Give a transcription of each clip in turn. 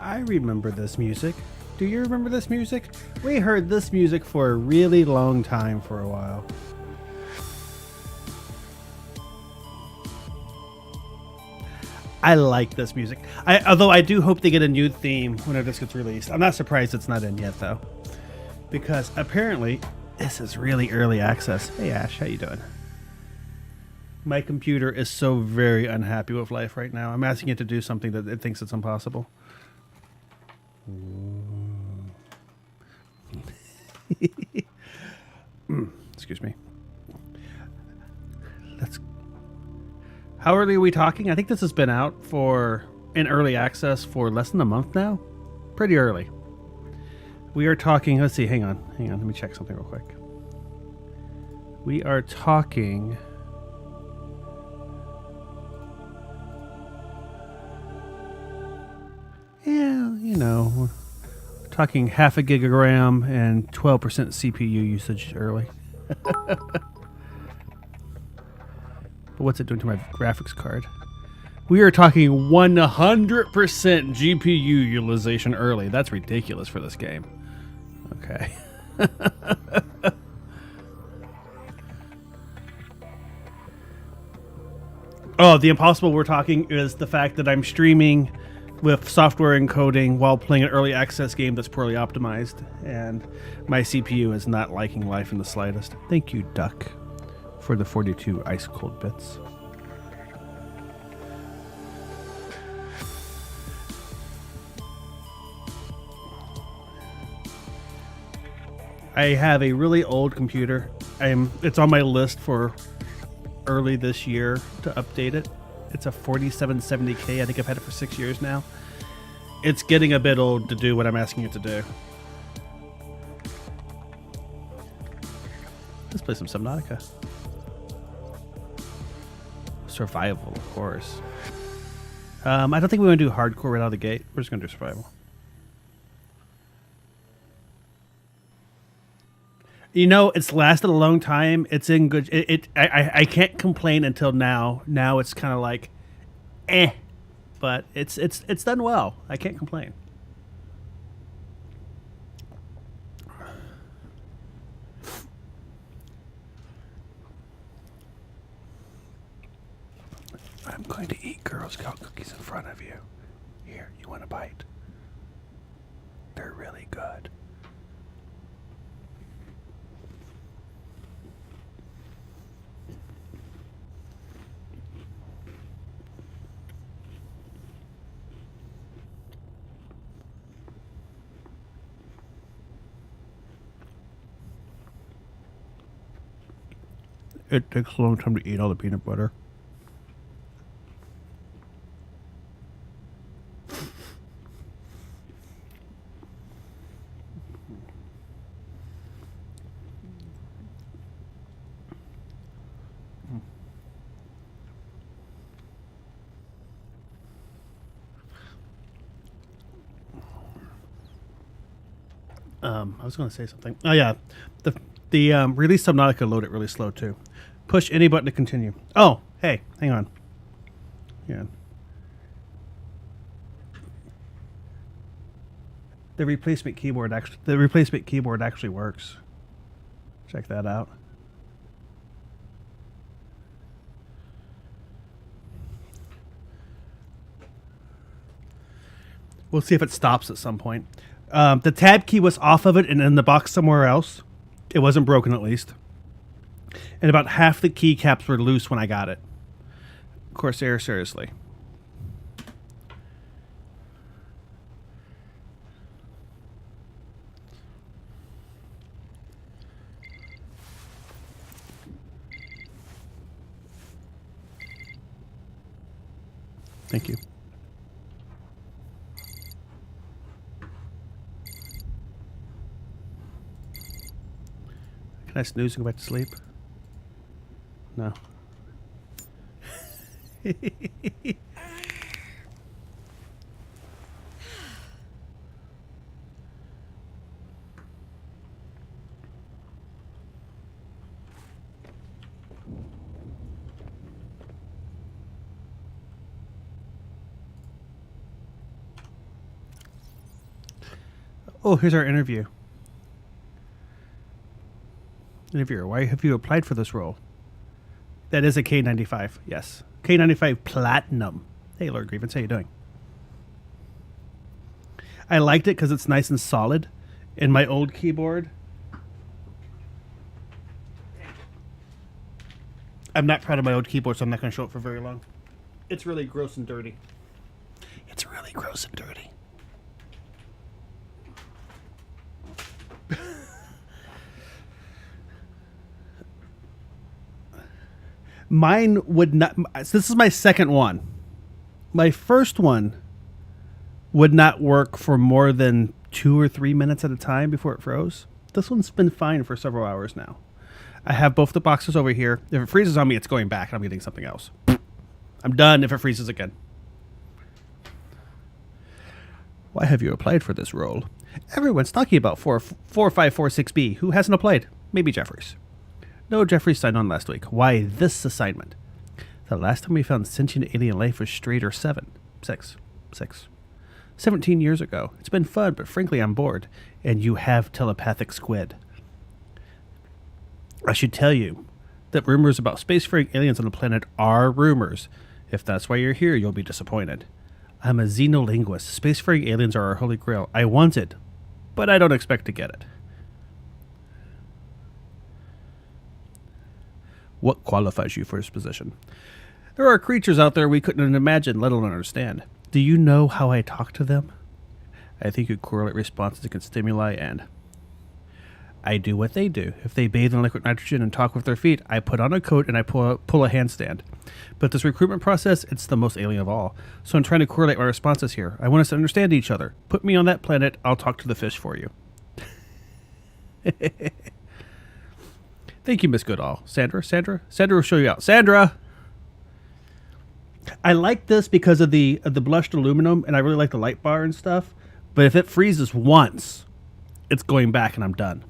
I remember this music. Do you remember this music? We heard this music for a really long time for a while. I like this music. Although I do hope they get a new theme whenever this gets released. I'm not surprised it's not in yet, though. Because apparently, this is really early access. Hey, Ash, how you doing? My computer is so very unhappy with life right now. I'm asking it to do something that it thinks it's impossible. Excuse me. How early are we talking? I think this has been out in early access for less than a month now. Pretty early. We are talking, let's see, hang on, let me check something real quick. We are talking... Yeah, you know, we're talking half a gigagram and 12% CPU usage early. But what's it doing to my graphics card? We are talking 100% GPU utilization early. That's ridiculous for this game. Okay. Oh, the impossible we're talking is the fact that I'm streaming with software encoding while playing an early access game that's poorly optimized, and my CPU is not liking life in the slightest. Thank you, Duck, for the 42 ice cold bits. I have a really old computer. It's on my list for early this year to update it. It's a 4770K. I think I've had it for 6 years now. It's getting a bit old to do what I'm asking it to do. Let's play some Subnautica. Survival, of course. I don't think we want to do hardcore right out of the gate. We're just going to do survival. You know, it's lasted a long time. It's in good... I can't complain until now. Now it's kind of like, eh. But it's done well. I can't complain. I'm going to eat Girl Scout cookies in front of you. Here, you want a bite? They're really good. It takes a long time to eat all the peanut butter. I was going to say something. Oh yeah, the release Subnautica loaded really slow too. Push any button to continue. Oh, hey, hang on. Yeah. The replacement keyboard actually works. Check that out. We'll see if it stops at some point. The tab key was off of it and in the box somewhere else. It wasn't broken, at least. And about half the keycaps were loose when I got it. Corsair, seriously. Thank you. Can I snooze and go back to sleep? No. Oh, here's our interview. Interviewer, why have you applied for this role? That is a K95, yes. K95 Platinum. Hey, Lord Grievance, how you doing? I liked it because it's nice and solid. In my old keyboard, I'm not proud of my old keyboard, so I'm not going to show it for very long. It's really gross and dirty. It's really gross and dirty. Mine would not. This is my second one. My first one would not work for more than 2 or 3 minutes at a time before it froze. This one's been fine for several hours now. I have both the boxes over here. If it freezes on me, it's going back. I'm getting something else. I'm done if it freezes again. Why have you applied for this role? Everyone's talking about 4546B. Who hasn't applied? Maybe Jeffries. No, Jeffries signed on last week. Why this assignment? The last time we found sentient alien life was Strader 6. 17 years ago. It's been fun, but frankly, I'm bored. And you have telepathic squid. I should tell you that rumors about spacefaring aliens on the planet are rumors. If that's why you're here, you'll be disappointed. I'm a xenolinguist. Spacefaring aliens are our holy grail. I want it, but I don't expect to get it. What qualifies you for this position? There are creatures out there we couldn't imagine, let alone understand. Do you know how I talk to them? I think you correlate responses against stimuli and... I do what they do. If they bathe in liquid nitrogen and talk with their feet, I put on a coat and I pull a handstand. But this recruitment process, it's the most alien of all. So I'm trying to correlate my responses here. I want us to understand each other. Put me on that planet, I'll talk to the fish for you. Thank you, Miss Goodall. Sandra will show you out. Sandra! I like this because of the blushed aluminum, and I really like the light bar and stuff. But if it freezes once, it's going back and I'm done.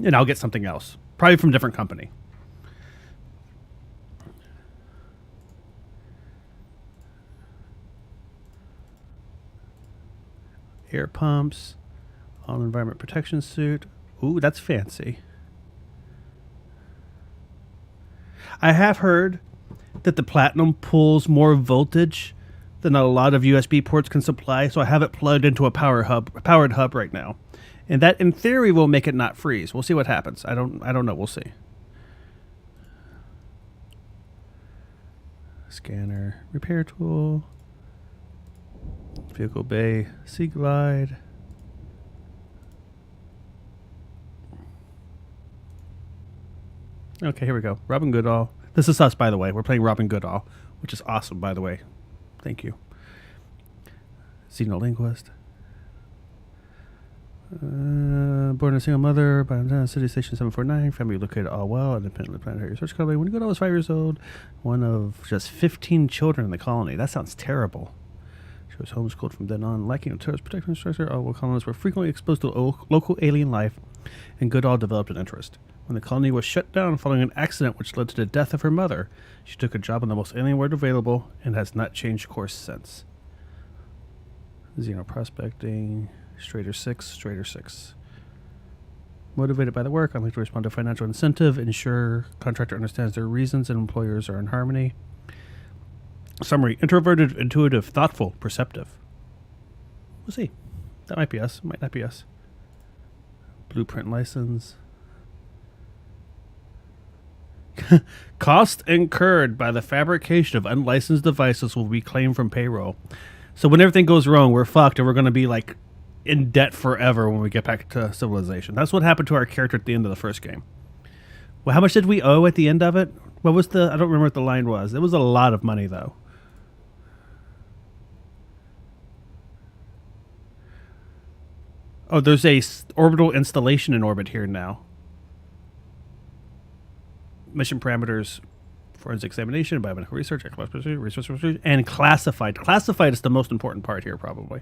And I'll get something else. Probably from a different company. Air pumps. All environment protection suit. Ooh, that's fancy. I have heard that the Platinum pulls more voltage than a lot of USB ports can supply, so I have it plugged into a powered hub right now. And that, in theory, will make it not freeze. We'll see what happens. I don't know. We'll see. Scanner, repair tool, vehicle bay, Sea Glide. Okay, here we go. Robin Goodall. This is us, by the way. We're playing Robin Goodall, which is awesome, by the way. Thank you. Xenolinguist. Born a single mother, by City Station 749. Family located all well. Independently planetary research colony. When Goodall was 5 years old, one of just 15 children in the colony. That sounds terrible. She was homeschooled from then on, lacking a terrorist protection structure. All colonists were frequently exposed to local alien life, and Goodall developed an interest. When the colony was shut down following an accident which led to the death of her mother, she took a job on the most alien world available and has not changed course since. Xenoprospecting, Strader 6. Motivated by the work, I like to respond to financial incentive, ensure contractor understands their reasons and employers are in harmony. Summary, introverted, intuitive, thoughtful, perceptive. We'll see. That might be us. Might not be us. Blueprint license. Cost incurred by the fabrication of unlicensed devices will be claimed from payroll. So when everything goes wrong, we're fucked and we're going to be like in debt forever when we get back to civilization. That's what happened to our character at the end of the first game. Well, how much did we owe at the end of it? What was I don't remember what the line was. It was a lot of money though. Oh, there's a orbital installation in orbit here now. Mission parameters, forensic examination, biomedical research, resource research, and classified. Classified is the most important part here, probably.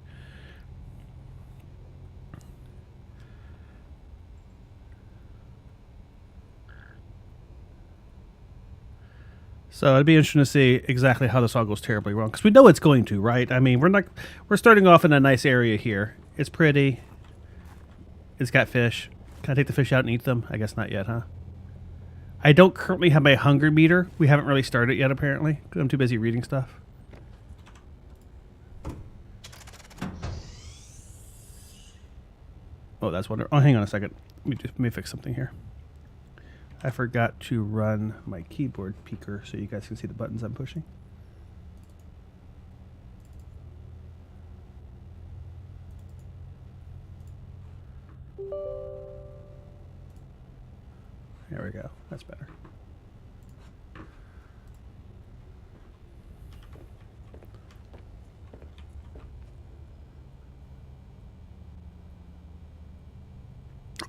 So it'd be interesting to see exactly how this all goes terribly wrong, because we know it's going to, right? I mean, we're starting off in a nice area here. It's pretty. It's got fish. Can I take the fish out and eat them? I guess not yet, huh? I don't currently have my hunger meter. We haven't really started yet, apparently, because I'm too busy reading stuff. Oh, that's wonderful. Oh, hang on a second. Let me fix something here. I forgot to run my keyboard peeker so you guys can see the buttons I'm pushing. There we go. That's better.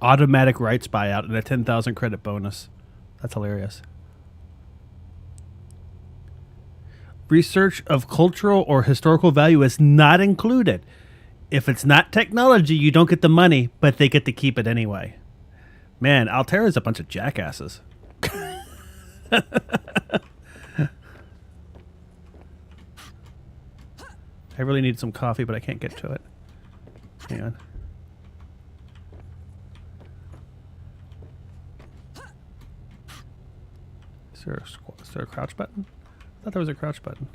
Automatic rights buyout and a 10,000 credit bonus. That's hilarious. Research of cultural or historical value is not included. If it's not technology, you don't get the money, but they get to keep it anyway. Man, Altera's a bunch of jackasses. I really need some coffee, but I can't get to it. Hang on. Is there a crouch button? I thought there was a crouch button.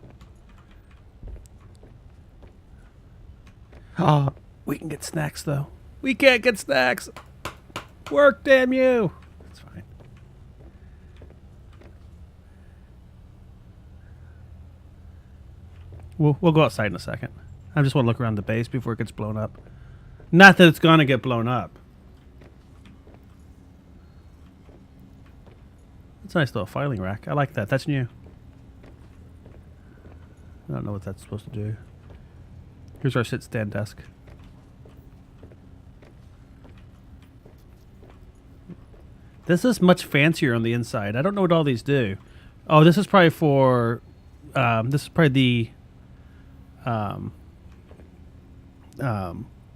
Oh, we can get snacks, though. We can't get snacks. Work, damn you. That's fine. We'll go outside in a second. I just want to look around the base before it gets blown up. Not that it's going to get blown up. It's a nice little filing rack. I like that. That's new. I don't know what that's supposed to do. Here's our sit-stand desk. This is much fancier on the inside. I don't know what all these do. Oh, this is probably for... this is probably the...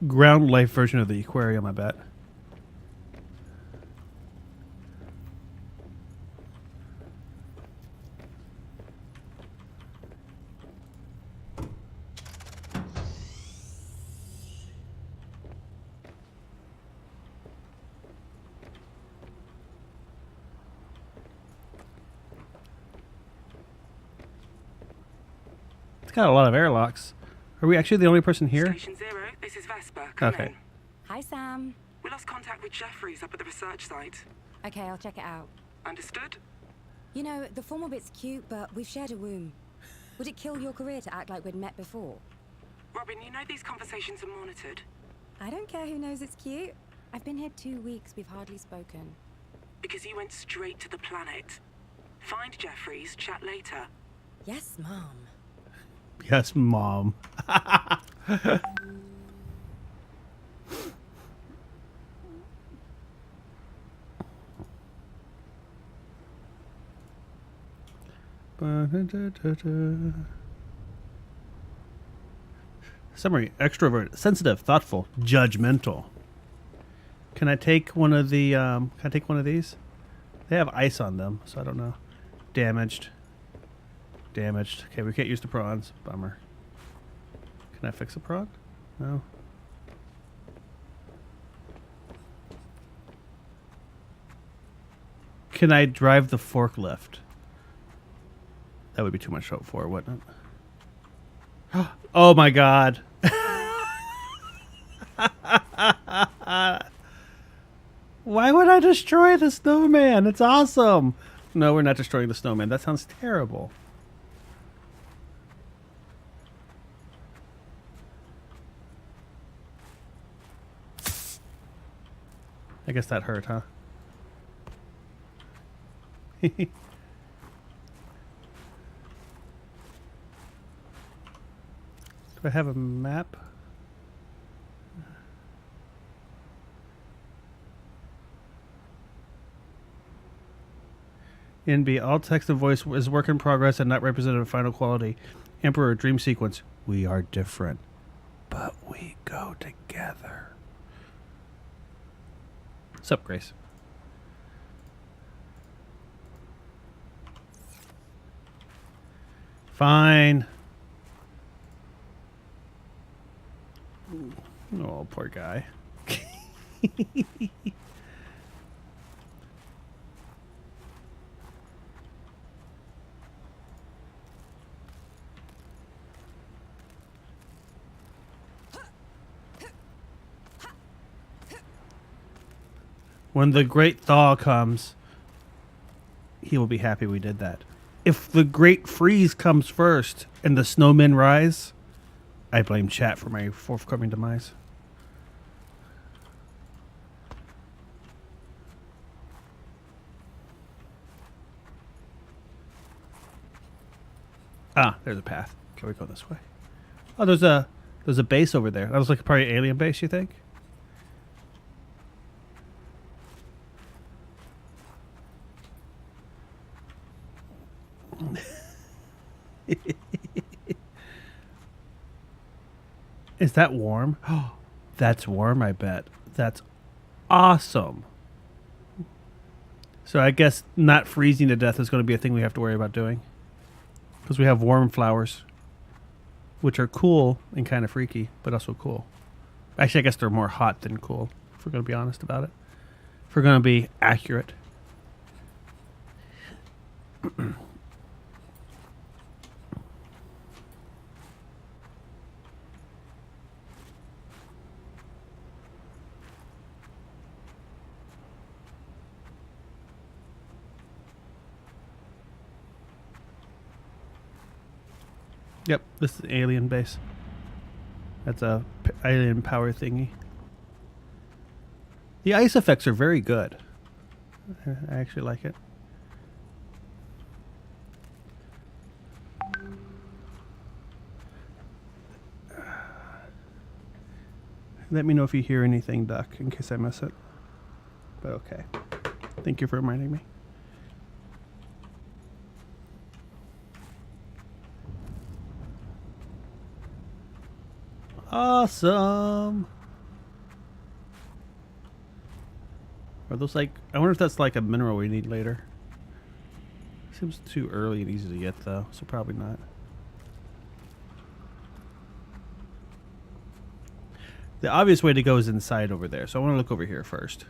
ground life version of the aquarium, I bet. It's got a lot of airlocks. Are we actually the only person here? Station 0, this is Vesper. Come Okay. in. Hi, Sam. We lost contact with Jeffries up at the research site. Okay, I'll check it out. Understood? You know, the formal bit's cute, but we've shared a womb. Would it kill your career to act like we'd met before? Robin, you know these conversations are monitored. I don't care who knows it's cute. I've been here 2 weeks, we've hardly spoken. Because you went straight to the planet. Find Jeffries, chat later. Yes, Mom. Yes, Mom. Summary: extrovert, sensitive, thoughtful, judgmental. Can I take one of the? Can I take one of these? They have ice on them, so I don't know. Damaged. Damaged. Okay, we can't use the prawns. Bummer. Can I fix a prawn? No. Can I drive the forklift? That would be too much to hope for, wouldn't it? Oh my god. Why would I destroy the snowman? It's awesome. No, we're not destroying the snowman. That sounds terrible. I guess that hurt, huh? Do I have a map? NB, all text and voice is work in progress and not representative of final quality. Emperor, dream sequence. We are different, but we go together. Sup, Grace? Fine. Oh, poor guy. When the great thaw comes, he will be happy we did that. If the great freeze comes first and the snowmen rise, I blame chat for my forthcoming demise. Ah, there's a path. Can we go this way? Oh, there's a base over there. That was like probably an alien base, you think? Is that warm? Oh, that's warm, I bet. That's awesome. So I guess not freezing to death is going to be a thing we have to worry about doing. Because we have warm flowers, which are cool and kind of freaky, but also cool. Actually, I guess they're more hot than cool, if we're going to be honest about it. If we're going to be accurate. Yep, this is alien base. That's a alien power thingy. The ice effects are very good. I actually like it. Let me know if you hear anything, Duck, in case I miss it. But okay. Thank you for reminding me. Awesome. Are those like... I wonder if that's like a mineral we need later. Seems too early and easy to get though, so probably not. The obvious way to go is inside over there, so I want to look over here first.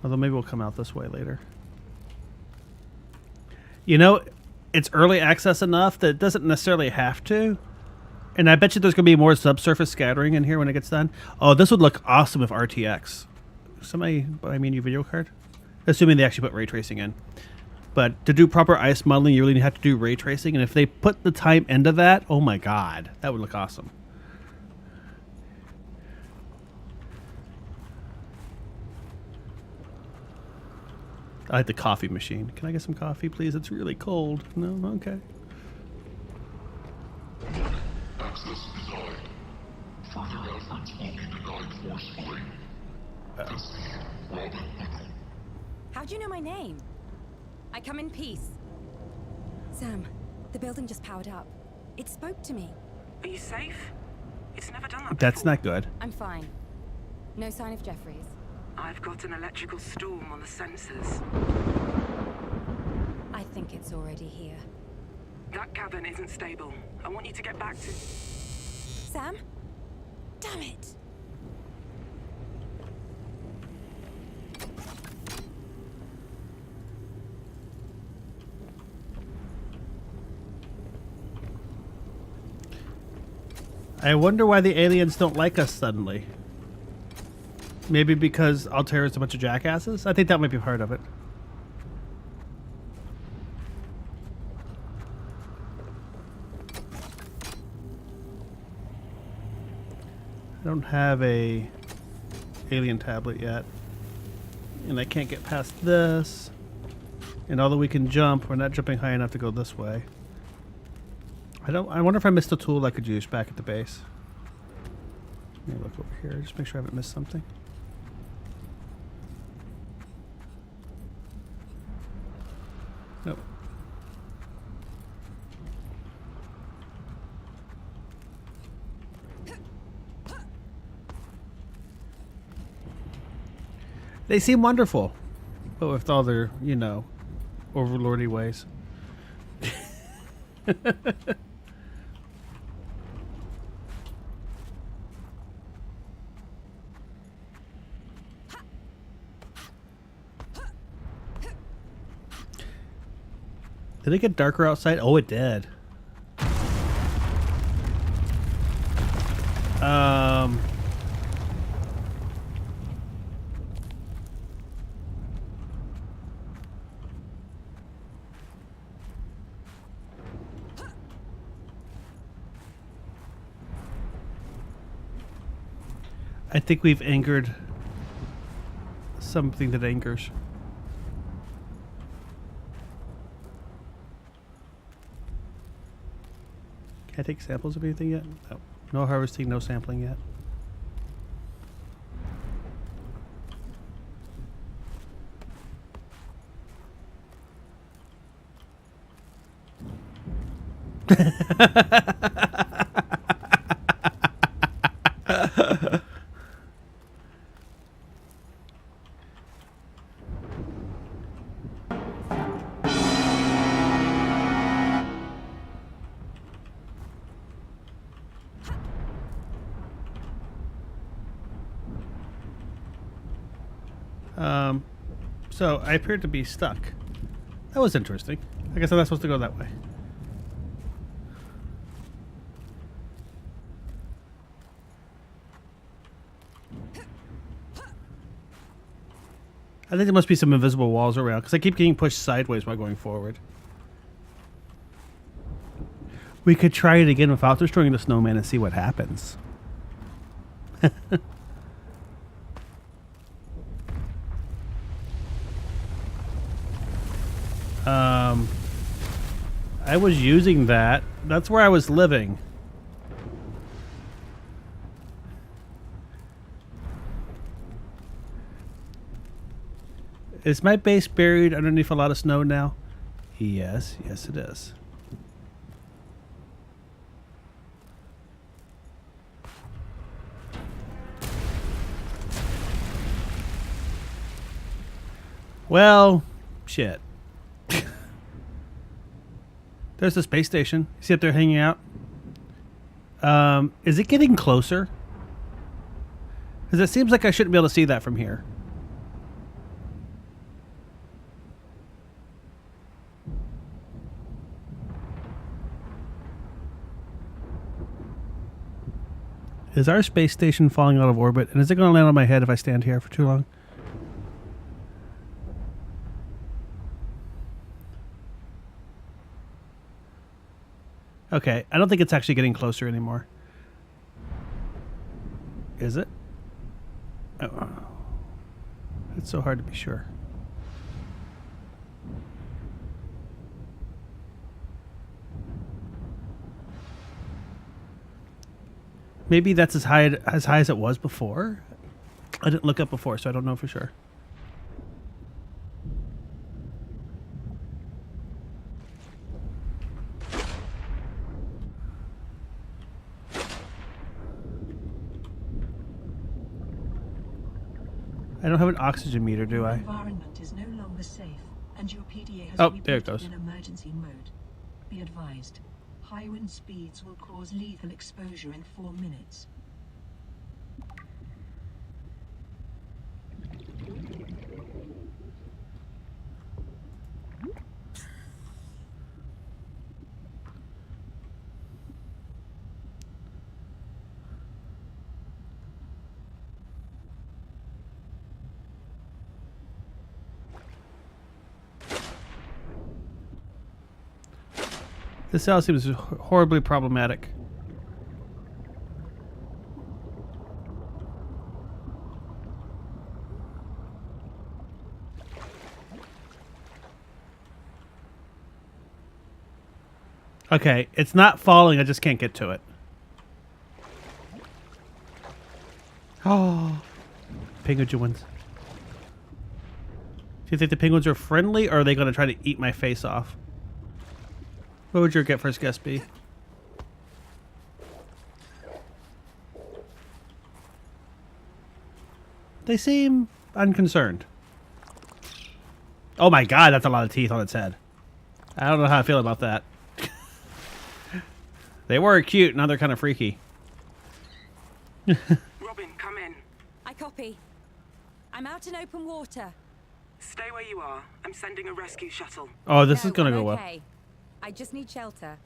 Although maybe we'll come out this way later. You know, it's early access enough that it doesn't necessarily have to. And I bet you there's going to be more subsurface scattering in here when it gets done. Oh, this would look awesome with RTX. Somebody buy me a new video card? Assuming they actually put ray tracing in. But to do proper ice modeling, you really have to do ray tracing. And if they put the time into that, oh my god, that would look awesome. I like the coffee machine. Can I get some coffee, please? It's really cold. No? Okay. Access denied. Further efforts will be denied forcefully. Proceed, Robin. How'd you know my name? I come in peace. Sam, the building just powered up. It spoke to me. Are you safe? It's never done that That's before. not good. I'm fine. No sign of Jeffries. I've got an electrical storm on the sensors. I think it's already here. That cabin isn't stable. I want you to get back to... Sam? Damn it! I wonder why the aliens don't like us suddenly. Maybe because Altair is a bunch of jackasses? I think that might be part of it. I don't have a alien tablet yet. And I can't get past this. And although we can jump, we're not jumping high enough to go this way. I wonder if I missed a tool I could use back at the base. Let me look over here, just make sure I haven't missed something. Nope. They seem wonderful. But with all their, you know, overlordy ways. Did it get darker outside? Oh, it did. I think we've angered something that angers. Can I take samples of anything yet? No. No harvesting, no sampling yet. So I appeared to be stuck. That was interesting. I guess I'm not supposed to go that way. I think there must be some invisible walls around because I keep getting pushed sideways while going forward. We could try it again without destroying the snowman and see what happens. I was using that. That's where I was living. Is my base buried underneath a lot of snow now? Yes, yes it is. Well, shit. There's the space station. You see up there hanging out? Is it getting closer? Because it seems like I shouldn't be able to see that from here. Is our space station falling out of orbit? And is it going to land on my head if I stand here for too long? Okay, I don't think it's actually getting closer anymore. Is it? Oh. It's so hard to be sure. Maybe that's as high as it was before. I didn't look up before, so I don't know for sure. I don't have an oxygen meter, do I? The environment is no longer safe, and your PDA has there it goes. in emergency mode. Be advised, high wind speeds will cause lethal exposure in 4 minutes. This cell seems horribly problematic. Okay, it's not falling, I just can't get to it. Oh, penguins. Do you think the penguins are friendly, or are they going to try to eat my face off? What would your first guess be? They seem unconcerned. Oh my god, that's a lot of teeth on its head. I don't know how I feel about that. They were cute, now they're kind of freaky. Robin, come in. I copy. I'm out in open water. Stay where you are. I'm sending a rescue shuttle. Oh, this No, is gonna I'm go well. okay. I just need shelter.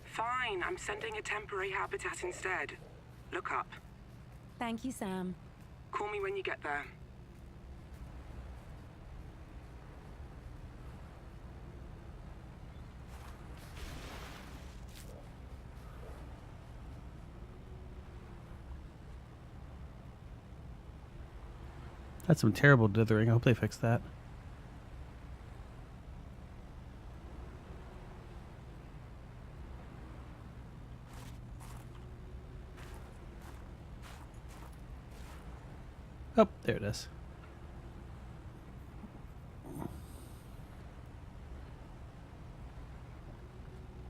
Fine, I'm sending a temporary habitat instead. Look up. Thank you, Sam. Call me when you get there. That's some terrible dithering. I hope they fix that. Oh, there it is.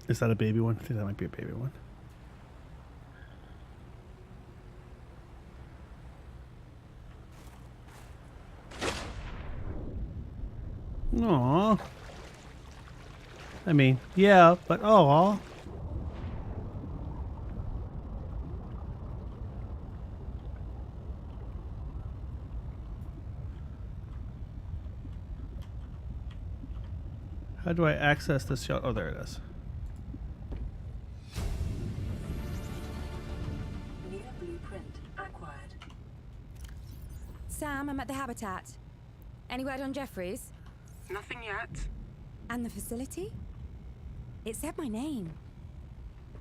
Is that a baby one? I think that might be a baby one. Aww. I mean, yeah, but aw. How do I access this shot? Oh, there it is. New blueprint acquired. Sam, I'm at the habitat. Any word on Jeffries? Nothing yet. And the facility? It said my name.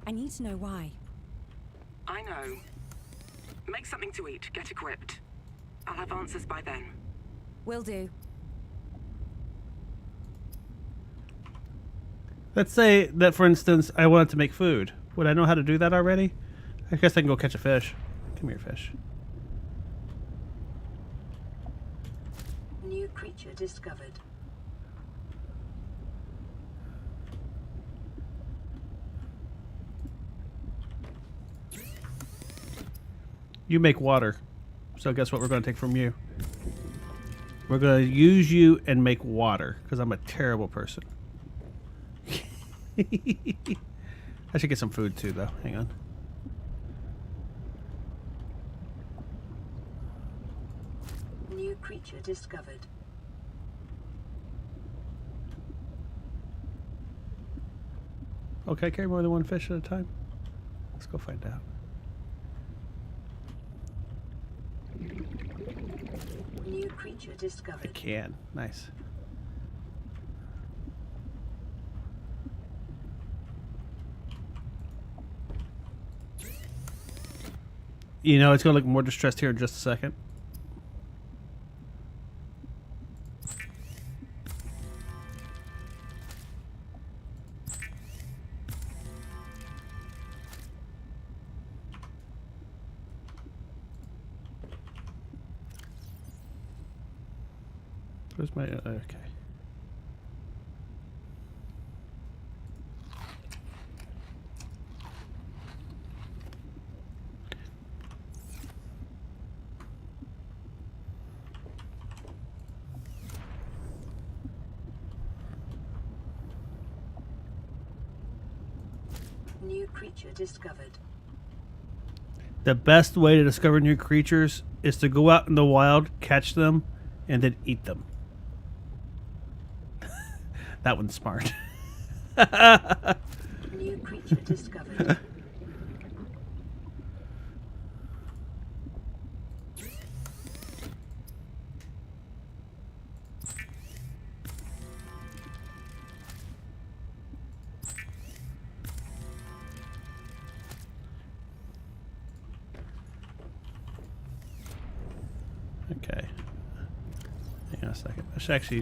I need to know why. I know. Make something to eat. Get equipped. I'll have answers by then. Will do. Let's say that, for instance, I wanted to make food. Would I know how to do that already? I guess I can go catch a fish. Come here, fish. New creature discovered. You make water. So guess what we're going to take from you? We're going to use you and make water, because I'm a terrible person. I should get some food too, though. Hang on. New creature discovered. Okay, carry more than one fish at a time. Let's go find out. New creature I discovered. can. Nice. You know, it's going to look more distressed here in just a second. Where's my... okay. New creature discovered. The best way to discover new creatures is to go out in the wild, catch them, and then eat them. That one's smart. New creature discovered. Okay. Hang on a second.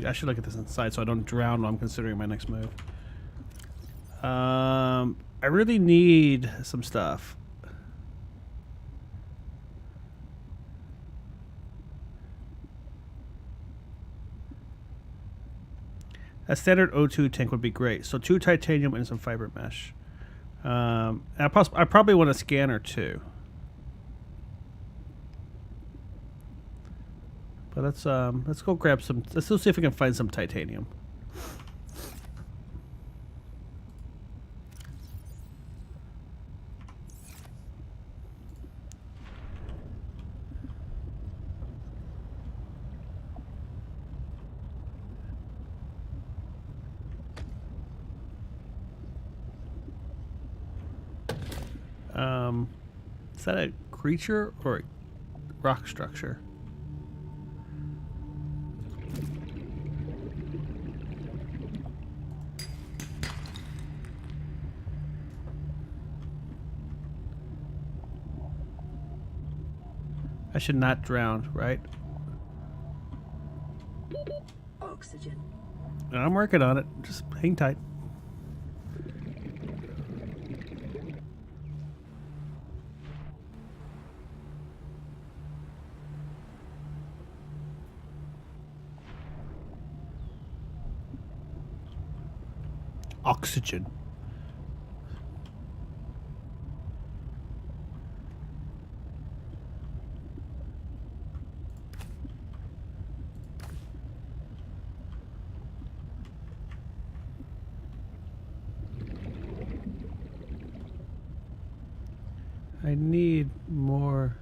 I should look at this inside so I don't drown while I'm considering my next move. I really need some stuff. A standard O2 tank would be great. So 2 titanium and some fiber mesh. I probably want a scanner too. But let's go grab some. Let's go see if we can find some titanium. Is that a creature or a rock structure? I should not drown, right? Oxygen. I'm working on it. Just hang tight. Oxygen. I need more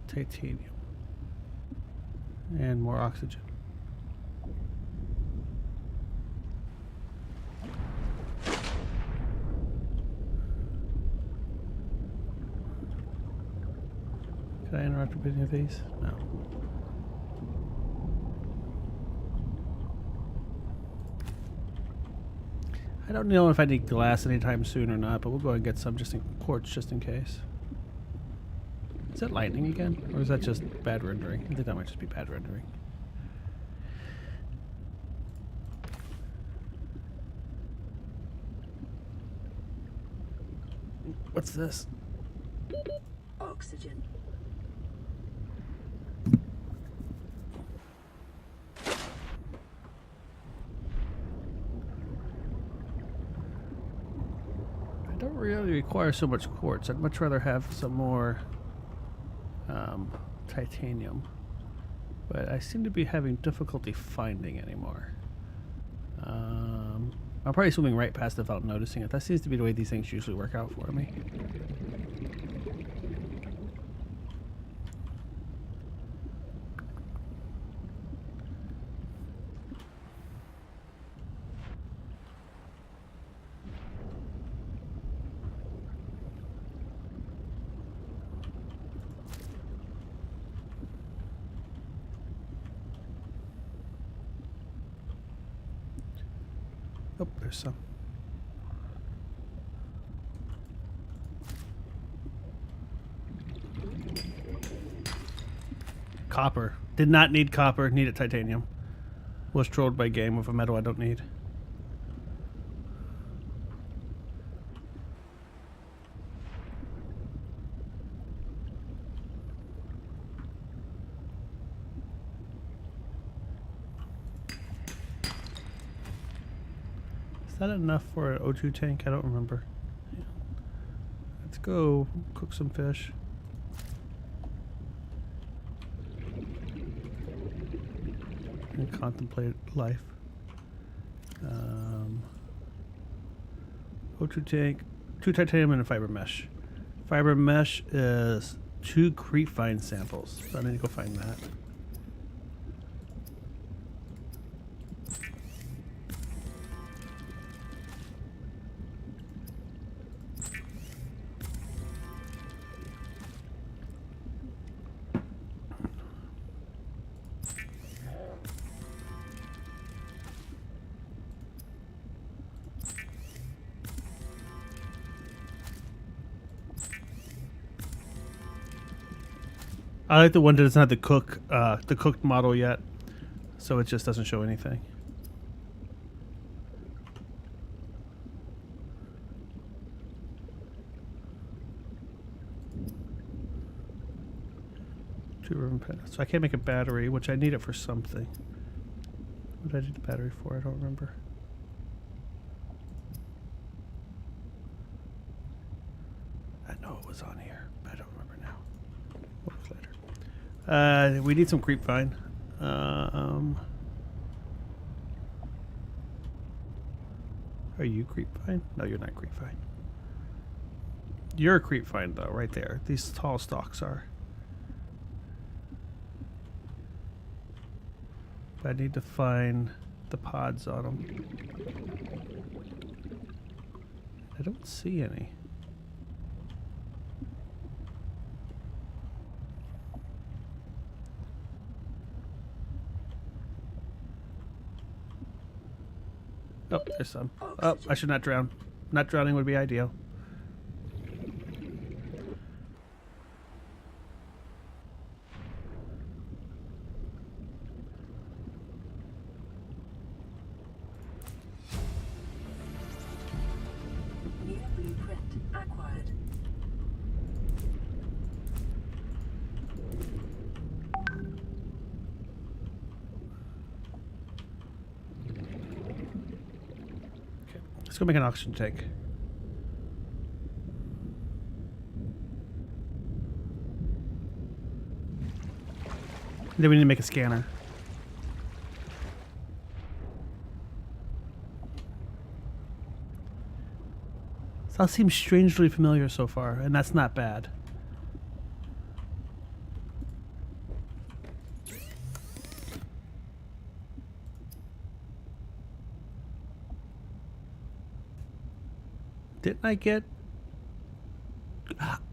titanium and more oxygen. Can I interact with any of these? No. I don't know if I need glass anytime soon or not, but we'll go and get some just in quartz just in case. Is that lightning again? Or is that just bad rendering? I think that might just be bad rendering. What's this? Oxygen. I don't really require so much quartz. I'd much rather have some more titanium. But I seem to be having difficulty finding anymore. I'm probably swimming right past it without noticing it. That seems to be the way these things usually work out for me. Oh, there's some. Copper. Did not need copper. Needed titanium. Was trolled by game with a metal I don't need. Is that enough for an O2 tank? I don't remember. Yeah. Let's go cook some fish. And contemplate life. O2 tank, 2 titanium and a fiber mesh. Fiber mesh is 2 creep vine samples. So I need to go find that. I like the one that doesn't have the cooked model yet, so it just doesn't show anything. So I can't make a battery, which I need it for something. What did I need the battery for? I don't remember. I know it was on here, but I don't remember now. We'll look later. We need some creep vine. Are you creepvine? No, you're not creepvine. You're a creepvine though, right there. These tall stalks are. But I need to find the pods on them. I don't see any. Oh, there's some. Oh, I should not drown. Not drowning would be ideal. New blueprint acquired. Okay, let's go make an oxygen tank. Then we need to make a scanner. This all seems strangely familiar so far, and that's not bad. Didn't I get...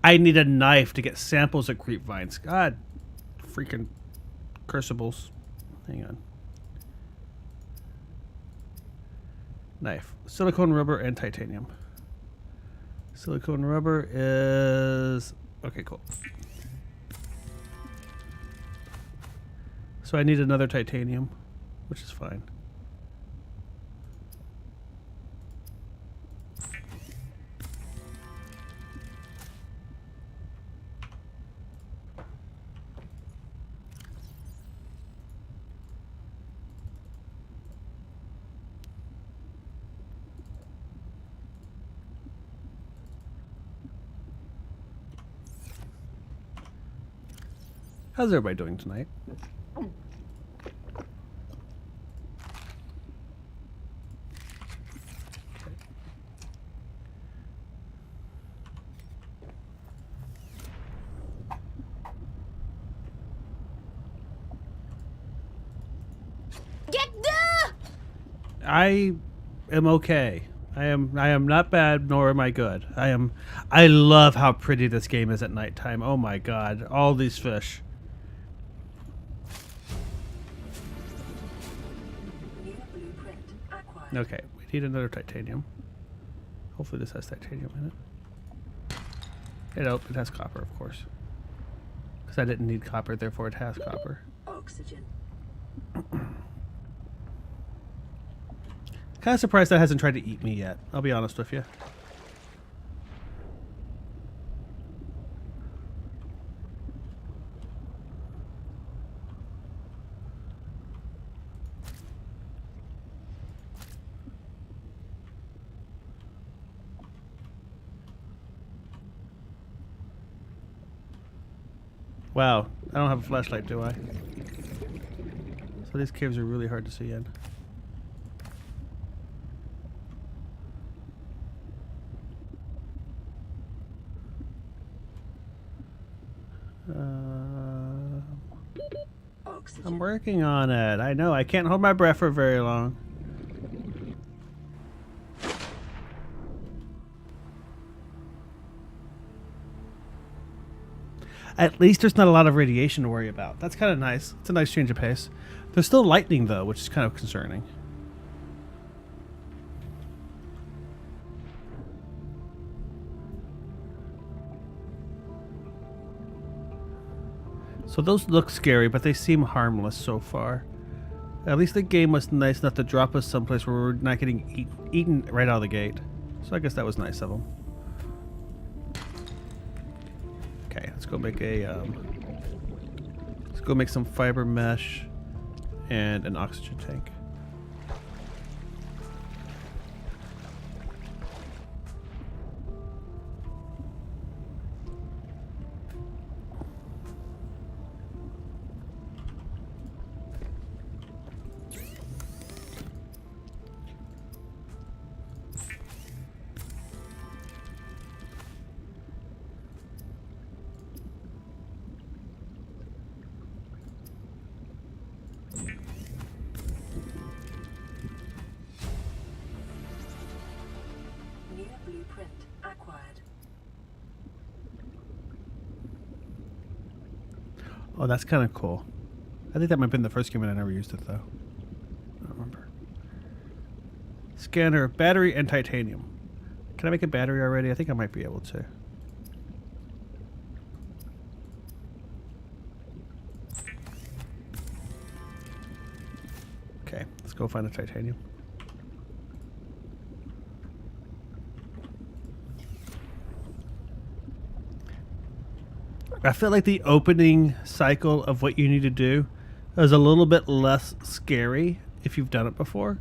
I need a knife to get samples of creep vines. God, freaking crucibles. Hang on. Knife. Silicone rubber and titanium. Silicone rubber is... Okay, cool. So I need another titanium, which is fine. How's everybody doing tonight? Get the! I am okay. I am not bad, nor am I good. I love how pretty this game is at nighttime. Oh my god, all these fish. New blueprint acquired. Okay, we need another titanium. Hopefully this has titanium in it. Nope, it has copper, of course. Because I didn't need copper, therefore it has copper. Oxygen. Kind of surprised that hasn't tried to eat me yet. I'll be honest with you. Wow, I don't have a flashlight, do I? So these caves are really hard to see in. Oxygen. I'm working on it. I know, I can't hold my breath for very long. At least there's not a lot of radiation to worry about. That's kind of nice. It's a nice change of pace. There's still lightning, though, which is kind of concerning. So those look scary, but they seem harmless so far. At least the game was nice enough to drop us someplace where we're not getting eaten right out of the gate. So I guess that was nice of them. Okay, let's go make a let's go make some fiber mesh and an oxygen tank. New blueprint acquired. Oh, that's kind of cool. I think that might have been the first game and I never used it, though. I don't remember. Scanner, battery, and titanium. Can I make a battery already? I think I might be able to. Okay, let's go find a titanium. I feel like the opening cycle of what you need to do is a little bit less scary if you've done it before.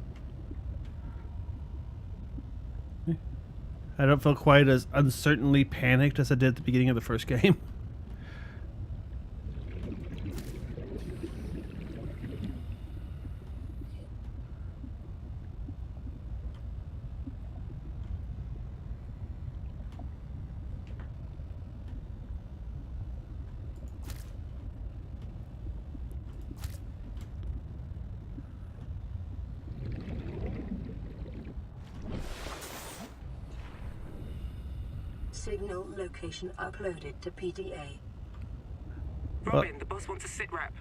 I don't feel quite as uncertainly panicked as I did at the beginning of the first game. Signal location uploaded to PDA. Robin, the boss wants a sit rep.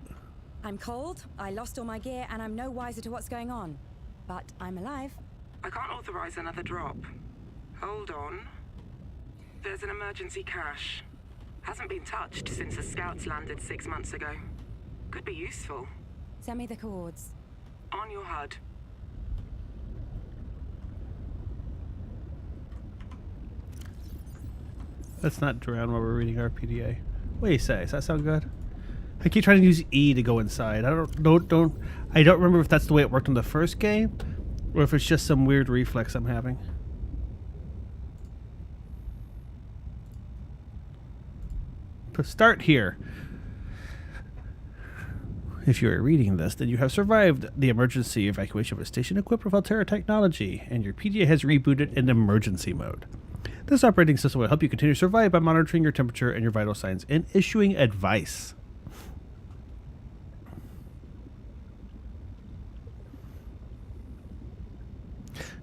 I'm cold, I lost all my gear, and I'm no wiser to what's going on. But I'm alive. I can't authorize another drop. Hold on. There's an emergency cache. Hasn't been touched since the scouts landed 6 months ago. Could be useful. Send me the coords. On your HUD. Let's not drown while we're reading our PDA. What do you say? Does that sound good? I keep trying to use E to go inside. I don't remember if that's the way it worked in the first game, or if it's just some weird reflex I'm having. But start here. If you are reading this, then you have survived the emergency evacuation of a station equipped with Altera technology, and your PDA has rebooted in emergency mode. This operating system will help you continue to survive by monitoring your temperature and your vital signs and issuing advice.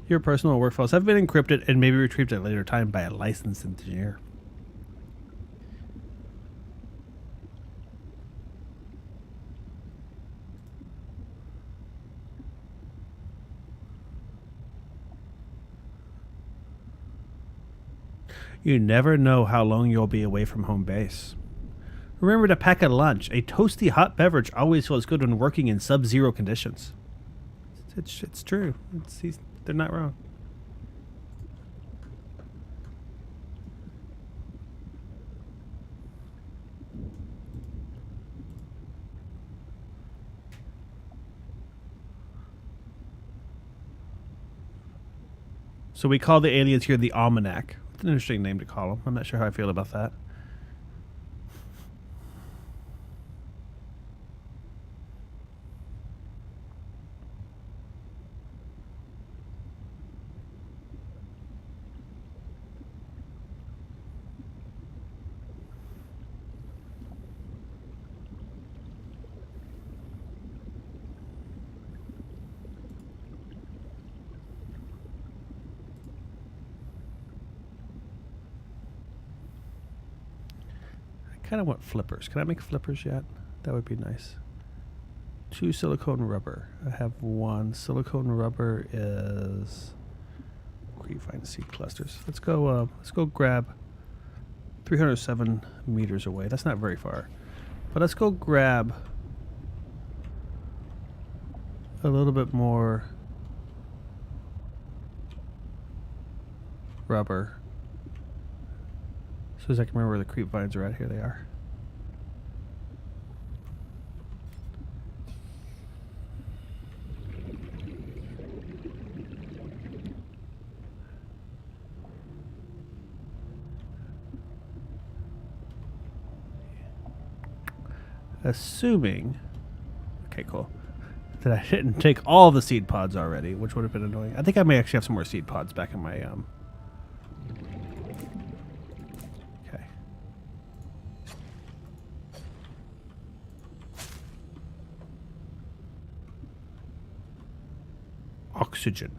Your personal work files have been encrypted and may be retrieved at a later time by a licensed engineer. You never know how long you'll be away from home base. Remember to pack a lunch. A toasty hot beverage always feels good when working in sub-zero conditions. It's true. They're not wrong. So we call the aliens here the Almanac. It's an interesting name to call them. I'm not sure how I feel about that. I kind of want flippers. Can I make flippers yet? That would be nice. 2 silicone rubber. I have 1. Silicone rubber is... Where do you find seed clusters? Let's go grab 307 meters away. That's not very far. But let's go grab a little bit more rubber. As soon as I can remember where the creep vines are at, here they are. Assuming, okay, cool, that I didn't take all the seed pods already, which would have been annoying. I think I may actually have some more seed pods back in my okay. oxygen.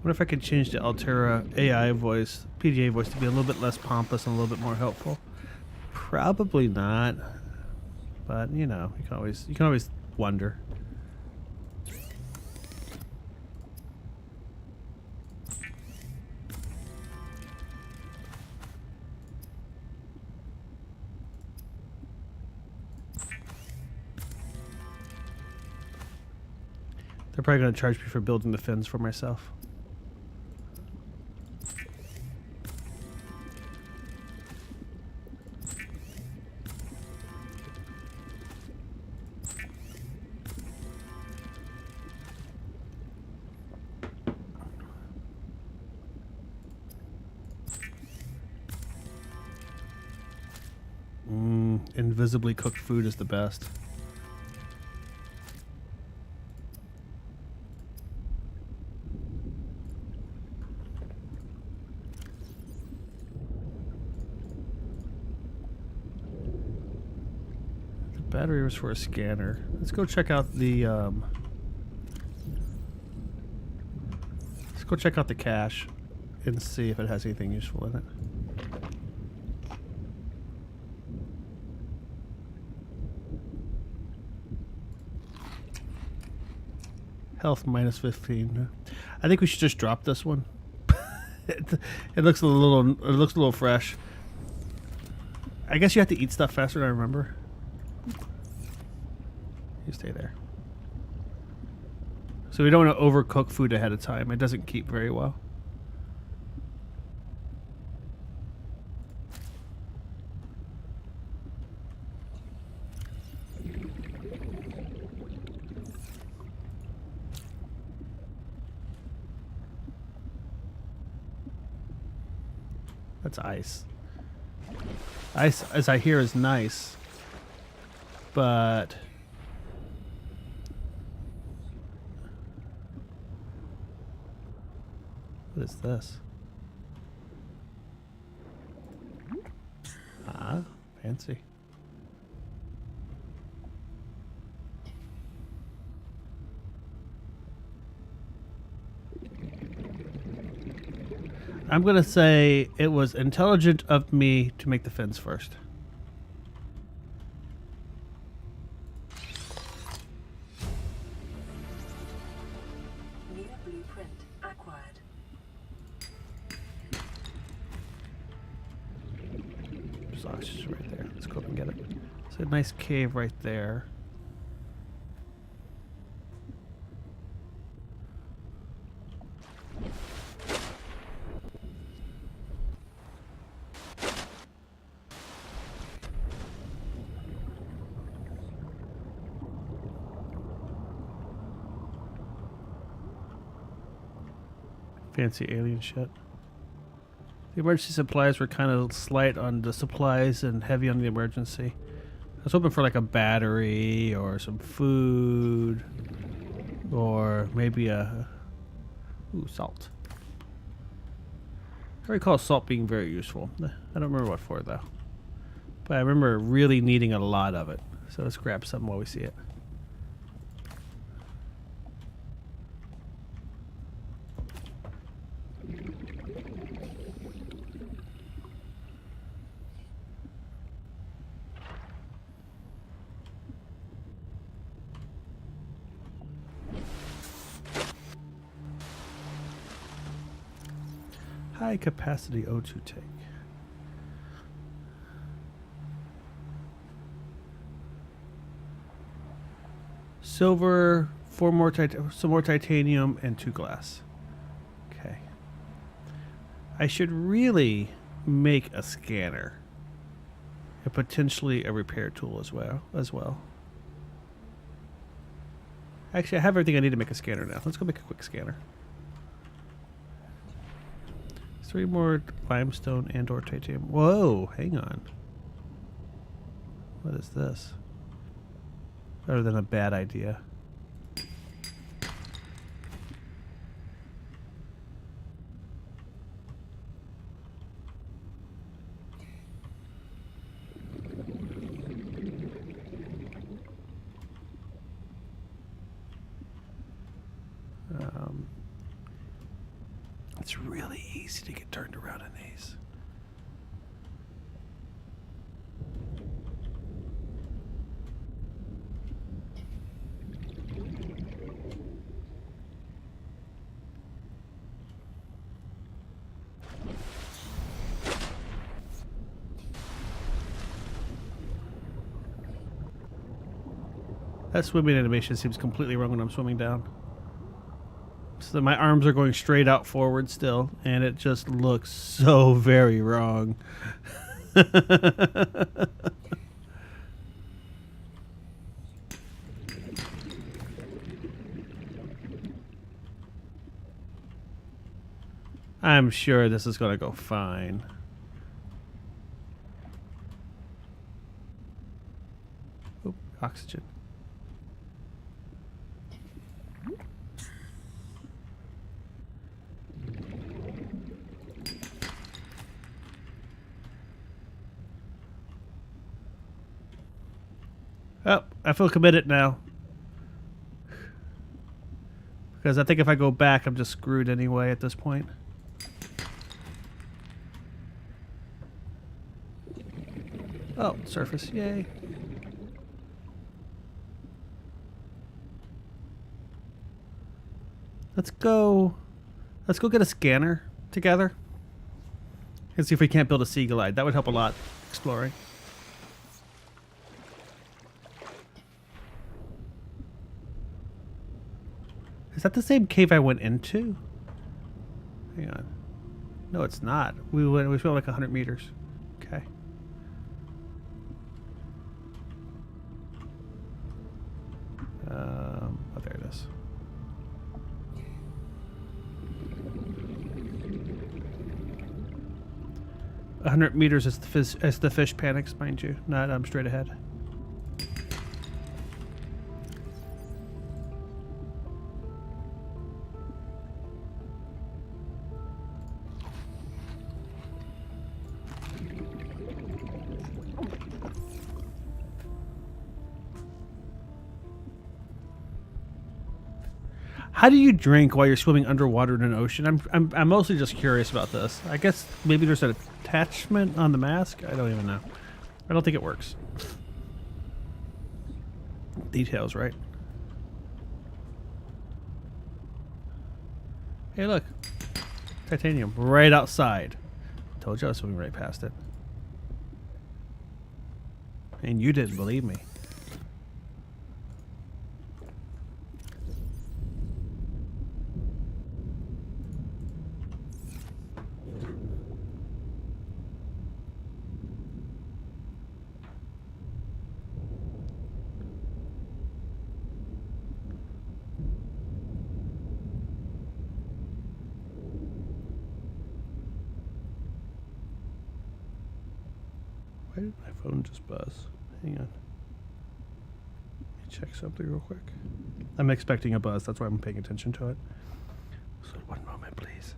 What if I could change the Altera AI voice, PDA voice, to be a little bit less pompous and a little bit more helpful? Probably not, but you know, you can always wonder. They're probably going to charge me for building the fins for myself. Invisibly cooked food is the best. The battery was for a scanner. Let's go check out the let's go check out the cache and see if it has anything useful in it. Health minus 15. I think we should just drop this one. it looks a little fresh. I guess you have to eat stuff faster than I remember. You stay there. So we don't want to overcook food ahead of time. It doesn't keep very well. That's ice. Ice, as I hear, is nice, but what is this? Ah, fancy. I'm going to say it was intelligent of me to make the fins first. New blueprint acquired. There's oxygen right there. Let's go up and get it. It's a nice cave right there. Fancy alien shit. The emergency supplies were kind of slight on the supplies and heavy on the emergency. I was hoping for like a battery or some food or maybe a salt. I recall salt being very useful. I don't remember what for though, but I remember really needing a lot of it. So let's grab some while we see it. High capacity O2 tank. Silver, some more titanium, and 2 glass. Okay. I should really make a scanner and potentially a repair tool as well. Actually, I have everything I need to make a scanner now. Let's go make a quick scanner. 3 more limestone and or titanium. Whoa, hang on. What is this? Better than a bad idea. It's really easy to get turned around in these. That swimming animation seems completely wrong when I'm swimming down. So my arms are going straight out forward still, and it just looks so very wrong. I'm sure this is going to go fine. Oop, oxygen. Oh, I feel committed now. Because I think if I go back, I'm just screwed anyway at this point. Oh, surface, yay. Let's go get a scanner together. And see if we can't build a sea glide. That would help a lot exploring. Is that the same cave I went into? Hang on. No, it's not. We went like 100 meters. Okay. Oh, there it is. A 100 meters as the fish panics, mind you. Not straight ahead. How do you drink while you're swimming underwater in an ocean? I'm mostly just curious about this. I guess maybe there's an attachment on the mask. I don't even know. I don't think it works. Details, right? Hey, look, titanium right outside. Told you I was swimming right past it, and you didn't believe me. Why did my phone just buzz? Hang on. Let me check something real quick. I'm expecting a buzz. That's why I'm paying attention to it. So one moment, please.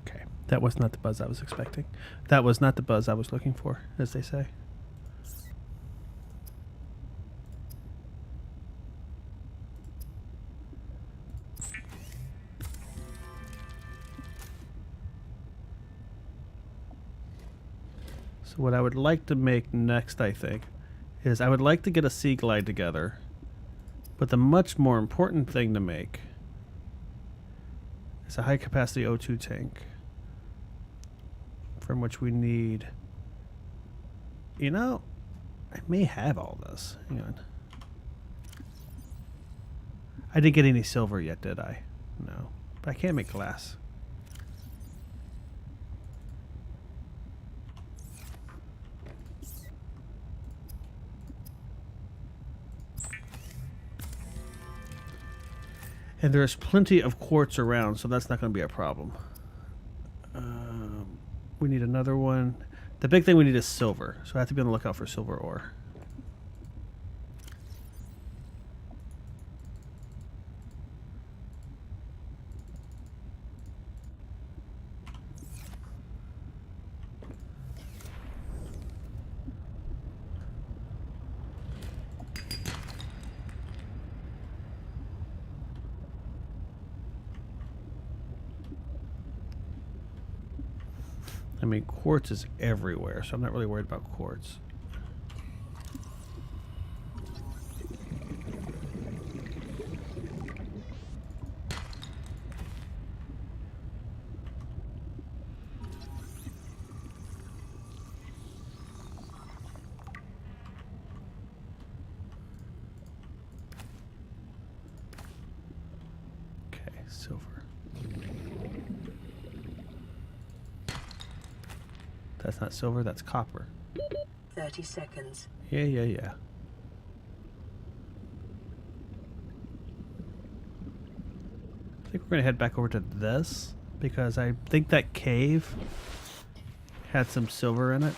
Okay. That was not the buzz I was expecting. That was not the buzz I was looking for, as they say. So what I would like to make next, I think, is I would like to get a sea glide together. But the much more important thing to make is a high capacity O2 tank, from which we need, you know, I may have all this. Hang on. I didn't get any silver yet, did I? No. But I can't make glass. And there's plenty of quartz around, so that's not going to be a problem. We need another one. The big thing we need is silver, so I have to be on the lookout for silver ore. I mean, quartz is everywhere, so I'm not really worried about quartz. Okay, silver. That's not silver, that's copper. 30 seconds. Yeah. I think we're gonna head back over to this because I think that cave had some silver in it.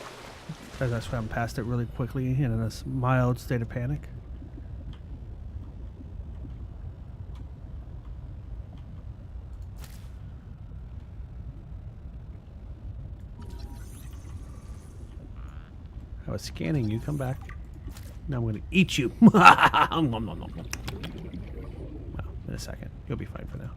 As I swam past it really quickly and in a mild state of panic. I was scanning you. Come back. Now I'm going to eat you. Well, in a second. You'll be fine for now.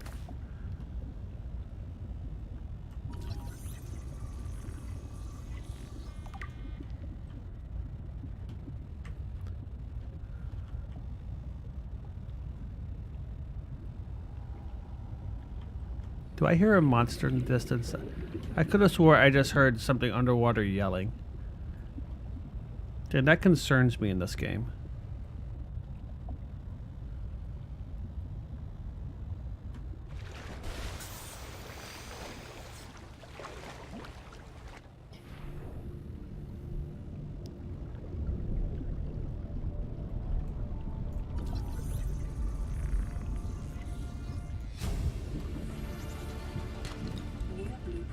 Do I hear a monster in the distance? I could have swore I just heard something underwater yelling. And that concerns me in this game.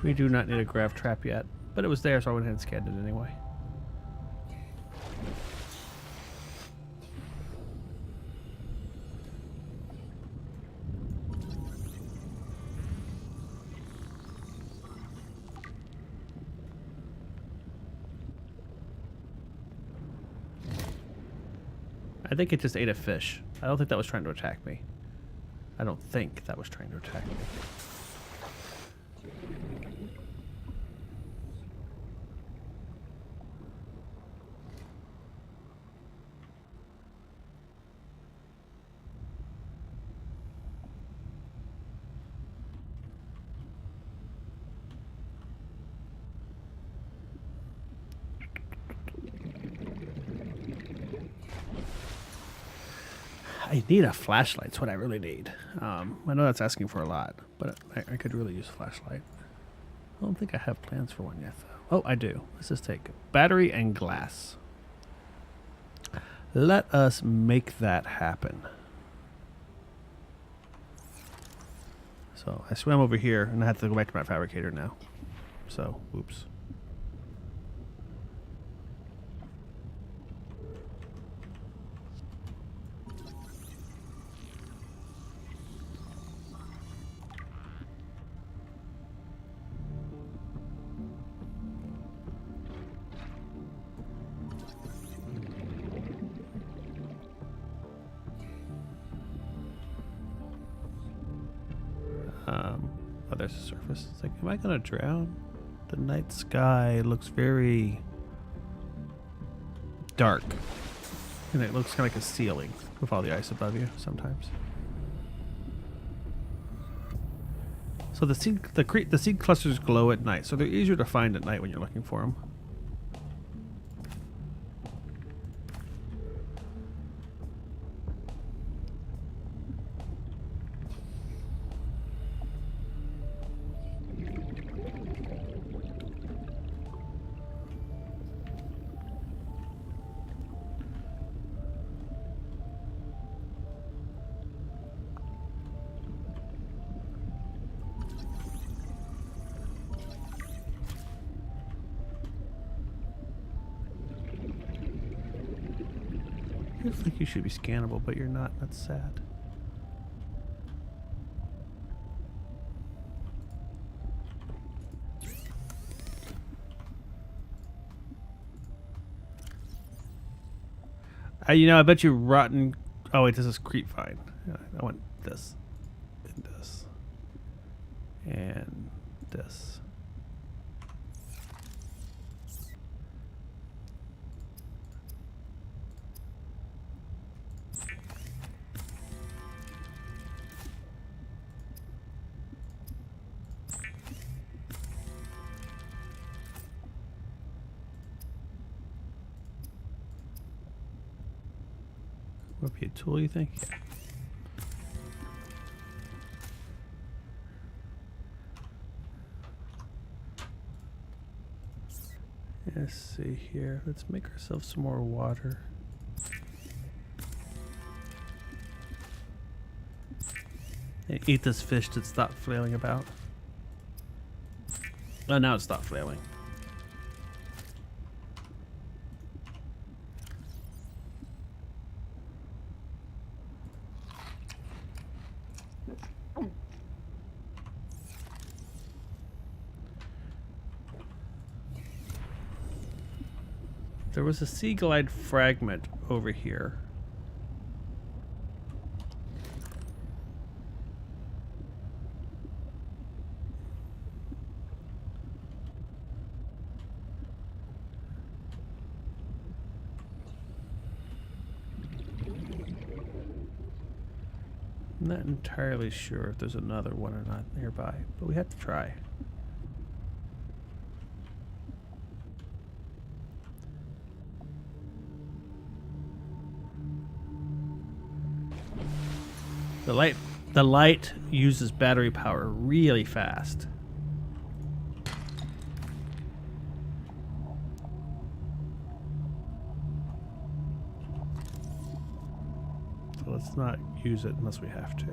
We do not need a grav trap yet, but it was there, so I went ahead and scanned it anyway. I think it just ate a fish. I don't think that was trying to attack me. I don't think that was trying to attack me. I need a flashlight. That's what I really need. I know that's asking for a lot, but I could really use a flashlight. I don't think I have plans for one yet, though. Oh, I do. Let's just take battery and glass. Let us make that happen. So I swam over here, and I have to go back to my fabricator now. So, oops. Oh, there's a surface. It's like, am I gonna drown? The night sky looks very dark, and it looks kind of like a ceiling with all the ice above you sometimes. So the seed clusters glow at night, so they're easier to find at night when you're looking for them. I think you should be scannable, but you're not. That's sad. I bet you rotten. Oh wait, this is creep vine. I want this, and this, and this. Would be a tool, you think? Yeah. Let's see here. Let's make ourselves some more water. And eat this fish that stopped flailing about. Oh, now it stopped flailing. There was a sea glide fragment over here. I'm not entirely sure if there's another one or not nearby, but we have to try. The light uses battery power really fast. So let's not use it unless we have to.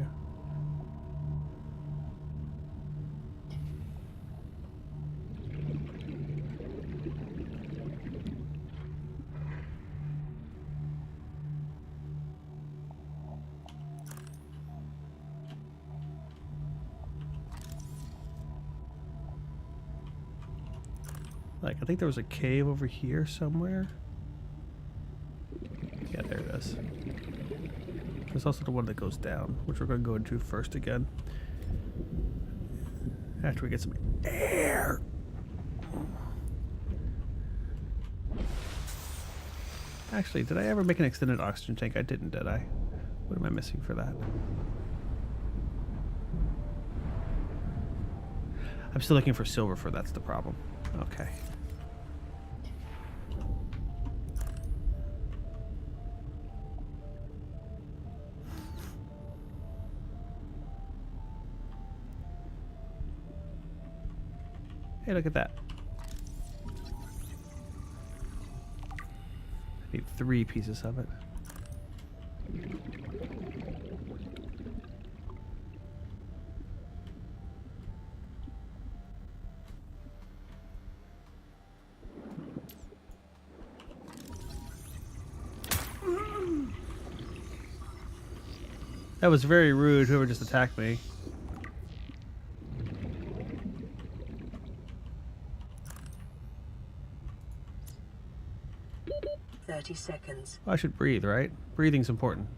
Like, I think there was a cave over here somewhere. Yeah, there it is. There's also the one that goes down, which we're going to go into first again. After we get some air. Actually, did I ever make an extended oxygen tank? I didn't, did I? What am I missing for that? I'm still looking for silver for that's the problem. Okay. Hey, look at that. I need 3 pieces of it. That was very rude, whoever just attacked me. 30 seconds. I should breathe, right? Breathing's important.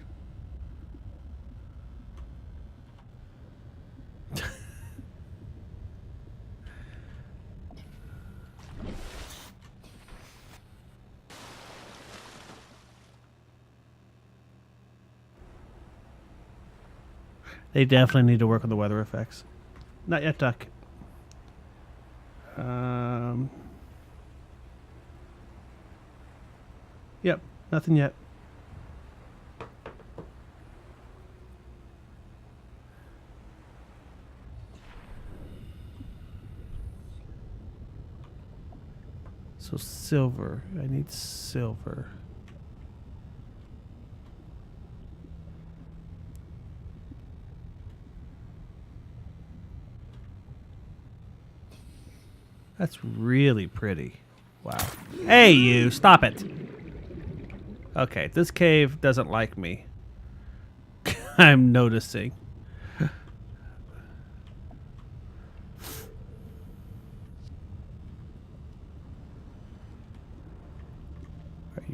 They definitely need to work on the weather effects. Not yet, Duck. Yep, nothing yet. So silver. I need silver. That's really pretty. Wow. Hey, you! Stop it! Okay, this cave doesn't like me. I'm noticing. Are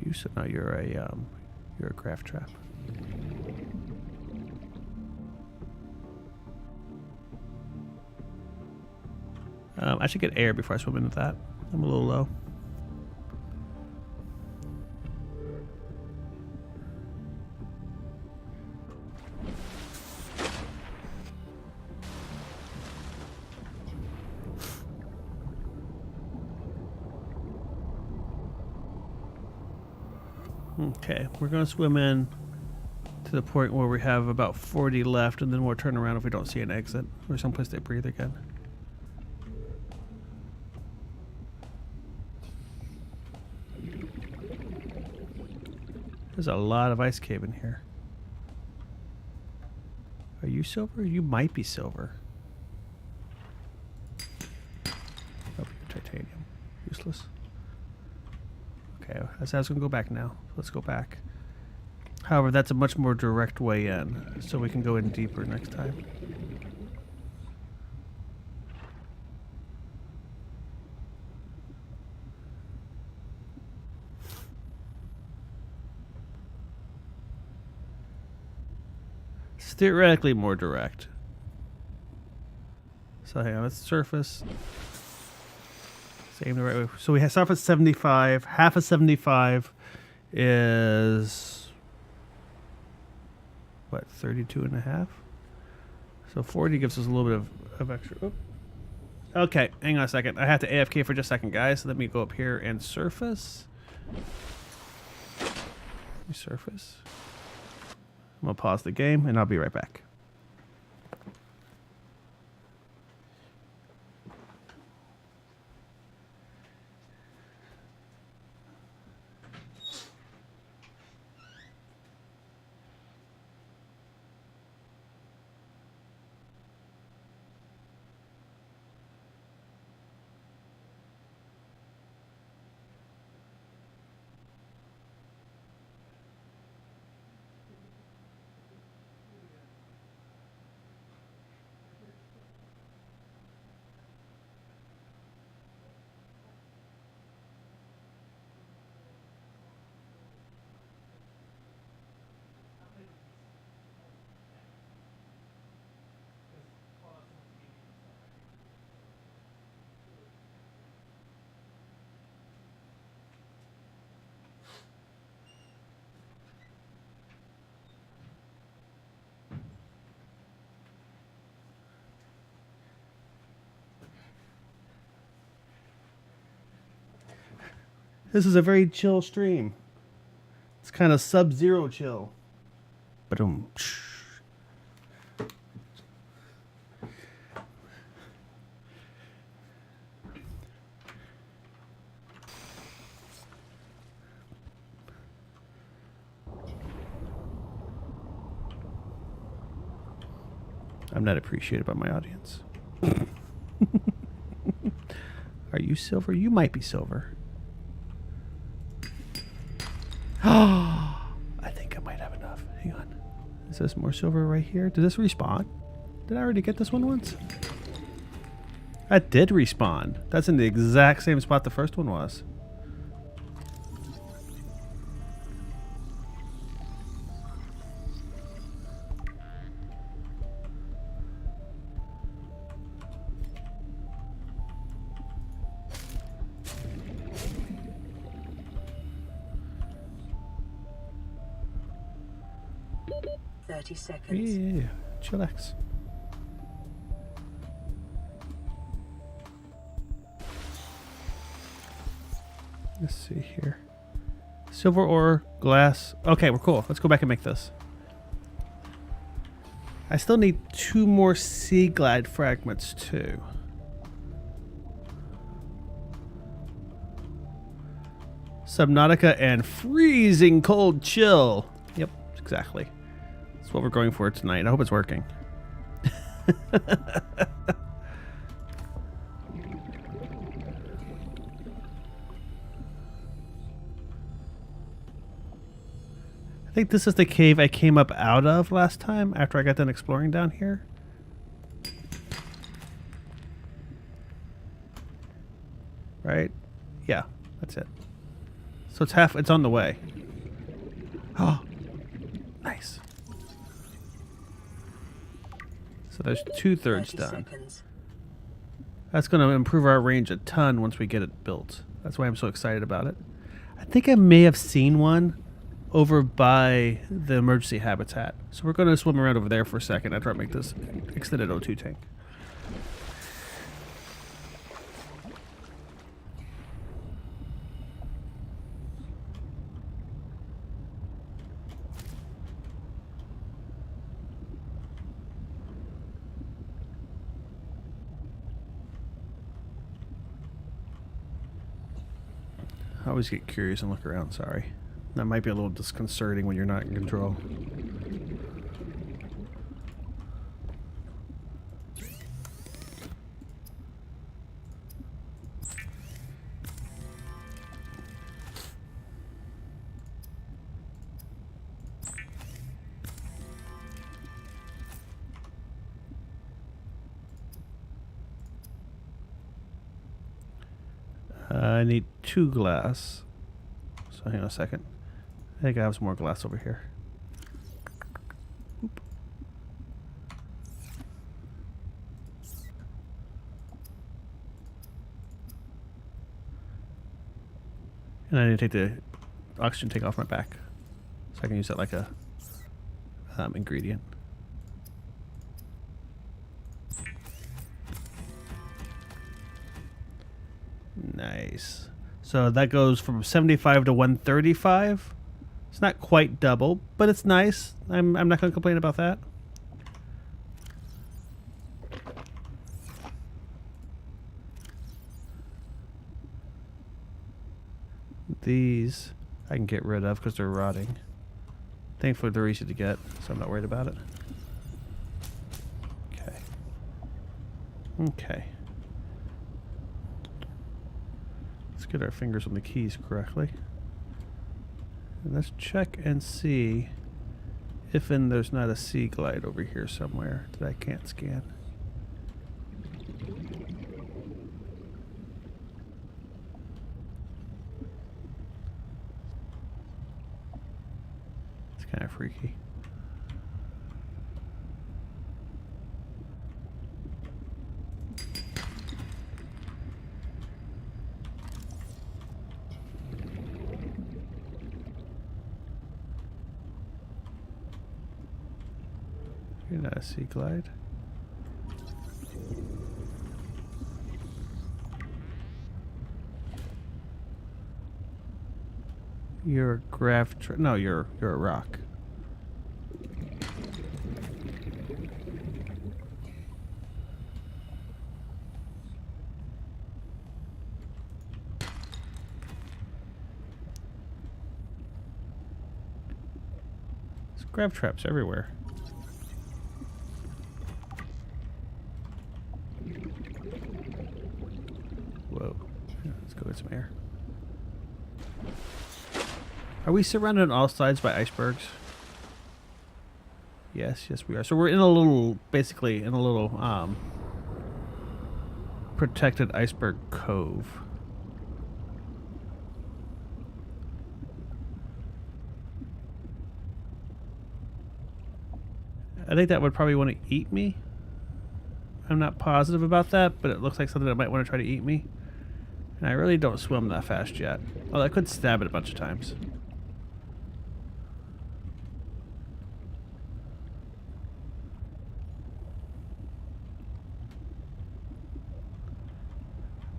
you? So now you're a craft trap. I should get air before I swim into that. I'm a little low. Okay, we're gonna swim in to the point where we have about 40 left, and then we'll turn around if we don't see an exit or someplace to breathe again. There's a lot of ice cave in here. Are you silver? You might be silver. Oh, you're titanium. Useless. Okay, I was going to go back now. Let's go back. However, that's a much more direct way in, so we can go in deeper next time. It's theoretically more direct. So hang on, let's surface. Same the right way. So we have surface 75. Half of 75 is what, 32 and a half? So 40 gives us a little bit of extra. Oop. Okay, hang on a second. I have to AFK for just a second, guys. Let me go up here and surface. Surface. I'm going to pause the game, and I'll be right back. This is a very chill stream. It's kind of sub-zero chill. Ba-dum. I'm not appreciated by my audience. Are you silver? You might be silver. I think I might have enough. Hang on. Is this more silver right here? Did this respawn? Did I already get this one once? That did respawn. That's in the exact same spot the first one was. Seconds. Yeah, chillax. Let's see here. Silver ore, glass. Okay, we're cool. Let's go back and make this. I still need 2 more sea glide fragments too. Subnautica and freezing cold chill. Yep, exactly. That's what we're going for tonight. I hope it's working. I think this is the cave I came up out of last time after I got done exploring down here. Right? Yeah, that's it. So it's on the way. Oh, nice. So there's 2/3 done. Seconds. That's going to improve our range a ton once we get it built. That's why I'm so excited about it. I think I may have seen one over by the emergency habitat. So we're going to swim around over there for a second after I make this extended O2 tank. I always get curious and look around, sorry. That might be a little disconcerting when you're not in control. I need 2 glass. So hang on a second. I think I have some more glass over here. Oop. And I need to take the oxygen tank off my back, so I can use that like a ingredient. Nice. So that goes from 75 to 135. It's not quite double, but it's nice. I'm not going to complain about that. These I can get rid of because they're rotting. Thankfully they're easy to get, so I'm not worried about it. Okay. Okay. Let's get our fingers on the keys correctly. And let's check and see if there's not a sea glide over here somewhere that I can't scan. It's kind of freaky. You're not a sea glide. You're a no, you're a rock. There's grav traps everywhere. Whoa. Yeah, let's go get some air. Are we surrounded on all sides by icebergs? Yes, yes we are. So we're in a little, basically in a little protected iceberg cove. I think that would probably want to eat me. I'm not positive about that, but it looks like something that might want to try to eat me. And I really don't swim that fast yet. Well, I could stab it a bunch of times.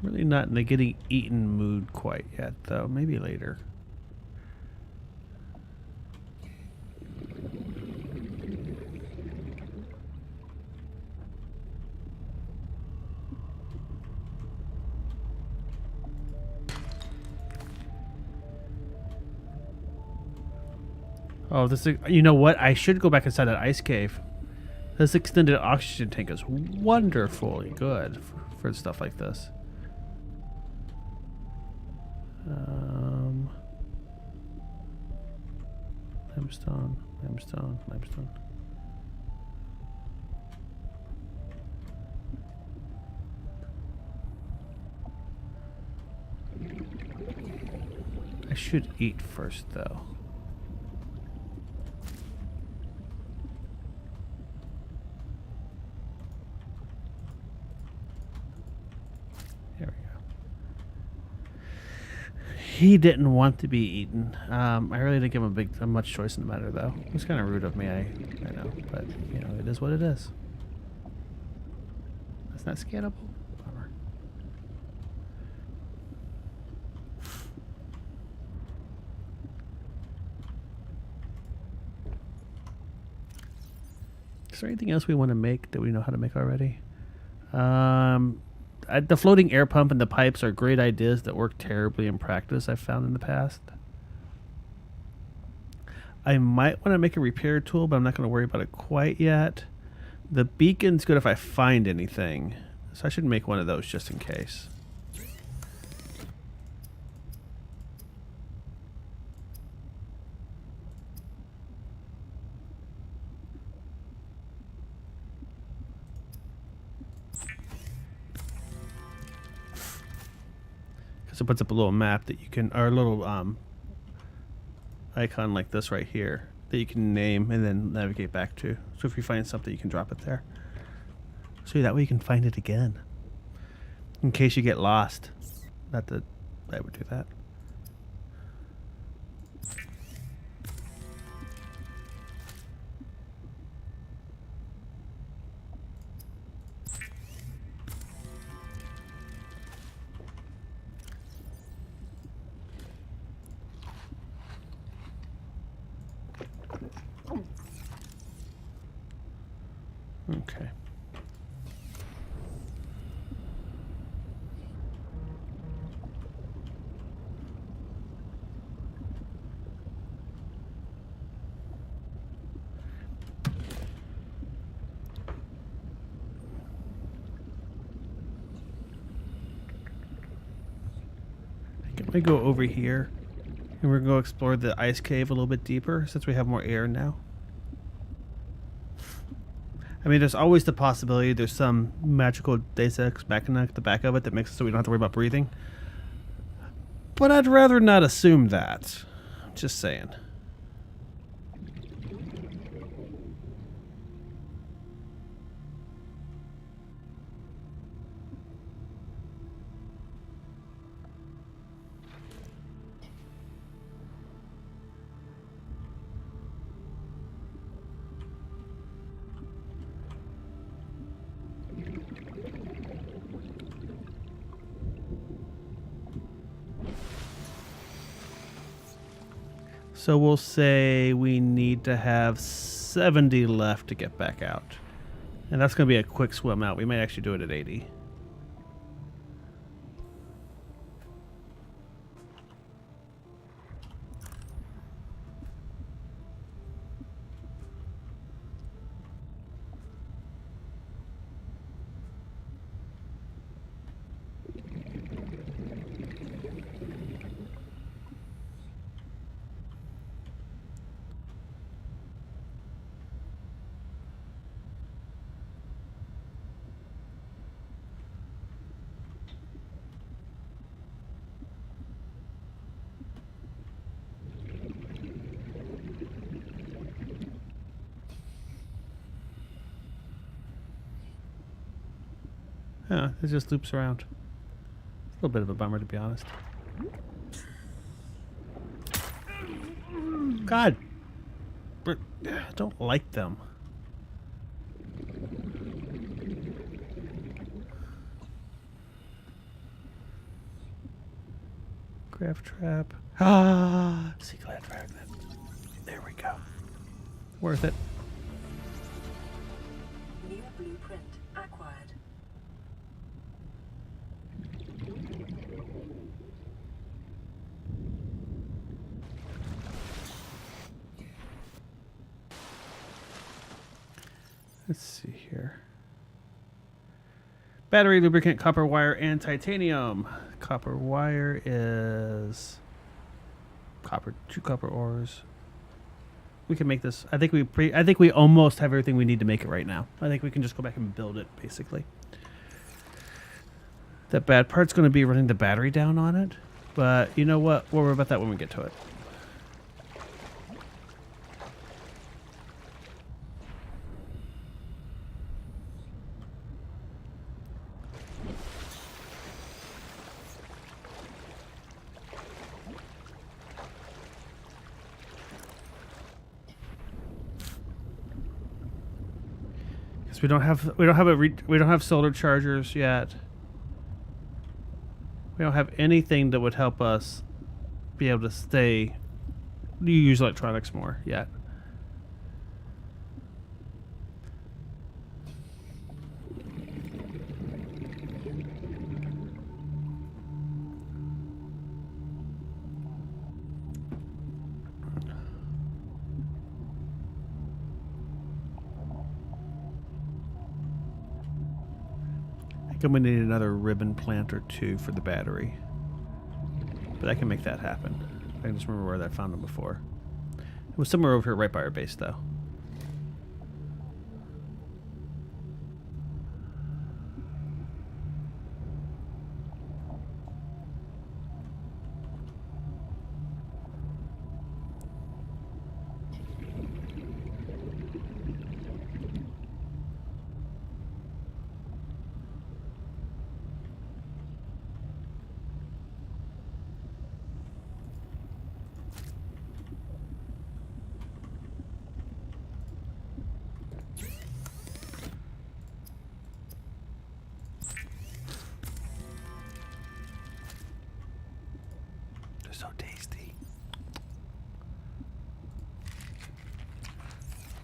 Really not in the getting eaten mood quite yet, though. Maybe later. Oh, this is, you know what? I should go back inside that ice cave. This extended oxygen tank is wonderfully good for stuff like this. Limestone, limestone, limestone. I should eat first, though. There we go. He didn't want to be eaten. I really didn't give him a much choice in the matter, though. It was kind of rude of me, I know, but you know, it is what it is. That's not scannable. Bummer. Is there anything else we want to make that we know how to make already? the floating air pump and the pipes are great ideas that work terribly in practice, I've found in the past. I might want to make a repair tool, but I'm not going to worry about it quite yet. The beacon's good if I find anything, so I should make one of those just in case. Because it puts up a little map that you can, or a little icon like this right here that you can name and then navigate back to. So if you find something, you can drop it there. So that way you can find it again. In case you get lost. Not that I would do that. Okay. Can we go over here and we're going to go explore the ice cave a little bit deeper since we have more air now? I mean, there's always the possibility there's some magical Deus Ex Machina at the back of it that makes it so we don't have to worry about breathing. But I'd rather not assume that. Just saying. So we'll say we need to have 70 left to get back out. And that's going to be a quick swim out. We might actually do it at 80. Huh, it just loops around. A little bit of a bummer, to be honest. God! I don't like them. Graph trap. Ah! Sea glad fragment. There we go. Worth it. New blueprint acquired. Let's see here. Battery, lubricant, copper wire, and titanium. Copper wire is copper, 2 copper ores. We can make this. I think we almost have everything we need to make it right now. I think we can just go back and build it, basically. That bad part's going to be running the battery down on it, but you know what? We'll worry about that when we get to it. We don't have solar chargers yet. We don't have anything that would help us be able to use electronics more yet. I'm gonna need another ribbon plant or two for the battery. But I can make that happen. I can just remember where I found them before. It was somewhere over here right by our base, though. So tasty.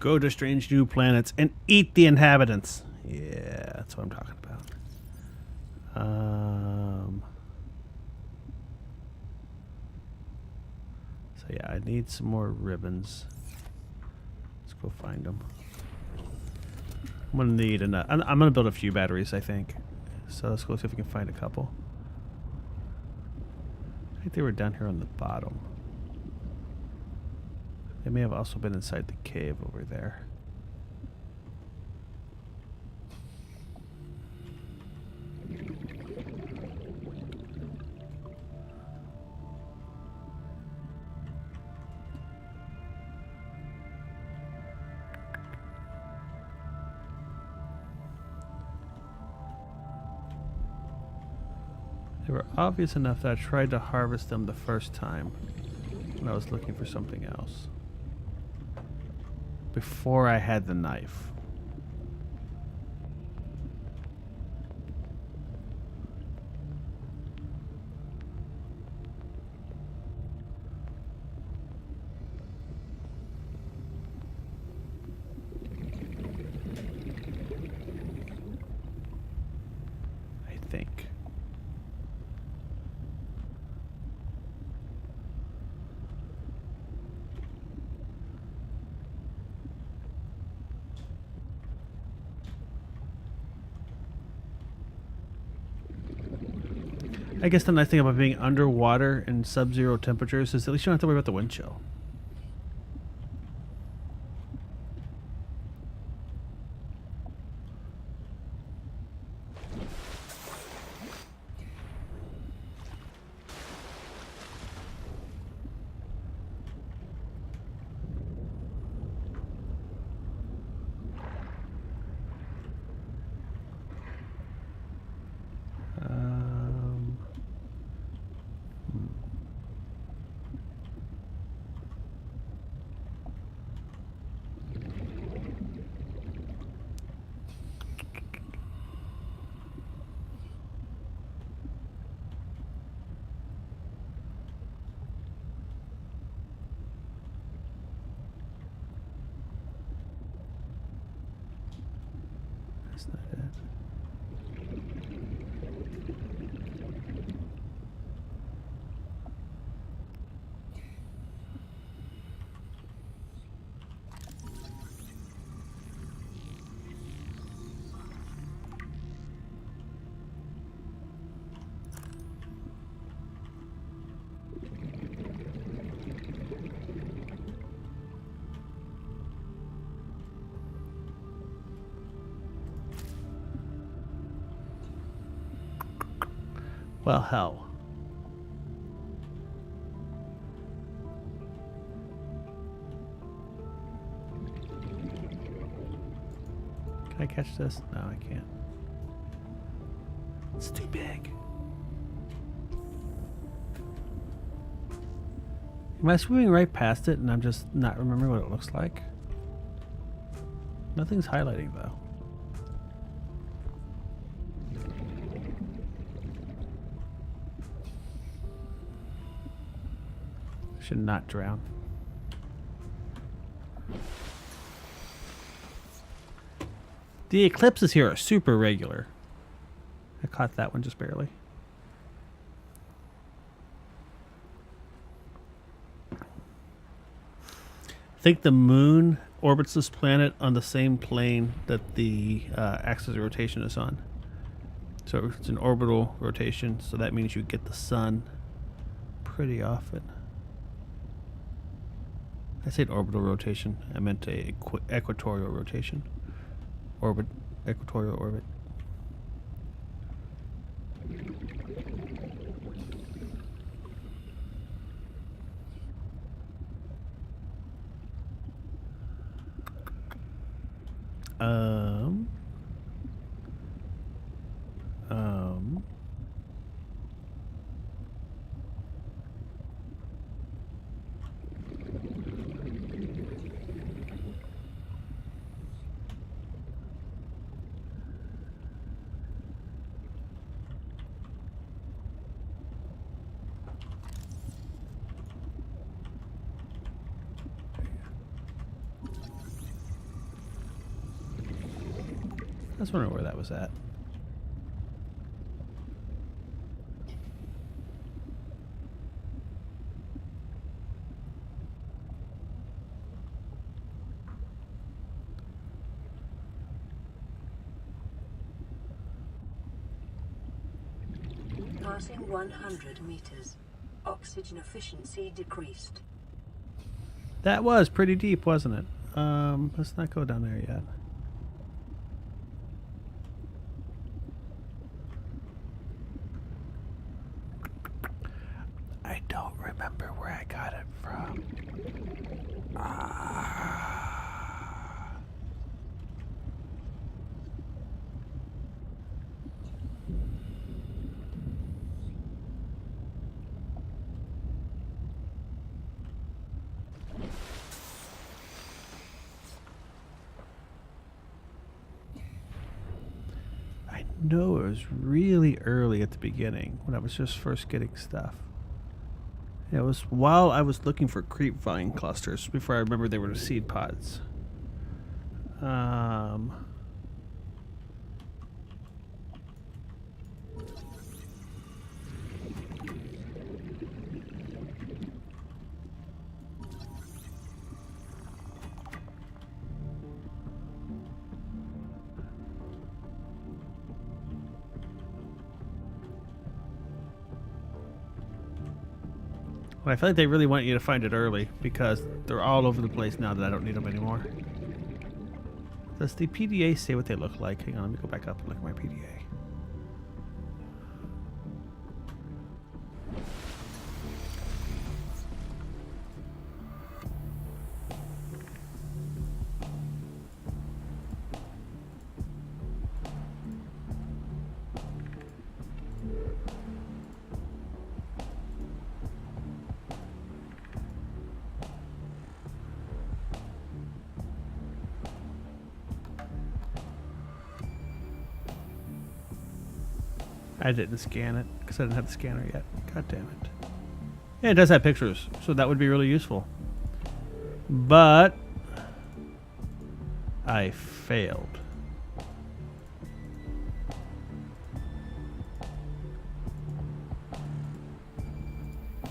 Go to strange new planets and eat the inhabitants. Yeah, that's what I'm talking about. So yeah, I need some more ribbons. Let's go find them. I'm gonna need enough. I'm gonna build a few batteries, I think. So let's go see if we can find a couple. I think they were down here on the bottom. They may have also been inside the cave over there. They were obvious enough that I tried to harvest them the first time when I was looking for something else. Before I had the knife. I think. I guess the nice thing about being underwater in sub-zero temperatures is at least you don't have to worry about the wind chill. That's not it. Well, hell. Can I catch this? No, I can't. It's too big. Am I swimming right past it and I'm just not remembering what it looks like? Nothing's highlighting though. Should not drown. The eclipses here are super regular. I caught that one just barely. I think the moon orbits this planet on the same plane that the axis of rotation is on. So it's an orbital rotation, so that means you get the sun pretty often. I said orbital rotation. I meant a equatorial rotation. Orbit, equatorial orbit. Um. I was wondering where that was at. Passing 100 meters. Oxygen efficiency decreased. That was pretty deep, wasn't it? Let's not go down there yet. I don't remember where I got it from. I know it was really early at the beginning when I was just first getting stuff. It was while I was looking for creep vine clusters before I remembered they were seed pods. Well, I feel like they really want you to find it early because they're all over the place now that I don't need them anymore. Does the PDA say what they look like? Hang on, let me go back up and look at my PDA. I didn't scan it because I didn't have the scanner yet. God damn it. Yeah, it does have pictures, so that would be really useful. But I failed.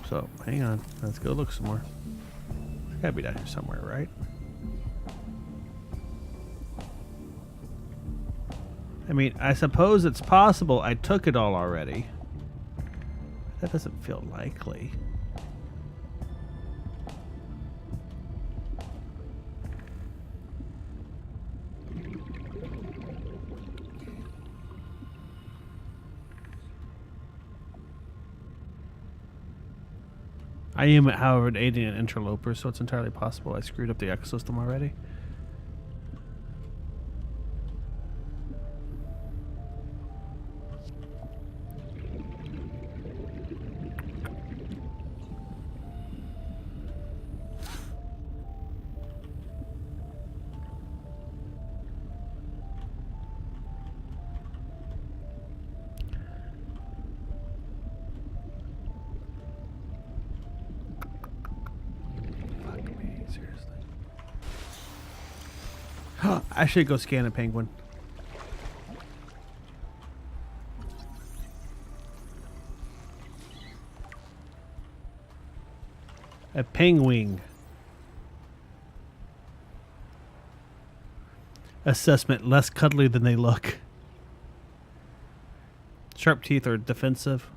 So, hang on. Let's go look some more. It's gotta be down here somewhere, right? I mean, I suppose it's possible I took it all already. That doesn't feel likely. I am, however, aiding an interloper, so it's entirely possible I screwed up the ecosystem already. I should go scan a penguin. A penguin. Assessment: less cuddly than they look. Sharp teeth are defensive.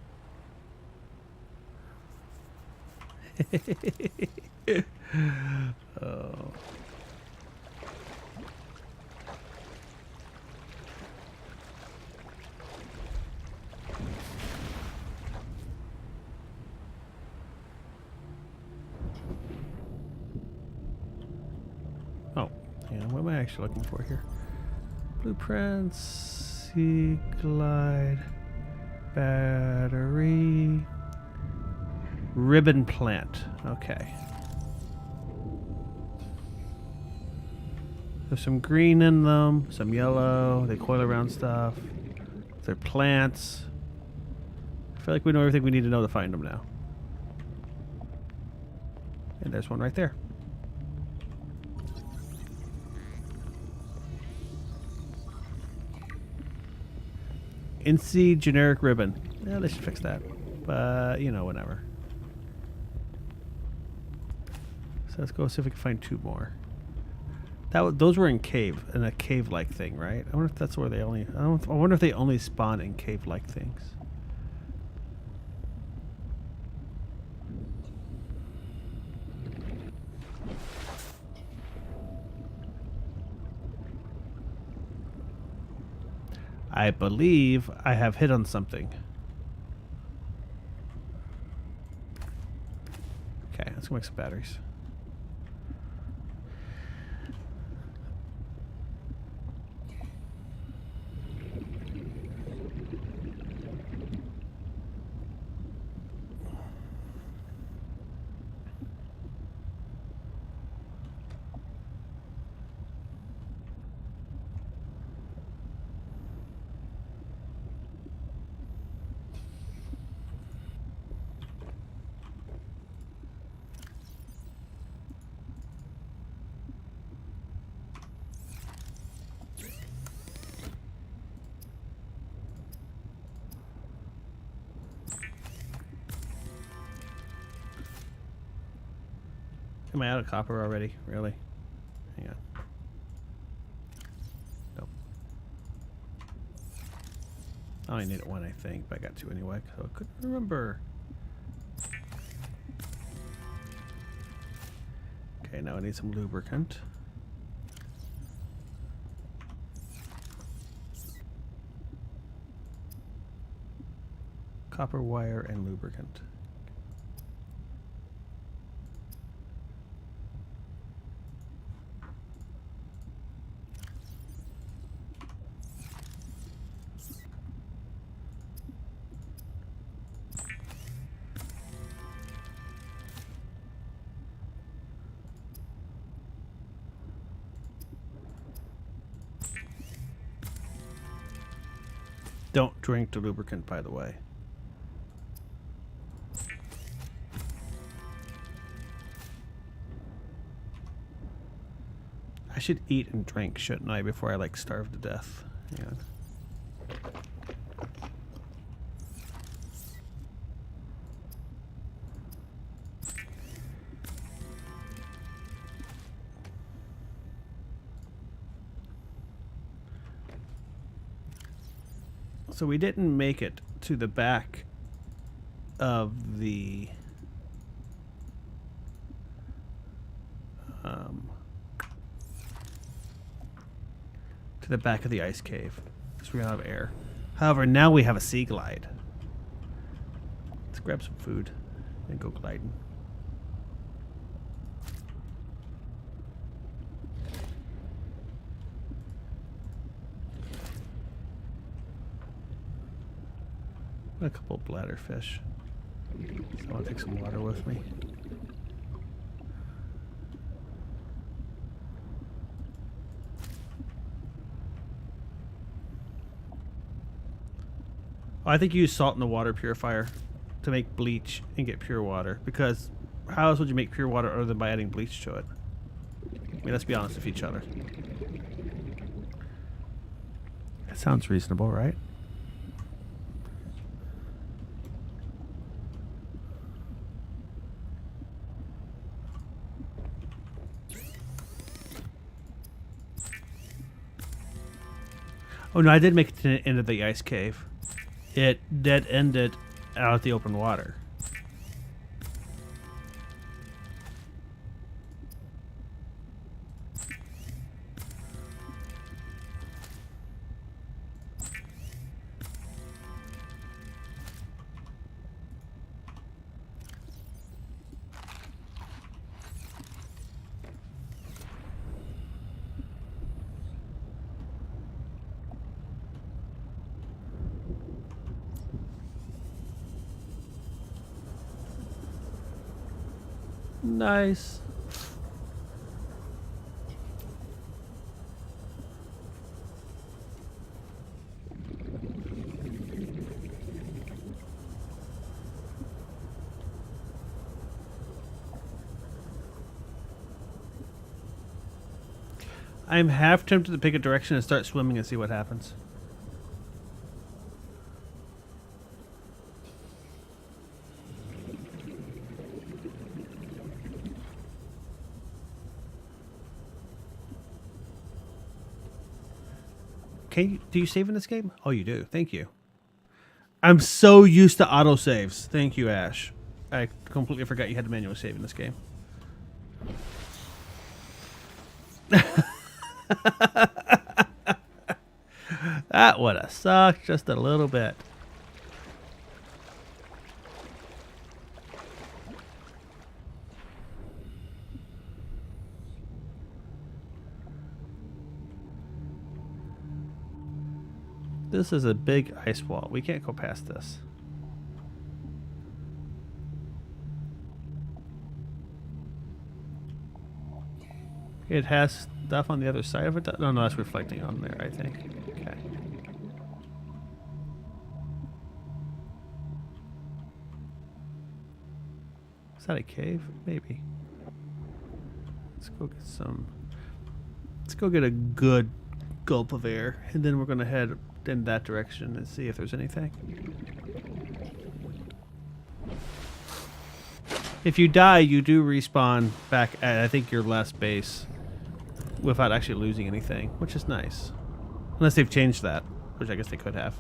Oh. Oh, yeah, what am I actually looking for here? Blueprints, sea glide, battery, ribbon plant. Okay. There's some green in them, some yellow. They coil around stuff. They're plants. I feel like we know everything we need to know to find them now. And there's one right there. NC generic ribbon. Yeah, they should fix that. But, you know, whatever. So let's go see if we can find two more. Those were in a cave-like thing, right? I wonder if that's where they only. I wonder if they only spawn in cave-like things. I believe I have hit on something. Okay, let's go make some batteries. Am I out of copper already? Really? Hang on. Nope. I only needed one, I think, but I got two anyway, so I couldn't remember. Okay, now I need some lubricant. Copper wire and lubricant. Don't drink the lubricant, by the way. I should eat and drink, shouldn't I, before I like starve to death? Yeah. So we didn't make it to the back of the ice cave because we ran out of air. However, now we have a sea glide. Let's grab some food and go gliding. A couple of bladderfish. So I want to take some water with me. Oh, I think you use salt in the water purifier to make bleach and get pure water. Because how else would you make pure water other than by adding bleach to it? I mean, let's be honest with each other. That sounds reasonable, right? Oh no, I did make it to the end of the ice cave. it dead ended out at the open water. Nice. I'm half tempted to pick a direction and start swimming and see what happens. Do you save in this game? Oh, you do. Thank you. I'm so used to autosaves. Thank you, Ash. I completely forgot you had to manually save in this game. That would have sucked just a little bit. This is a big ice wall. We can't go past this. It has stuff on the other side of it. No, that's reflecting on there, I think. Okay. Is that a cave? Maybe. Let's go get some. Let's go get a good gulp of air, and then we're going to head in that direction and see if there's anything. If you die, you do respawn back at, I think, your last base without actually losing anything, which is nice. Unless they've changed that, which I guess they could have.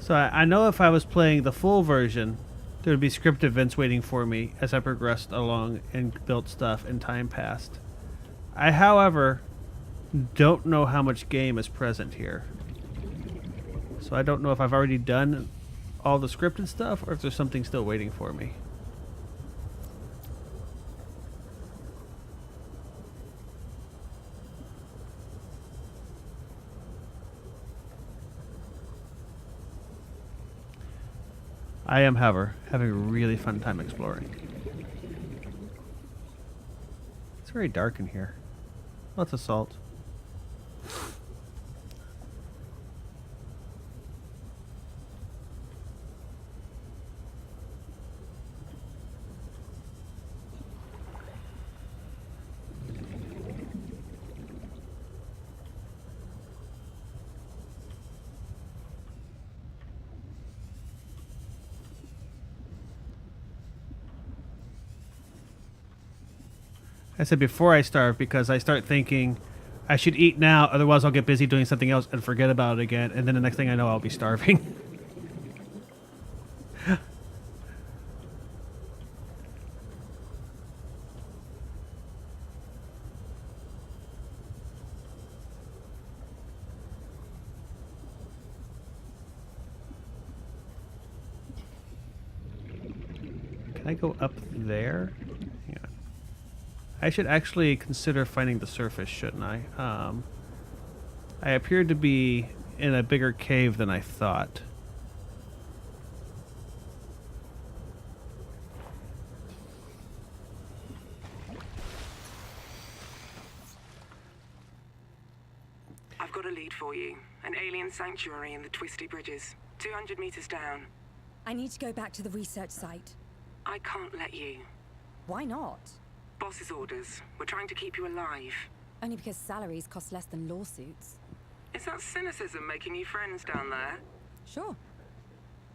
So I know if I was playing the full version, there would be script events waiting for me as I progressed along and built stuff and time passed. I, however, don't know how much game is present here. So I don't know if I've already done all the scripted stuff or if there's something still waiting for me. I am, however, having a really fun time exploring. It's very dark in here. Lots of salt. I said before I starve because I start thinking I should eat now, otherwise I'll get busy doing something else and forget about it again, and then the next thing I know I'll be starving. Can I go up there? Yeah. I should actually consider finding the surface, shouldn't I? I appeared to be in a bigger cave than I thought. I've got a lead for you. An alien sanctuary in the Twisty Bridges. 200 meters down. I need to go back to the research site. I can't let you. Why not? Boss's orders. We're trying to keep you alive. Only because salaries cost less than lawsuits. Is that cynicism making you friends down there? Sure.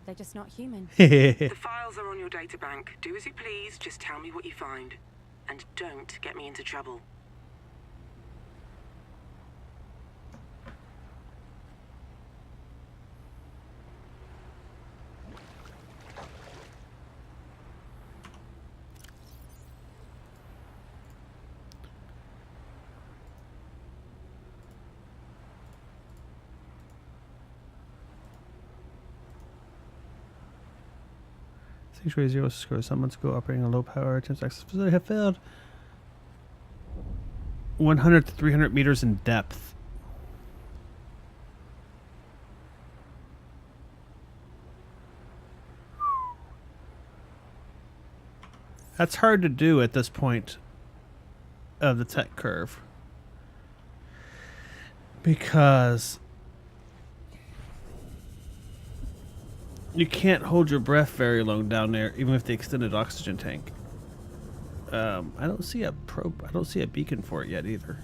They're just not human. The files are on your databank. Do as you please, just tell me what you find. And don't get me into trouble. Sanctuary 0 score. Some months ago, operating a low power attempts access facility have failed. 100 to 300 meters in depth. That's hard to do at this point of the tech curve. Because you can't hold your breath very long down there, even with the extended oxygen tank. I don't see a probe. I don't see a beacon for it yet either.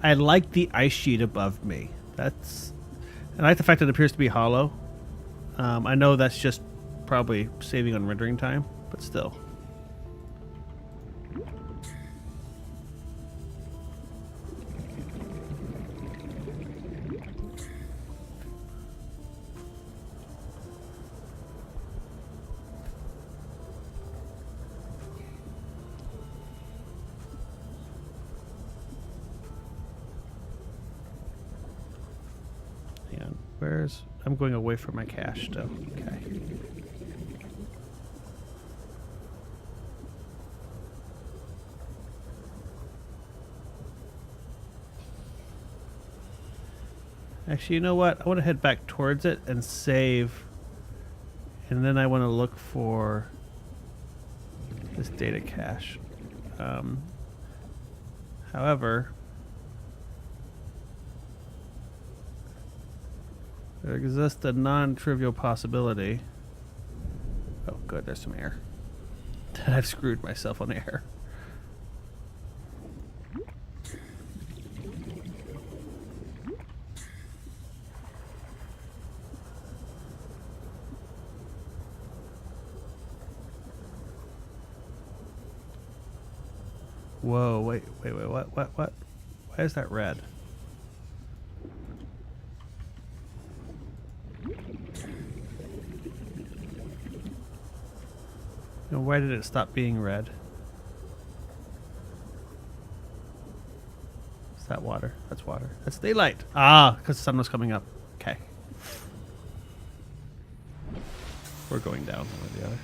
I like the ice sheet above me. I like the fact that it appears to be hollow. I know that's just probably saving on rendering time, but still. Hang on, I'm going away from my cache still. Okay. Actually, you know what? I want to head back towards it and save. And then I want to look for this data cache. However, there exists a non-trivial possibility. Oh, good. There's some air. That I've screwed myself on air. Whoa, wait, what? Why is that red? No, why did it stop being red? Is that water? That's water. That's daylight. Ah, because the sun was coming up. Okay. We're going down, one or the other.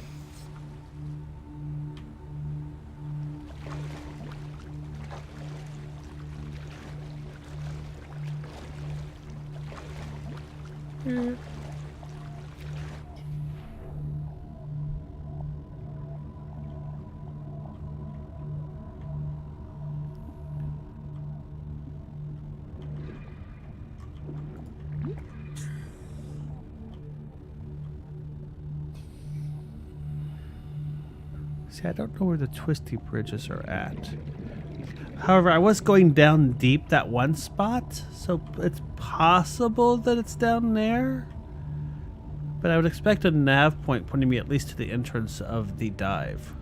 See, I don't know where the twisty bridges are at. However, I was going down deep that one spot, so it's possible that it's down there. But I would expect a nav point pointing me at least to the entrance of the dive.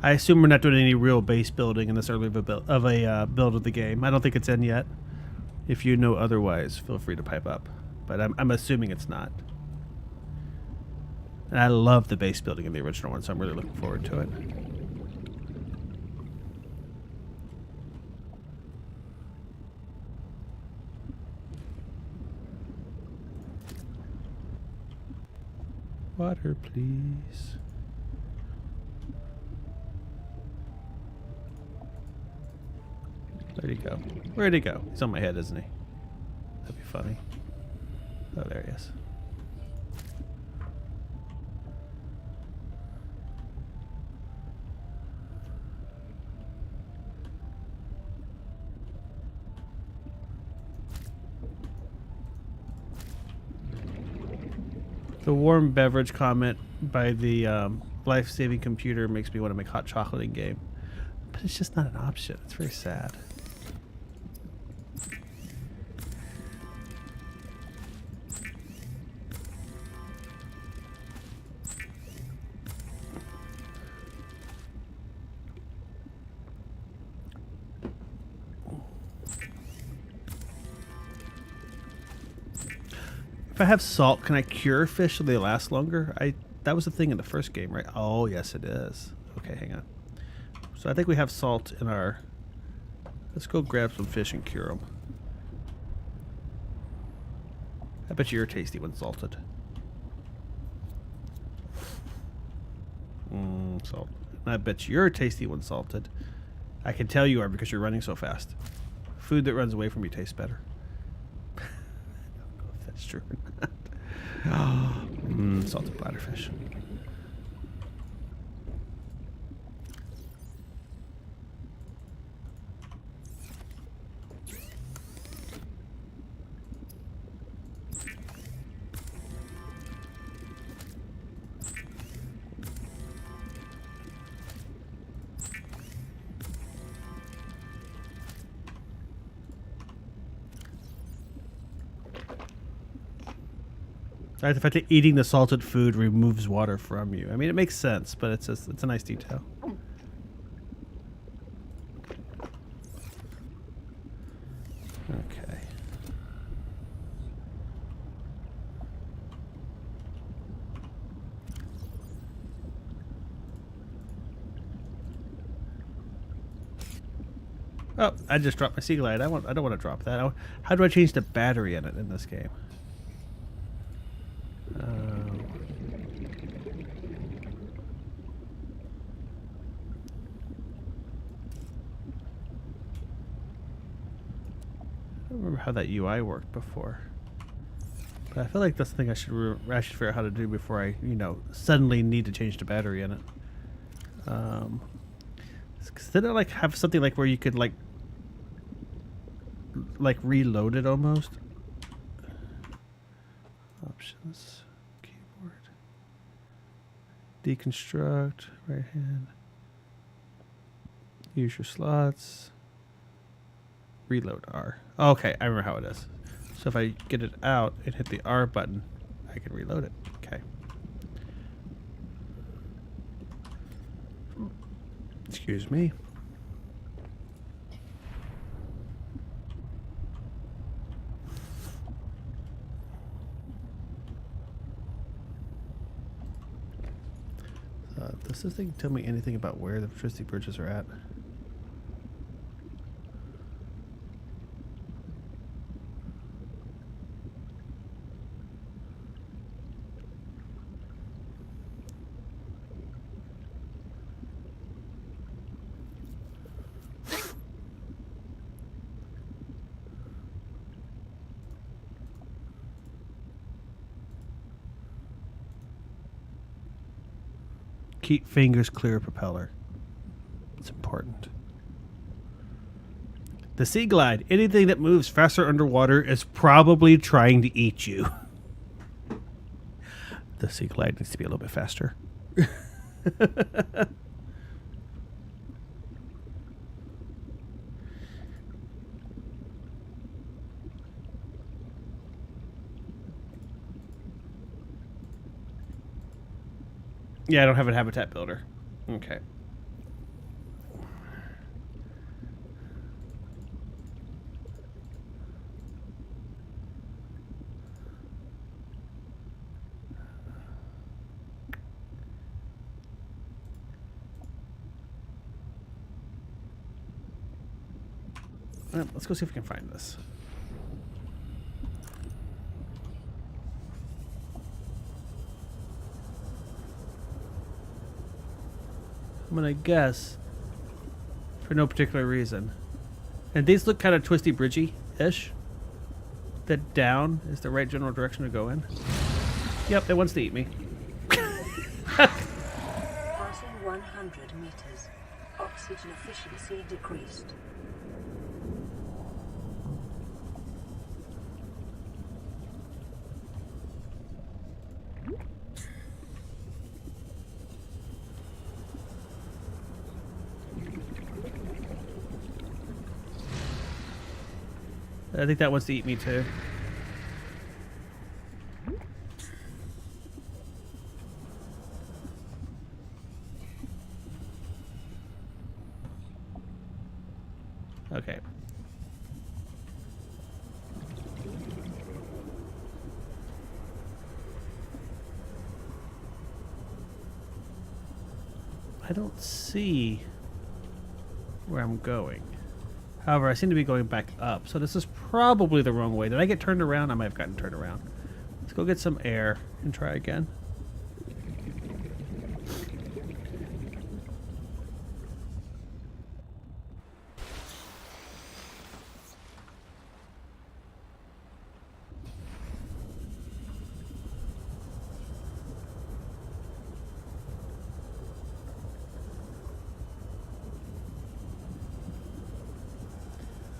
I assume we're not doing any real base building in this early of a build of the game. I don't think it's in yet. If you know otherwise, feel free to pipe up. But I'm assuming it's not. And I love the base building in the original one, so I'm really looking forward to it. Water, please. Where'd he go? Where'd he go? He's on my head, isn't he? That'd be funny. Oh, there he is. The warm beverage comment by the life-saving computer makes me want to make hot chocolate in game. But it's just not an option. It's very sad. If I have salt, can I cure fish so they last longer? That was the thing in the first game, right? Oh, yes, it is. Okay, hang on. So I think we have salt in our... Let's go grab some fish and cure them. I bet you're tasty when salted. Salt. I bet you're tasty when salted. I can tell you are because you're running so fast. Food that runs away from you tastes better. I don't know if that's true or not. Salted bladderfish. Right, the fact that eating the salted food removes water from you. I mean, it makes sense, but it's a nice detail. Okay. Oh, I just dropped my sea glide. I don't want to drop that. How do I change the battery in it in this game? I don't remember how that UI worked before, but I feel like that's the thing I should figure out how to do before I, suddenly need to change the battery in it. Cause didn't it like have something like where you could like reload it almost? Options, keyboard, deconstruct, right hand, use your slots, reload R. Okay, I remember how it is. So if I get it out and hit the R button, I can reload it. Okay. Excuse me. Does this thing tell me anything about where the electricity bridges are at? Keep fingers clear of propeller. It's important. The Sea Glide. Anything that moves faster underwater is probably trying to eat you. The Sea Glide needs to be a little bit faster. Yeah, I don't have a habitat builder. Okay. Well, let's go see if we can find this. I'm gonna guess for no particular reason. And these look kind of twisty bridgy-ish. That down is the right general direction to go in. Yep, it wants to eat me. Passing 100 meters. Oxygen efficiency decreased. I think that wants to eat me too. Okay. I don't see where I'm going. However, I seem to be going back up, so this is probably the wrong way. Did I get turned around? I might have gotten turned around. Let's go get some air and try again.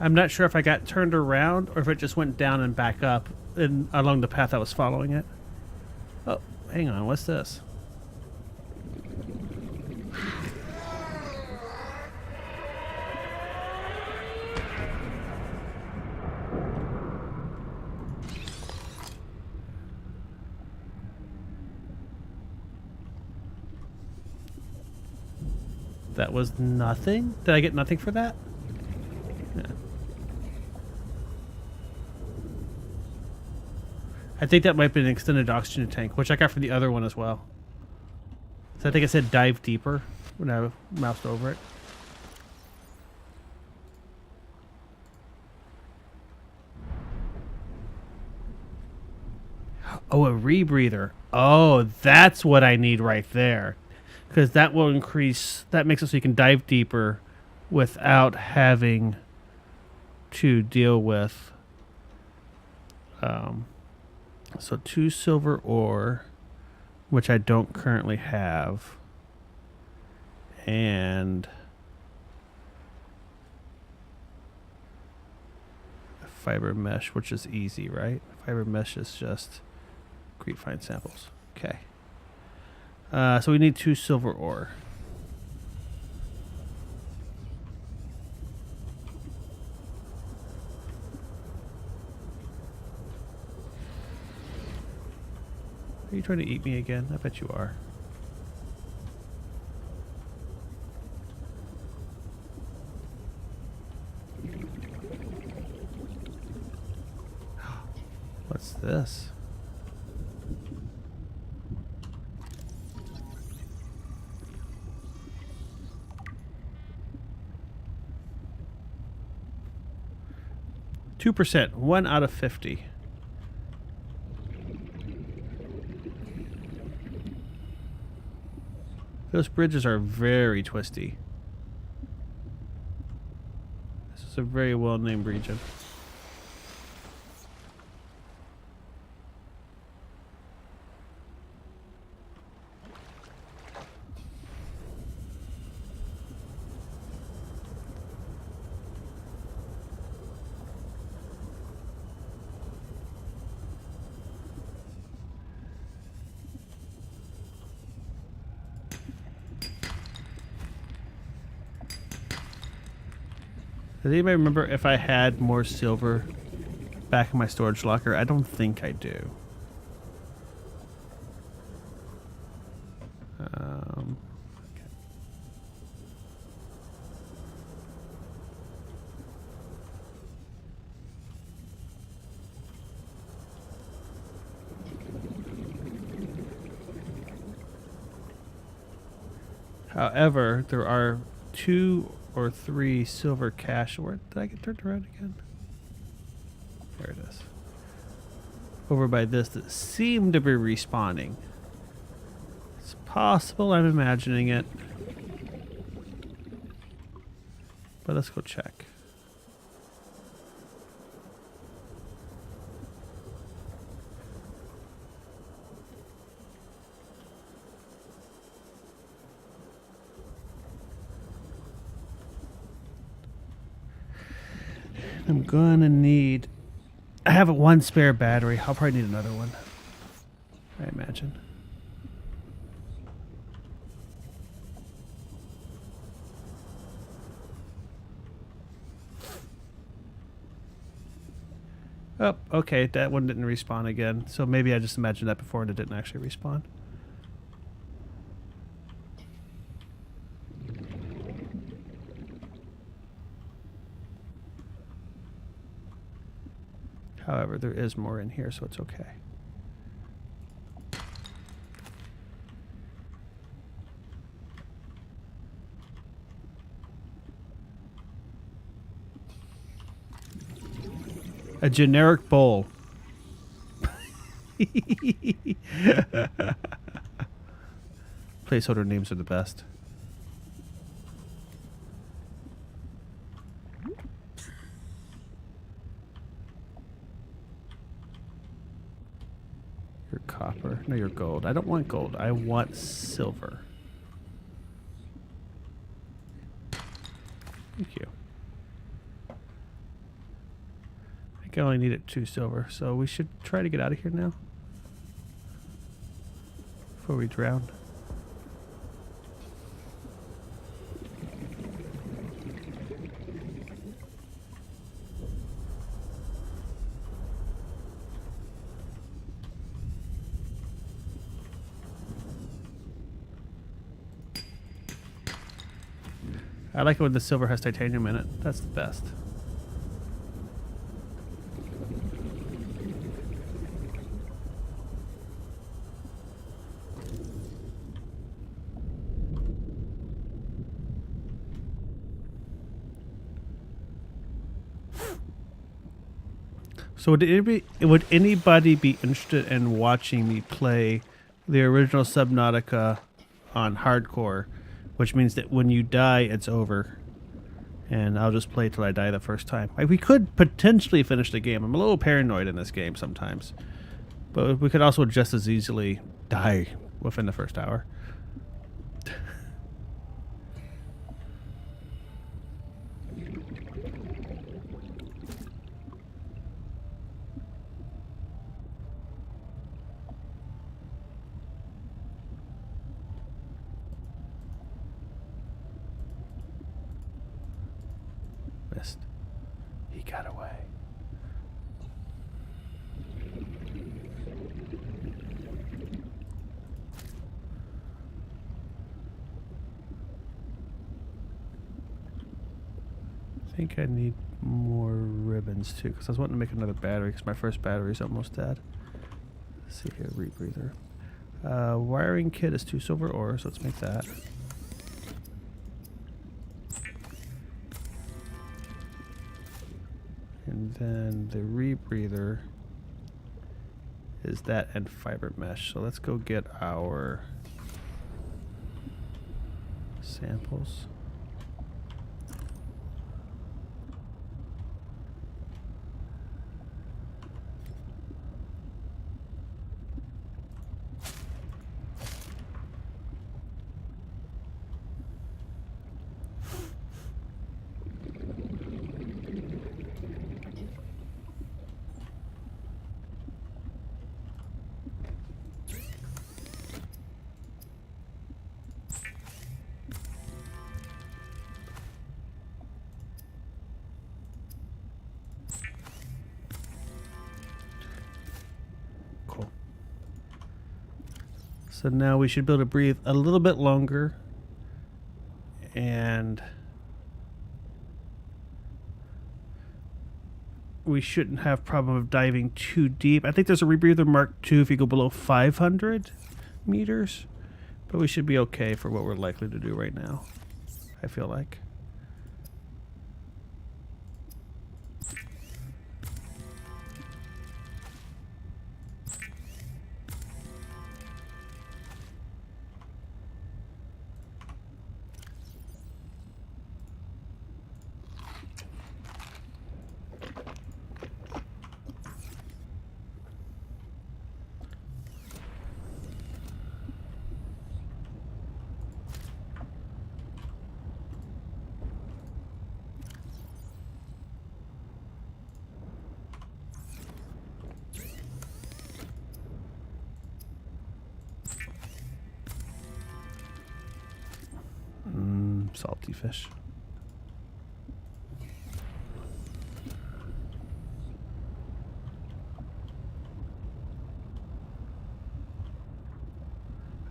I'm not sure if I got turned around or if it just went down and back up and along the path I was following it. Oh, hang on. What's this? That was nothing? Did I get nothing for that? Yeah. I think that might be an extended oxygen tank, which I got from the other one as well. So I think it said dive deeper when I moused over it. Oh, a rebreather. Oh, that's what I need right there. Because that will increase, that makes it so you can dive deeper without having to deal with so 2 silver ore, which I don't currently have, and a fiber mesh, which is easy, right? Fiber mesh is just creep find samples. Okay. So we need 2 silver ore. Are you trying to eat me again? I bet you are. What's this? %, 1 out of 50. Those bridges are very twisty. This is a very well-named region. Does anybody remember if I had more silver back in my storage locker? I don't think I do. Okay. However, there are 2 or 3 silver cash. Where did I get turned around again? There it is. Over by this that seem to be respawning. It's possible I'm imagining it. But let's go check. I'm gonna need... I have one spare battery. I'll probably need another one, I imagine. Oh, okay, that one didn't respawn again. So maybe I just imagined that before and it didn't actually respawn. However, there is more in here, so it's okay. A generic bowl. Placeholder names are the best. You're copper. No, you're gold. I don't want gold. I want silver. Thank you. I think I only needed 2 silver, so we should try to get out of here now before we drown. I like it when the silver has titanium in it. That's the best. So would anybody be interested in watching me play the original Subnautica on hardcore, which means that when you die, it's over, and I'll just play till I die the first time. Like, we could potentially finish the game. I'm a little paranoid in this game sometimes, but we could also just as easily die within the first hour. Missed. He got away. I think I need more ribbons too, because I was wanting to make another battery because my first battery is almost dead. Let's see here, rebreather. Wiring kit is 2 silver ores. Let's make that. And then the rebreather is that and fiber mesh. So let's go get our samples. So now we should be able to breathe a little bit longer, and we shouldn't have problem of diving too deep. I think there's a rebreather Mark II if you go below 500 meters, but we should be okay for what we're likely to do right now, I feel like. salty fish.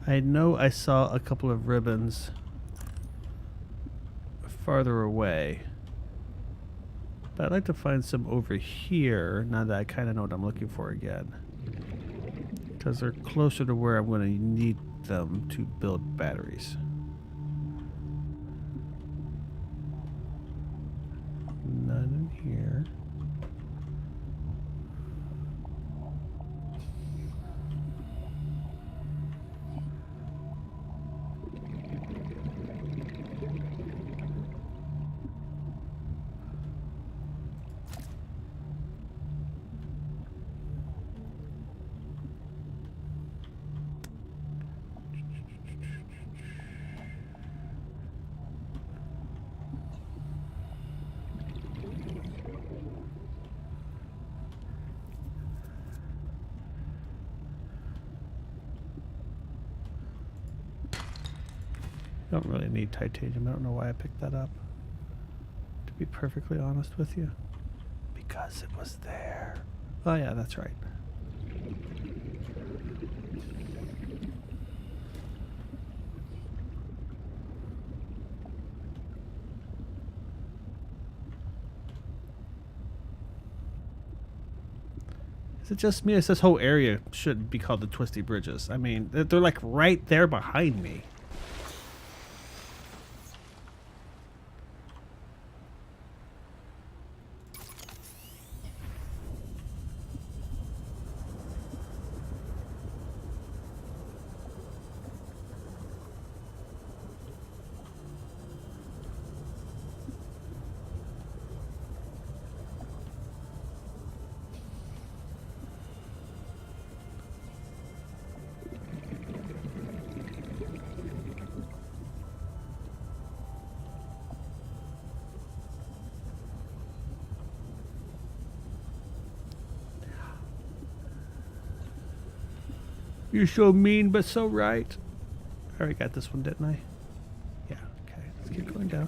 I know I saw a couple of ribbons farther away. But I'd like to find some over here, now that I kind of know what I'm looking for again. Because they're closer to where I'm going to need them to build batteries. None in here. I don't really need titanium. I don't know why I picked that up. To be perfectly honest with you. Because it was there. Oh yeah, that's right. Is it just me? This whole area shouldn't be called the Twisty Bridges. I mean, they're like right there behind me. You're so mean, but so right. I already got this one, didn't I? Yeah, okay. Let's keep going down.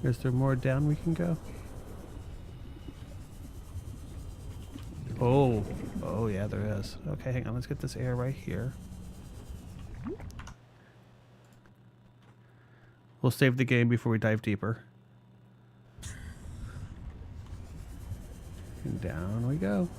Is there more down we can go? Oh. Oh, yeah, there is. Okay, hang on. Let's get this air right here. We'll save the game before we dive deeper. And down we go.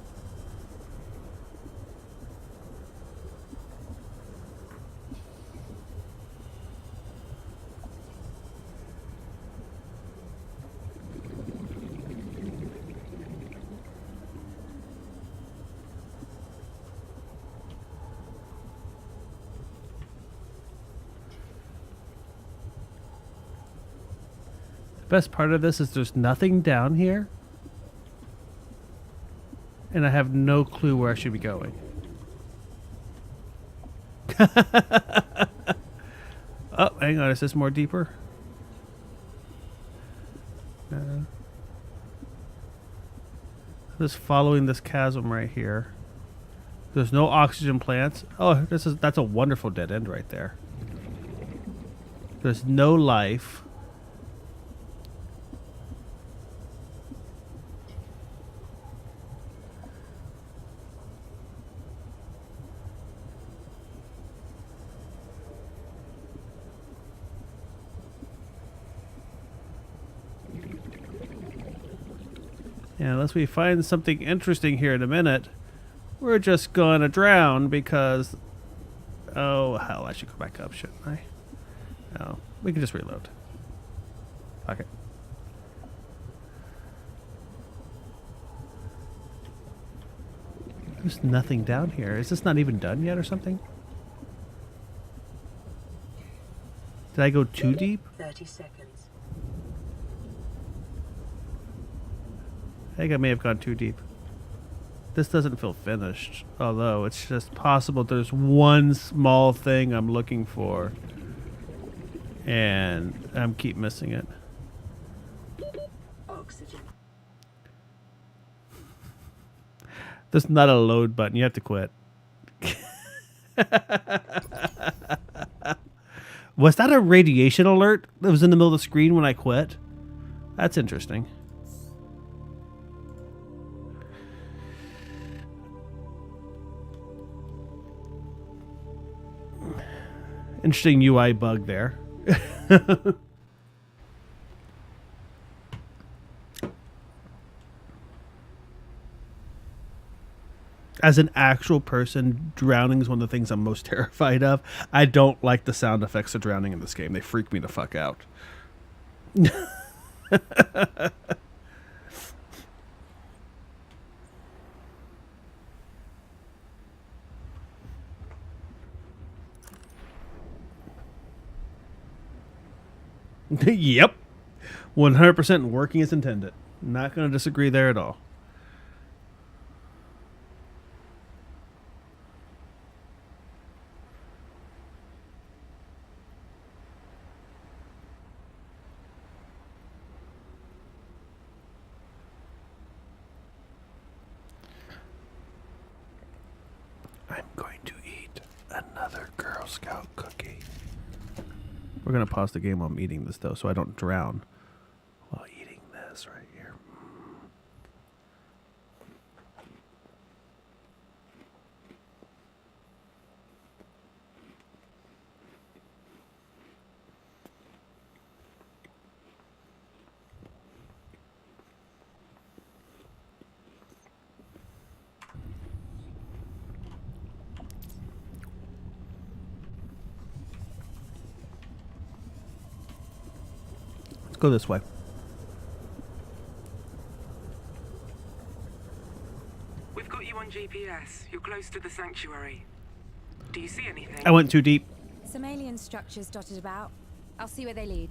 Best part of this is there's nothing down here, and I have no clue where I should be going. Oh, hang on, is this more deeper? Just following this chasm right here. There's no oxygen plants. Oh, that's a wonderful dead end right there. There's no life. And unless we find something interesting here in a minute, we're just gonna drown because... Oh, hell, I should go back up, shouldn't I? No, we can just reload. Okay. There's nothing down here. Is this not even done yet or something? Did I go too deep? 30 seconds. I think I may have gone too deep. This doesn't feel finished, although it's just possible there's one small thing I'm looking for, and I'm keep missing it. There's not a load button. You have to quit. Was that a radiation alert that was in the middle of the screen when I quit? That's interesting. Interesting UI bug there. As an actual person, drowning is one of the things I'm most terrified of. I don't like the sound effects of drowning in this game. They freak me the fuck out. Yep. 100% working as intended. Not going to disagree there at all. I'm going to eat another Girl Scout cookie. We're going to pause the game while I'm eating this, though, so I don't drown while eating this right here. Let's go this way. We've got you on GPS. You're close to the sanctuary. Do you see anything? I went too deep. Some alien structures dotted about. I'll see where they lead.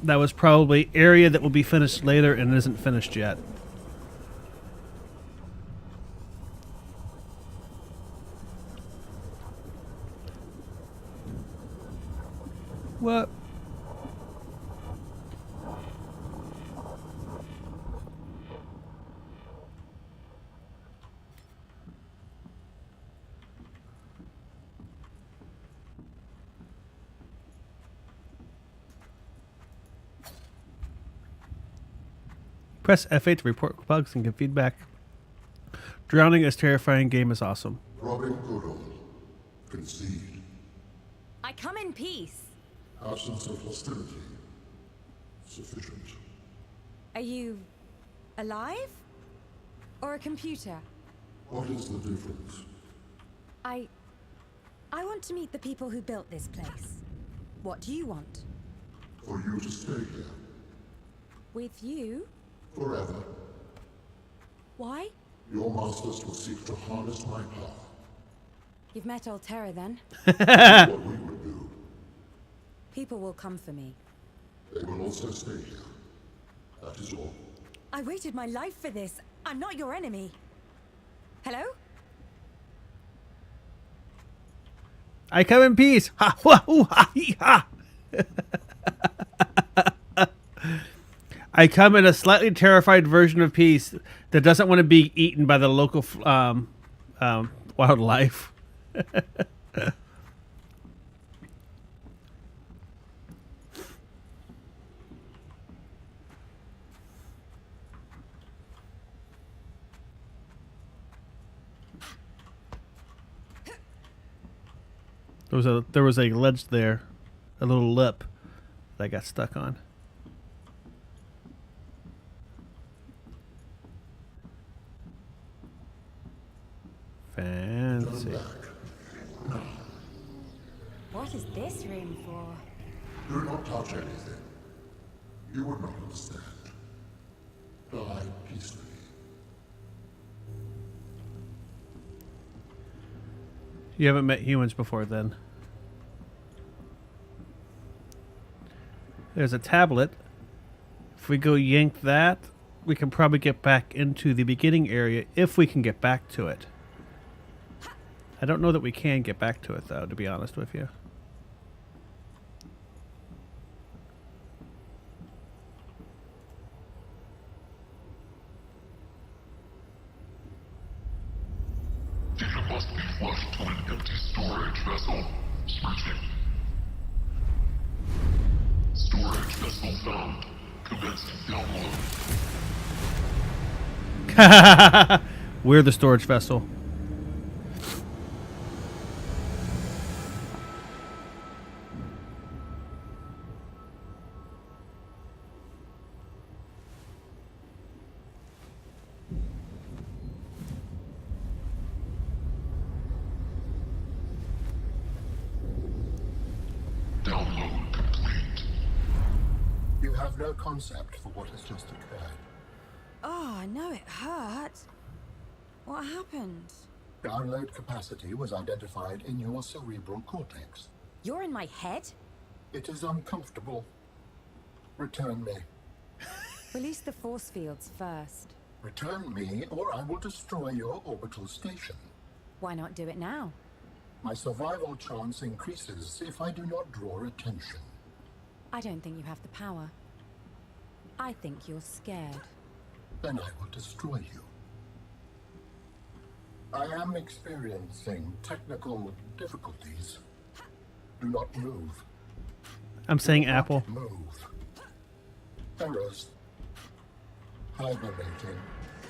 That was probably area that will be finished later and isn't finished yet. What? Press F8 to report bugs and give feedback. Drowning is terrifying. Game is awesome. Robbing Goodall. Concede. I come in peace. Absence of hostility. Sufficient. Are you alive? Or a computer? What is the difference? I want to meet the people who built this place. What do you want? For you to stay here. With you? Forever. Why? Your masters will seek to harness my power. You've met Altera then? What we would do. People will come for me. They will also stay here. That is all. I waited my life for this. I'm not your enemy. Hello? I come in peace. Ha, ha, hoo, ha, hee, ha. I come in a slightly terrified version of peace that doesn't want to be eaten by the local wildlife. There was a ledge there, a little lip that I got stuck on. Fancy. What is this room for? Do not touch anything. You would not understand. Die peacefully. You haven't met humans before then. There's a tablet. If we go yank that, we can probably get back into the beginning area if we can get back to it. I don't know that we can get back to it, though, to be honest with you. Data must be flushed to an empty storage vessel. Switching. Storage vessel found. Commencing download. We're the storage vessel. Download complete. You have no concept for what has just occurred. Oh, I know it hurt. What happened? Download capacity was identified in your cerebral cortex. You're in my head? It is uncomfortable. Return me. Release the force fields first. Return me, or I will destroy your orbital station. Why not do it now? My survival chance increases if I do not draw attention. I don't think you have the power. I think you're scared. Then I will destroy you. I am experiencing technical difficulties. Do not move. I'm saying Apple. Move. Errors. Hibernating.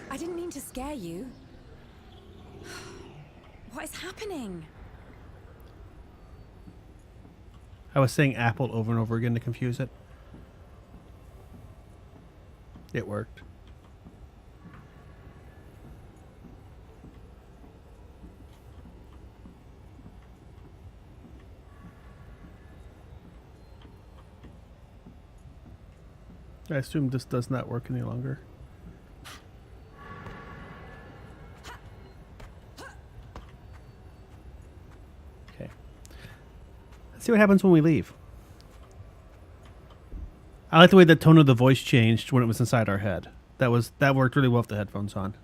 I didn't mean to scare you. What is happening? I was saying Apple over and over again to confuse it. It worked. I assume this does not work any longer. Okay. Let's see what happens when we leave. I like the way the tone of the voice changed when it was inside our head. That worked really well with the headphones on.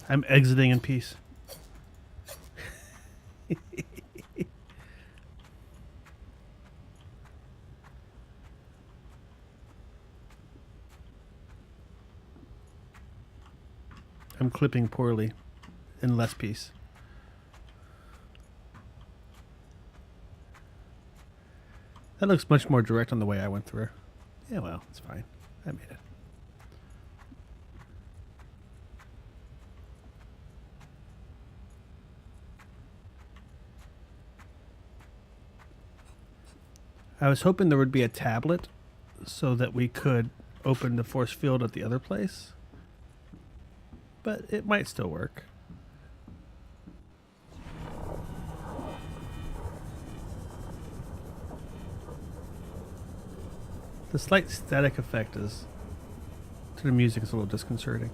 I'm exiting in peace. I'm clipping poorly in less peace. That looks much more direct on the way I went through. Yeah, well, it's fine. I made it. I was hoping there would be a tablet so that we could open the force field at the other place. But it might still work. The slight static effect to the music is a little disconcerting.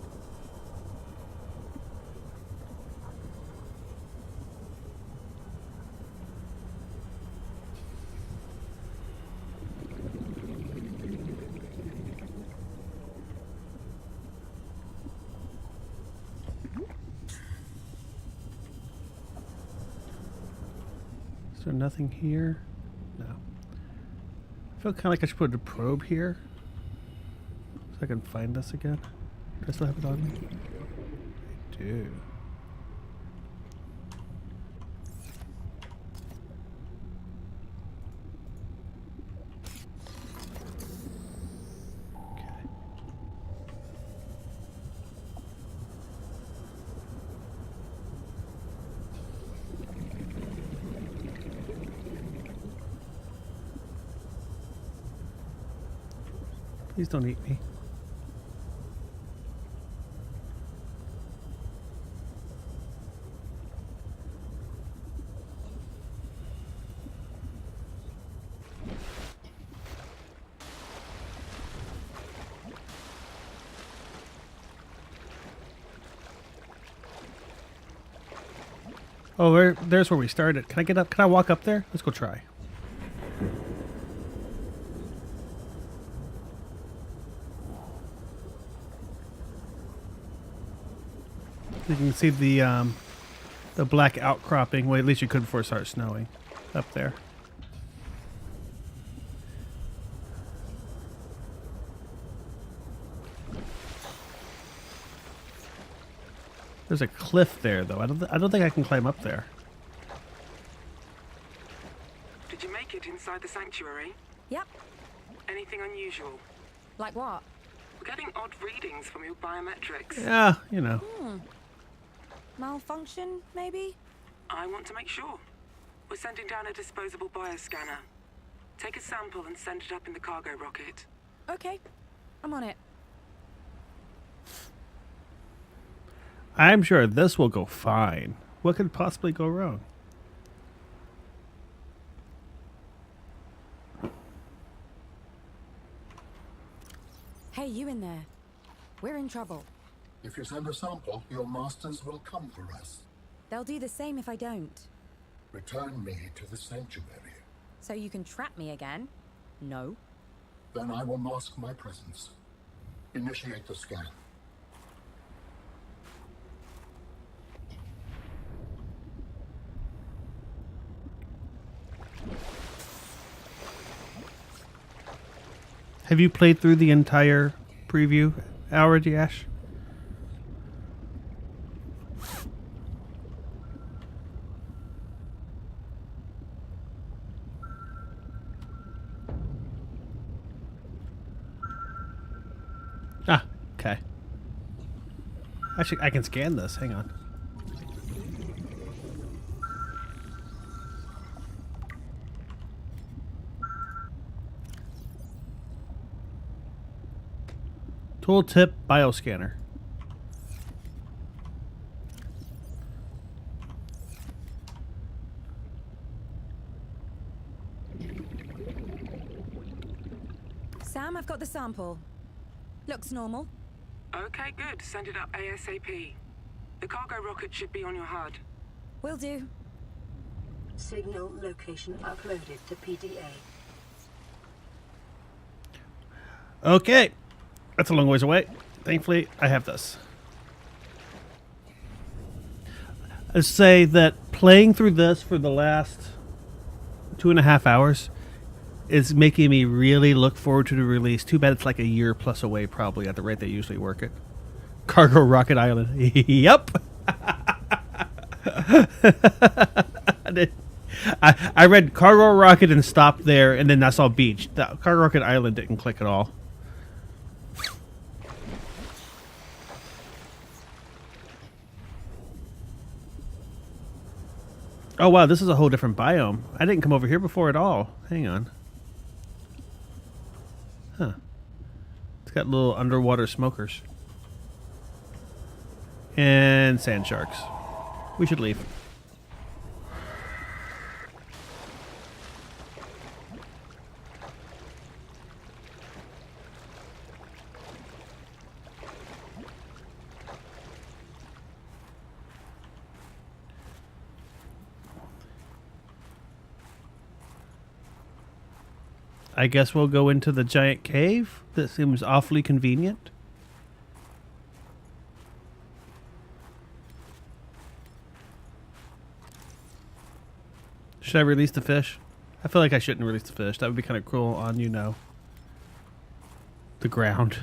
Is there nothing here? No. I feel kind of like I should put a probe here so I can find this again. Do I still have it on me? I do. Okay. Please don't eat me. Oh, there's where we started. Can I get up? Can I walk up there? Let's go try. You can see the black outcropping. Well, at least you could before it started snowing up there. There's a cliff there, though. I don't think I can climb up there. Did you make it inside the sanctuary? Yep. Anything unusual? Like what? We're getting odd readings from your biometrics. Yeah, you know. Malfunction, maybe? I want to make sure. We're sending down a disposable bioscanner. Take a sample and send it up in the cargo rocket. Okay. I'm on it. I'm sure this will go fine. What could possibly go wrong? Hey, you in there. We're in trouble. If you send a sample, your masters will come for us. They'll do the same if I don't. Return me to the sanctuary. So you can trap me again? No. Then I will mask my presence. Initiate the scan. Have you played through the entire preview hour, Ash? Ah, okay. Actually, I can scan this. Hang on. Tooltip bioscanner. Sam, I've got the sample. Looks normal. Okay, good. Send it up ASAP. The cargo rocket should be on your HUD. Will do. Signal location uploaded to PDA. Okay. That's a long ways away. Thankfully, I have this. I'd say that playing through this for the last 2.5 hours is making me really look forward to the release. Too bad it's like a year plus away, probably, at the rate they usually work it. Cargo Rocket Island. Yep. I read Cargo Rocket and stopped there, and then I saw Beach. The Cargo Rocket Island didn't click at all. Oh, wow, this is a whole different biome. I didn't come over here before at all. Hang on. Huh. It's got little underwater smokers. And sand sharks. We should leave. I guess we'll go into the giant cave. That seems awfully convenient. Should I release the fish? I feel like I shouldn't release the fish. That would be kind of cruel on, you know, the ground.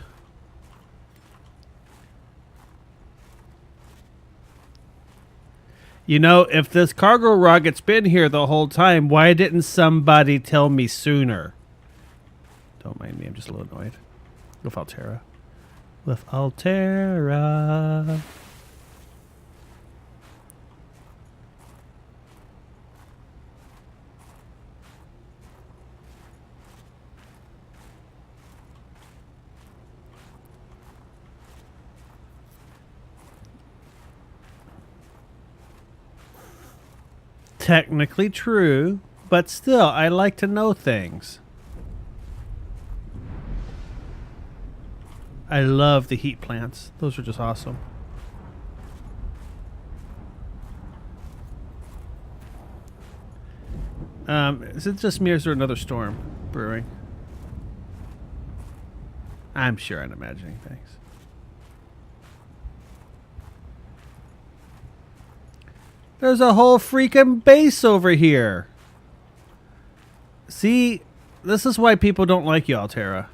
You know, if this cargo rocket's been here the whole time, why didn't somebody tell me sooner? Don't mind me, I'm just a little annoyed. With Altera. With Altera. Technically true, but still, I like to know things. I love the heat plants. Those are just awesome. Is it just me or is there another storm brewing? I'm sure I'm imagining things. There's a whole freaking base over here. See, this is why people don't like you, Altera.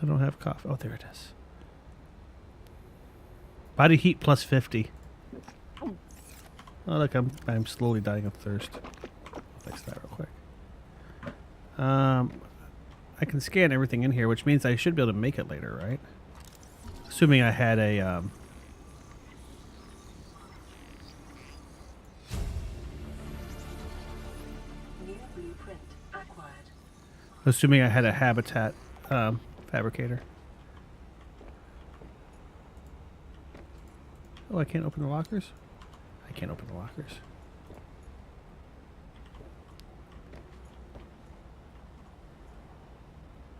I don't have coffee. Oh, there it is. Body heat plus 50. Oh, look, I'm slowly dying of thirst. I'll fix that real quick. I can scan everything in here, which means I should be able to make it later, right? Assuming I had a New blueprint acquired. assuming I had a habitat fabricator. Oh, I can't open the lockers? I can't open the lockers.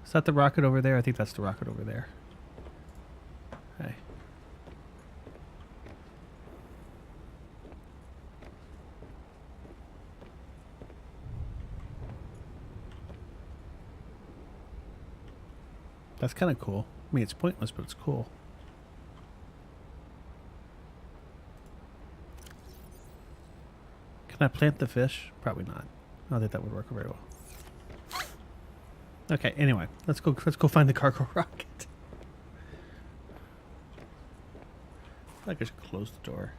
Is that the rocket over there? I think that's the rocket over there. Okay. That's kind of cool. I mean, it's pointless, but it's cool. Can I plant the fish? Probably not. I don't think that would work very well. Okay, anyway, let's go find the cargo rocket. I feel like I should close the door.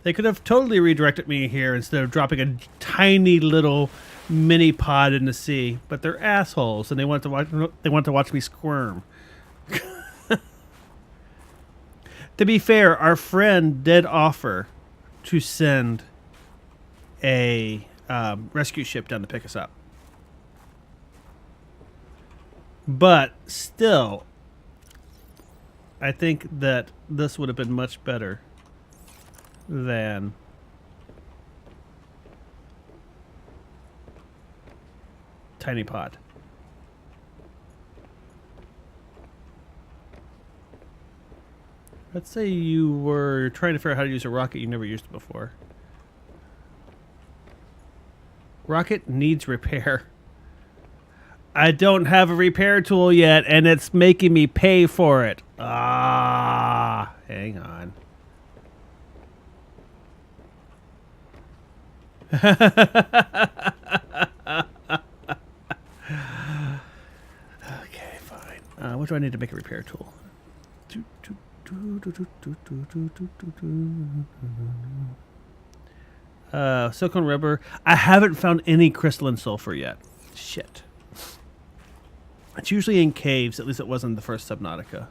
They could have totally redirected me here instead of dropping a tiny little mini pod in the sea, but they're assholes and they want to watch me squirm. To be fair, our friend did offer to send a rescue ship down to pick us up. But still, I think that this would have been much better than Tiny Pod. Let's say you were trying to figure out how to use a rocket you never used before. Rocket needs repair. I don't have a repair tool yet, and it's making me pay for it. Ah, hang on. Okay, fine. What do I need to make a repair tool? Silicone rubber. I haven't found any crystalline sulfur yet. Shit. It's usually in caves. At least it wasn't the first Subnautica.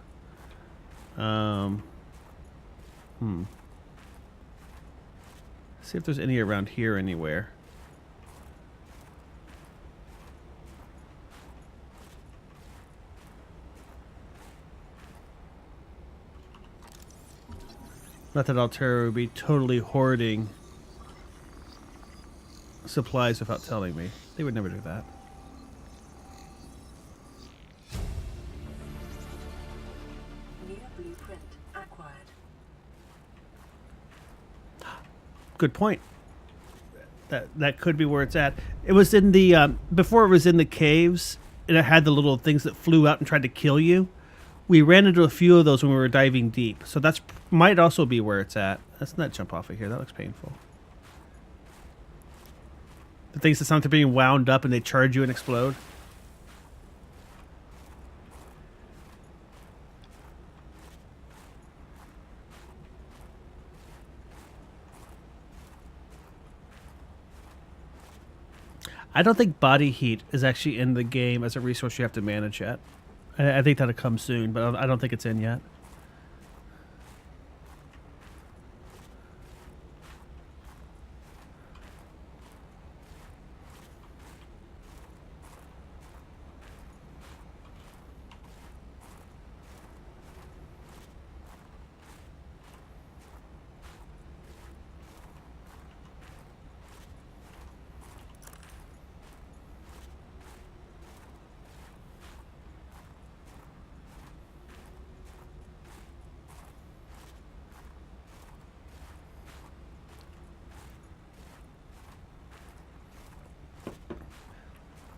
See if there's any around here anywhere. Not that Altera would be totally hoarding supplies without telling me. They would never do that. New blueprint acquired. Good point. That could be where it's at. It was in the before it was in the caves, and it had the little things that flew out and tried to kill you. We ran into a few of those when we were diving deep, so that's might also be where it's at. Let's not jump off of here. That looks painful. The things that sound like they're being wound up and they charge you and explode. I don't think body heat is actually in the game as a resource you have to manage yet. I think that'll come soon, but I don't think it's in yet.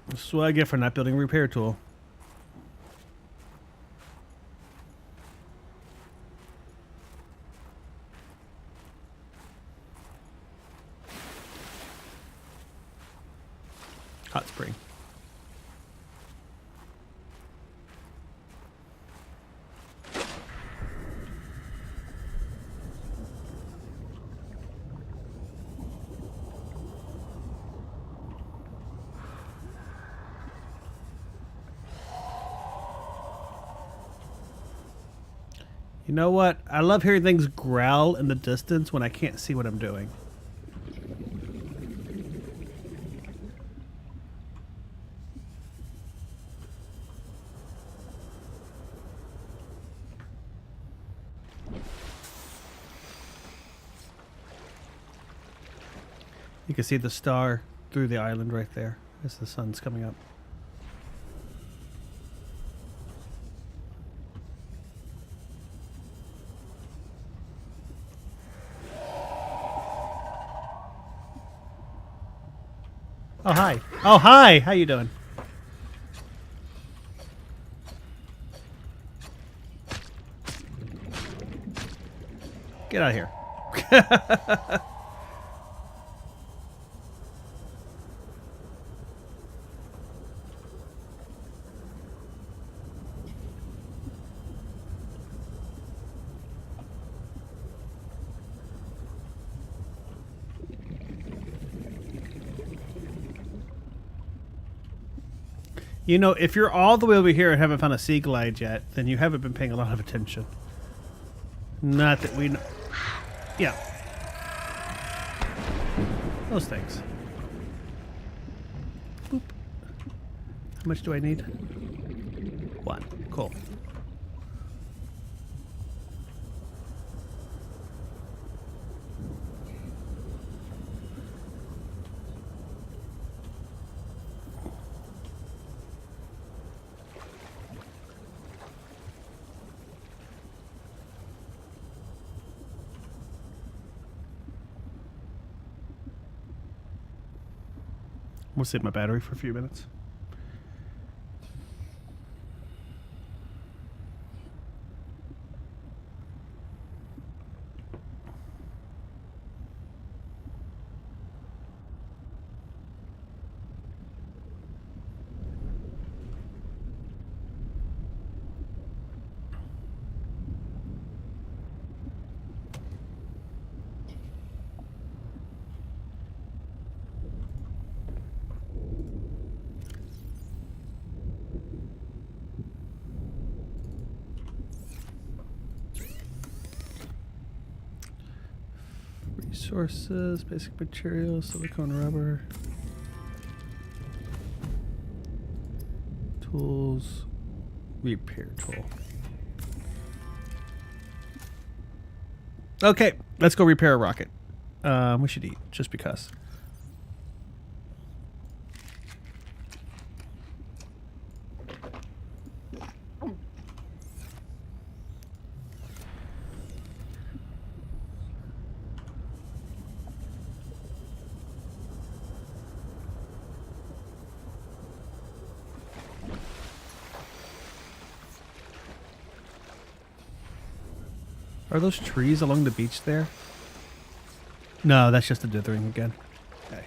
This is what I get for not building a repair tool. Hot spring. You know what? I love hearing things growl in the distance when I can't see what I'm doing. You can see the star through the island right there as the sun's coming up. Oh, hi. Oh, hi. How you doing? Get out of here. You know, if you're all the way over here and haven't found a sea glide yet, then you haven't been paying a lot of attention. Not that we know. Yeah. Those things. Boop. How much do I need? 1. Cool. We'll save my battery for a few minutes. Resources, basic materials, silicone rubber, tools, repair tool. Okay, let's go repair a rocket. We should eat, just because. Are those trees along the beach there? No, that's just the dithering again. Okay.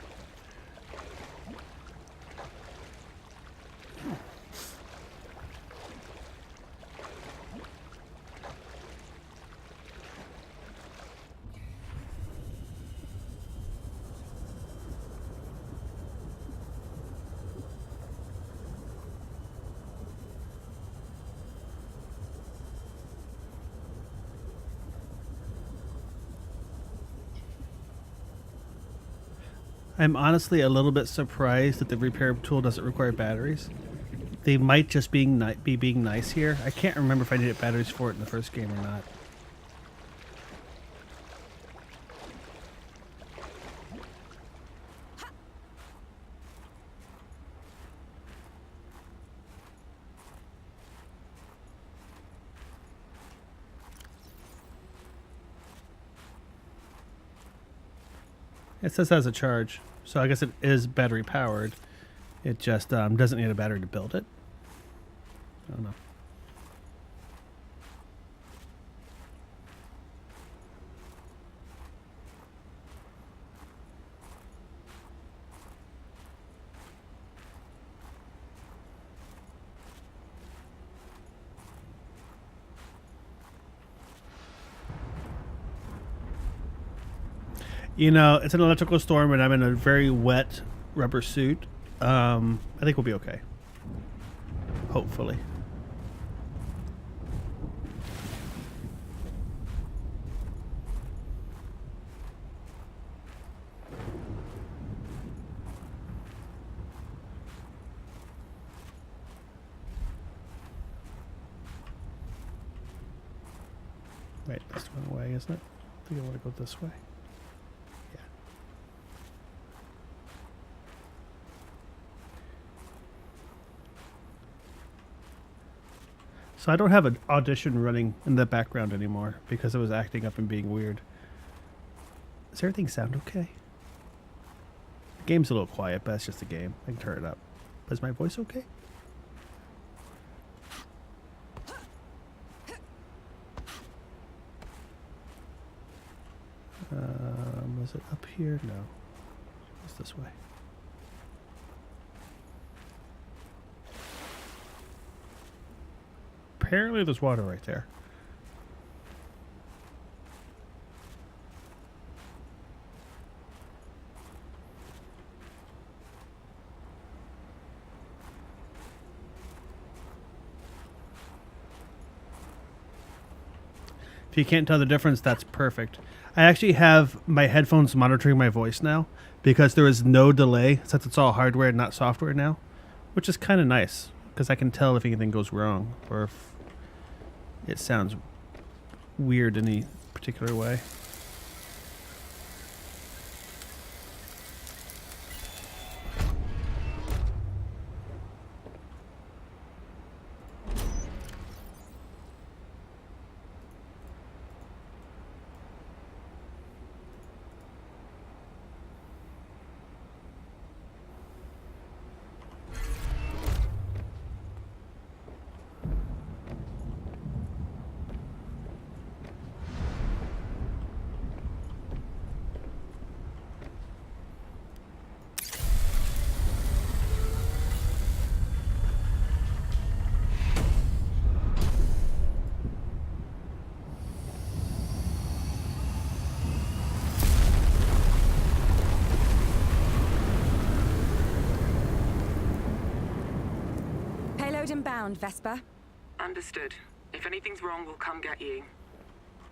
I'm honestly a little bit surprised that the repair tool doesn't require batteries. They might just be being nice here. I can't remember if I needed batteries for it in the first game or not. It says it has a charge, so I guess it is battery powered. It just doesn't need a battery to build it. I don't know. You know, it's an electrical storm and I'm in a very wet rubber suit. I think we'll be okay. Hopefully. Wait, that's the wrong way, isn't it? I think I want to go this way. Yeah. So I don't have an audition running in the background anymore because it was acting up and being weird. Does everything sound okay? The game's a little quiet, but it's just a game. I can turn it up. But is my voice okay? Was it up here? No. It's this way. Apparently there's water right there. If you can't tell the difference, that's perfect. I actually have my headphones monitoring my voice now because there is no delay since it's all hardware and not software now, which is kind of nice because I can tell if anything goes wrong or if it sounds weird in any particular way. Inbound, Vesper. Understood. If anything's wrong, we'll come get you.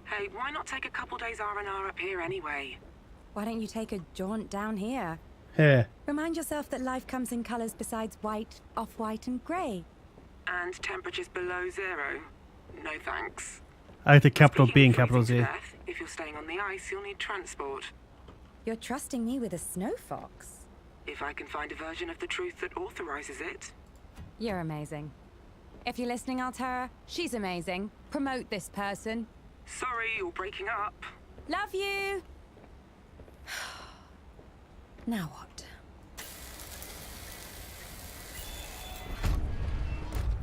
Hey, why not take a couple days R&R up here anyway? Why don't you take a jaunt down here? Yeah. Remind yourself that life comes in colors besides white, off-white, and grey. And temperatures below zero? No thanks. I like the capital Speaking B and of capital freezing Z. to death, if you're staying on the ice, you'll need transport. You're trusting me with a snow fox? If I can find a version of the truth that authorizes it. You're amazing. If you're listening, Altera, she's amazing. Promote this person. Sorry, you're breaking up. Love you! Now what?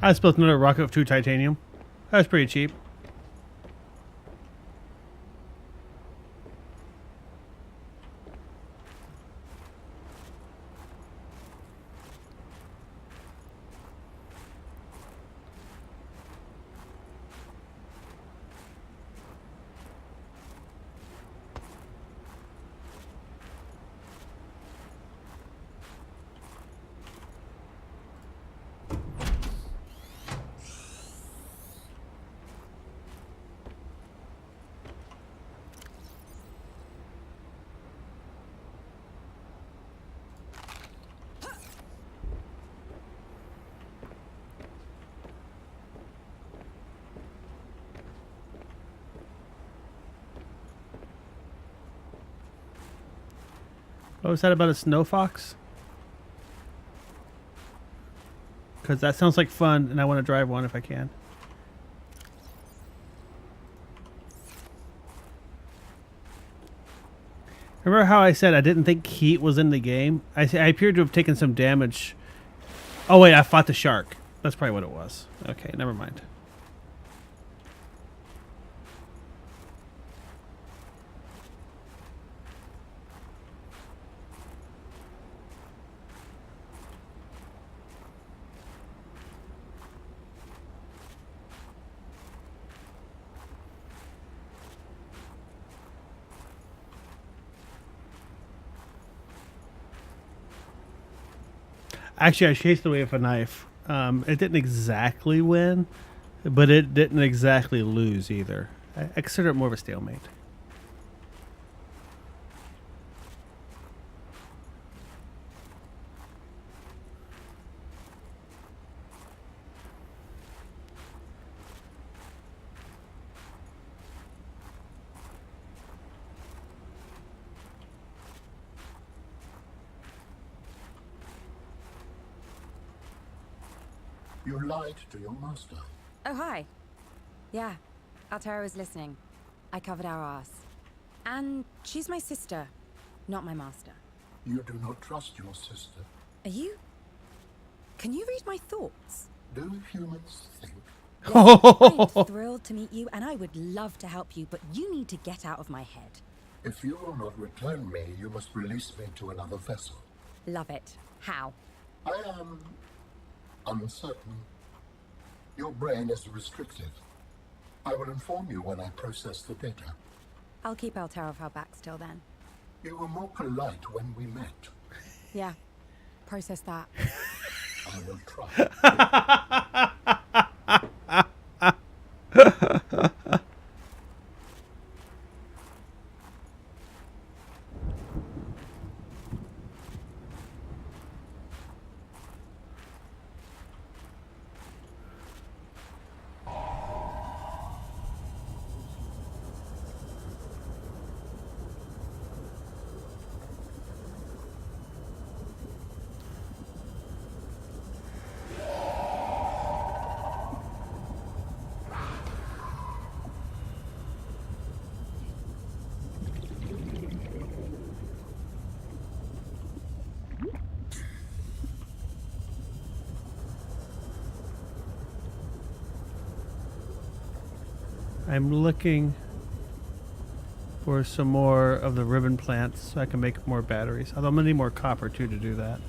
I just built another rocket of 2 titanium. That was pretty cheap. Oh, is that about a snow fox? Because that sounds like fun, and I want to drive one if I can. Remember how I said I didn't think heat was in the game? I appeared to have taken some damage. Oh, wait, I fought the shark. That's probably what it was. Okay, never mind. Actually, I chased away with a knife. It didn't exactly win, but it didn't exactly lose either. I consider it more of a stalemate. You lied to your master. Oh, hi. Yeah, Altera was listening. I covered our ass. And she's my sister, not my master. You do not trust your sister. Are you? Can you read my thoughts? Do humans think? I'm thrilled to meet you, and I would love to help you, but you need to get out of my head. If you will not return me, you must release me to another vessel. Love it. How? I am uncertain. Your brain is restricted. I will inform you when I process the data. I'll keep Altera off our backs till then. You were more polite when we met. Yeah, process that. I will try. I'm looking for some more of the ribbon plants so I can make more batteries. Although I'm going to need more copper too to do that.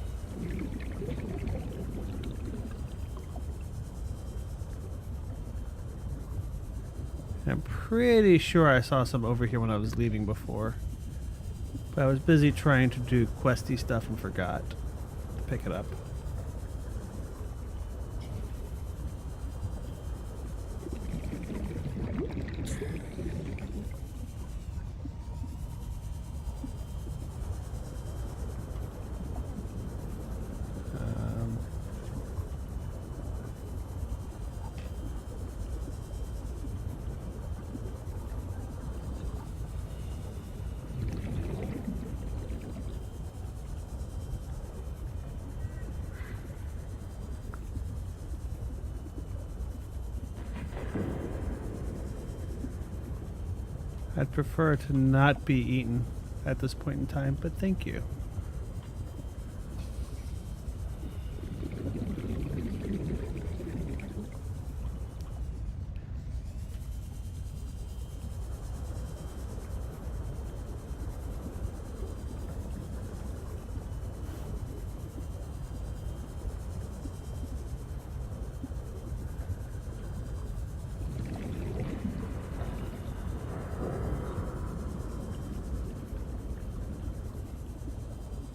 I'm pretty sure I saw some over here when I was leaving before. But I was busy trying to do questy stuff and forgot to pick it up. I'd prefer to not be eaten at this point in time, but thank you.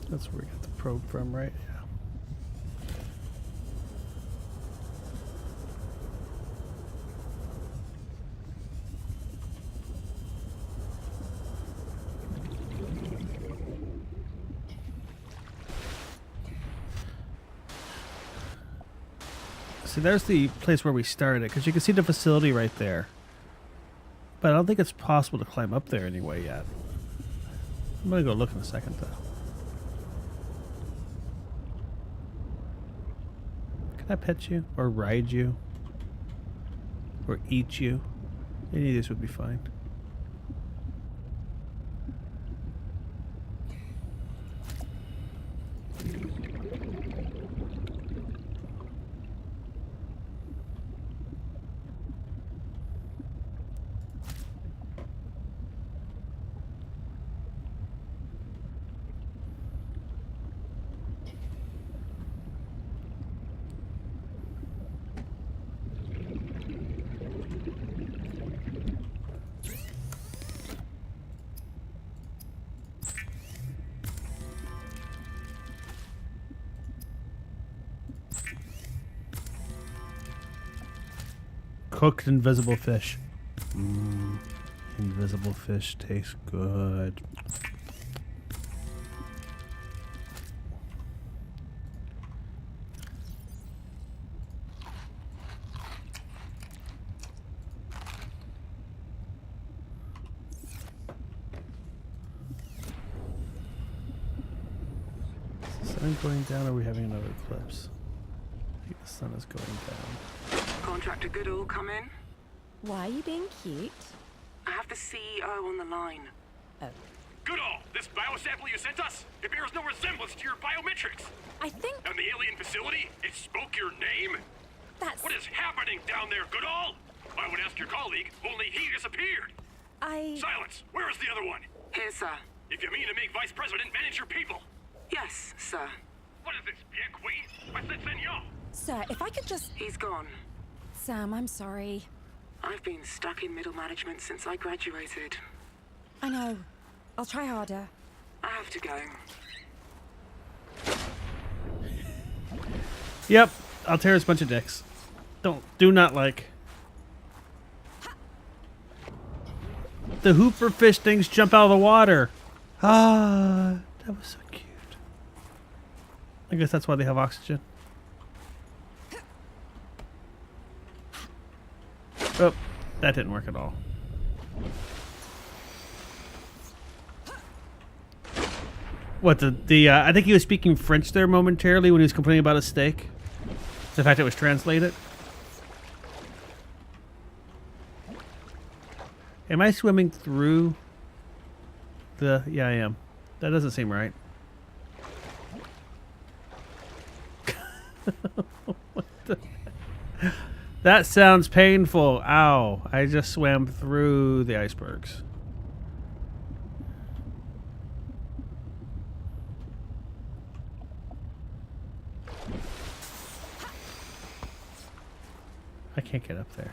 That's where we got the probe from, right? Yeah. See, there's the place where we started, because you can see the facility right there. But I don't think it's possible to climb up there anyway yet. I'm going to go look in a second, though. Can I pet you? Or ride you? Or eat you? Any of these would be fine. Cooked invisible fish. Invisible fish tastes good. Is the sun going down or are we having another eclipse? I think the sun is going down. Contractor Goodall, come in. Why are you being cute? I have the CEO on the line. Oh. Goodall, this biosample you sent us, it bears no resemblance to your biometrics. I think And the alien facility, it spoke your name? that's... What is happening down there, Goodall? I would ask your colleague, only he disappeared. Silence! Where is the other one? Here, sir. If you mean to make Vice President manage your people. Yes, sir. What is this, bien qui? I said senor. Sir, if I could just... He's gone. Sam, I'm sorry. I've been stuck in middle management since I graduated. I know. I'll try harder. I have to go. Yep, Altair's a bunch of dicks. Do not like. The hooper fish things jump out of the water. Ah, that was so cute. I guess that's why they have oxygen. Oh, that didn't work at all. What the I think he was speaking French there momentarily when he was complaining about a steak. The fact it was translated. Am I swimming through the... Yeah, I am. That doesn't seem right. What the... That sounds painful. Ow. I just swam through the icebergs. I can't get up there.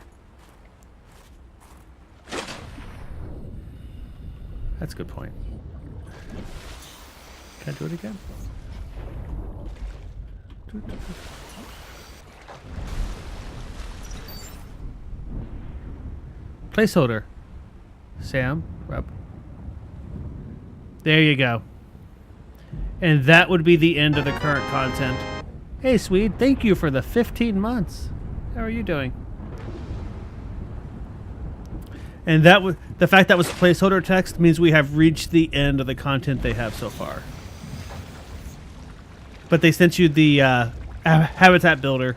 That's a good point. Can I do it again? Placeholder. Sam, Rob. There you go. And that would be the end of the current content. Hey, Swede, thank you for the 15 months. How are you doing? And that was the fact that was placeholder text means we have reached the end of the content they have so far. But they sent you the habitat builder,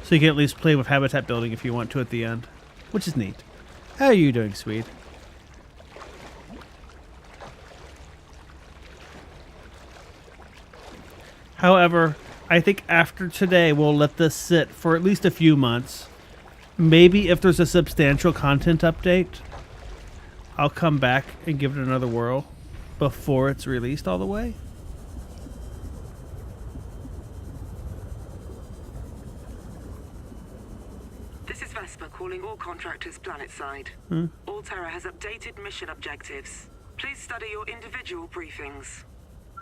so you can at least play with habitat building if you want to at the end, which is neat. How are you doing, Swede? However, I think after today, we'll let this sit for at least a few months. Maybe if there's a substantial content update, I'll come back and give it another whirl before it's released all the way. This is Vesper calling all contractors planetside. Alterra has updated mission objectives. Please study your individual briefings.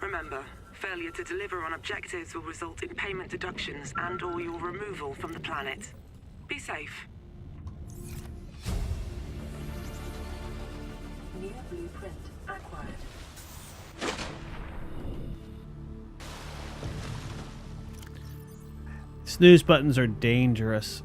Remember, failure to deliver on objectives will result in payment deductions and or your removal from the planet. Be safe. New blueprint acquired. Snooze buttons are dangerous.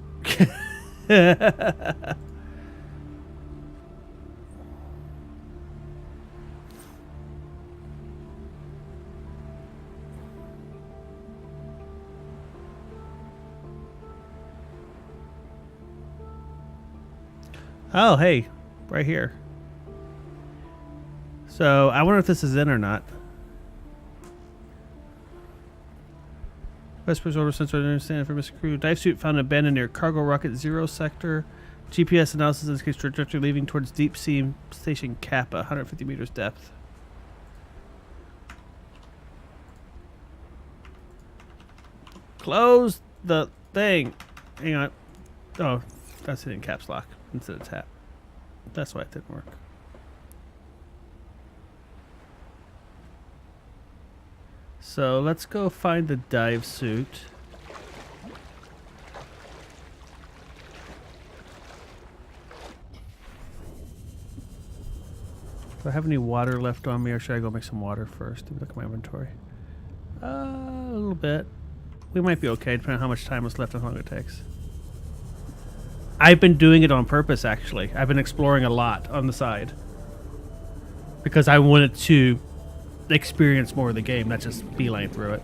Oh, hey, right here. So I wonder if this is in or not. Vesper's order sensor understand for Mr. Crew. Dive suit found abandoned near cargo rocket 0 sector. GPS analysis indicates trajectory leaving towards deep sea station Kappa, 150 meters depth. Close the thing. Hang on. Oh, that's hitting caps lock instead of tap. That's why it didn't work. So let's go find the dive suit. Do I have any water left on me, or should I go make some water first? Look at my inventory. A little bit. We might be okay, depending on how much time is left and how long it takes. I've been doing it on purpose, actually. I've been exploring a lot on the side. Because I wanted to experience more of the game, not just beeline through it.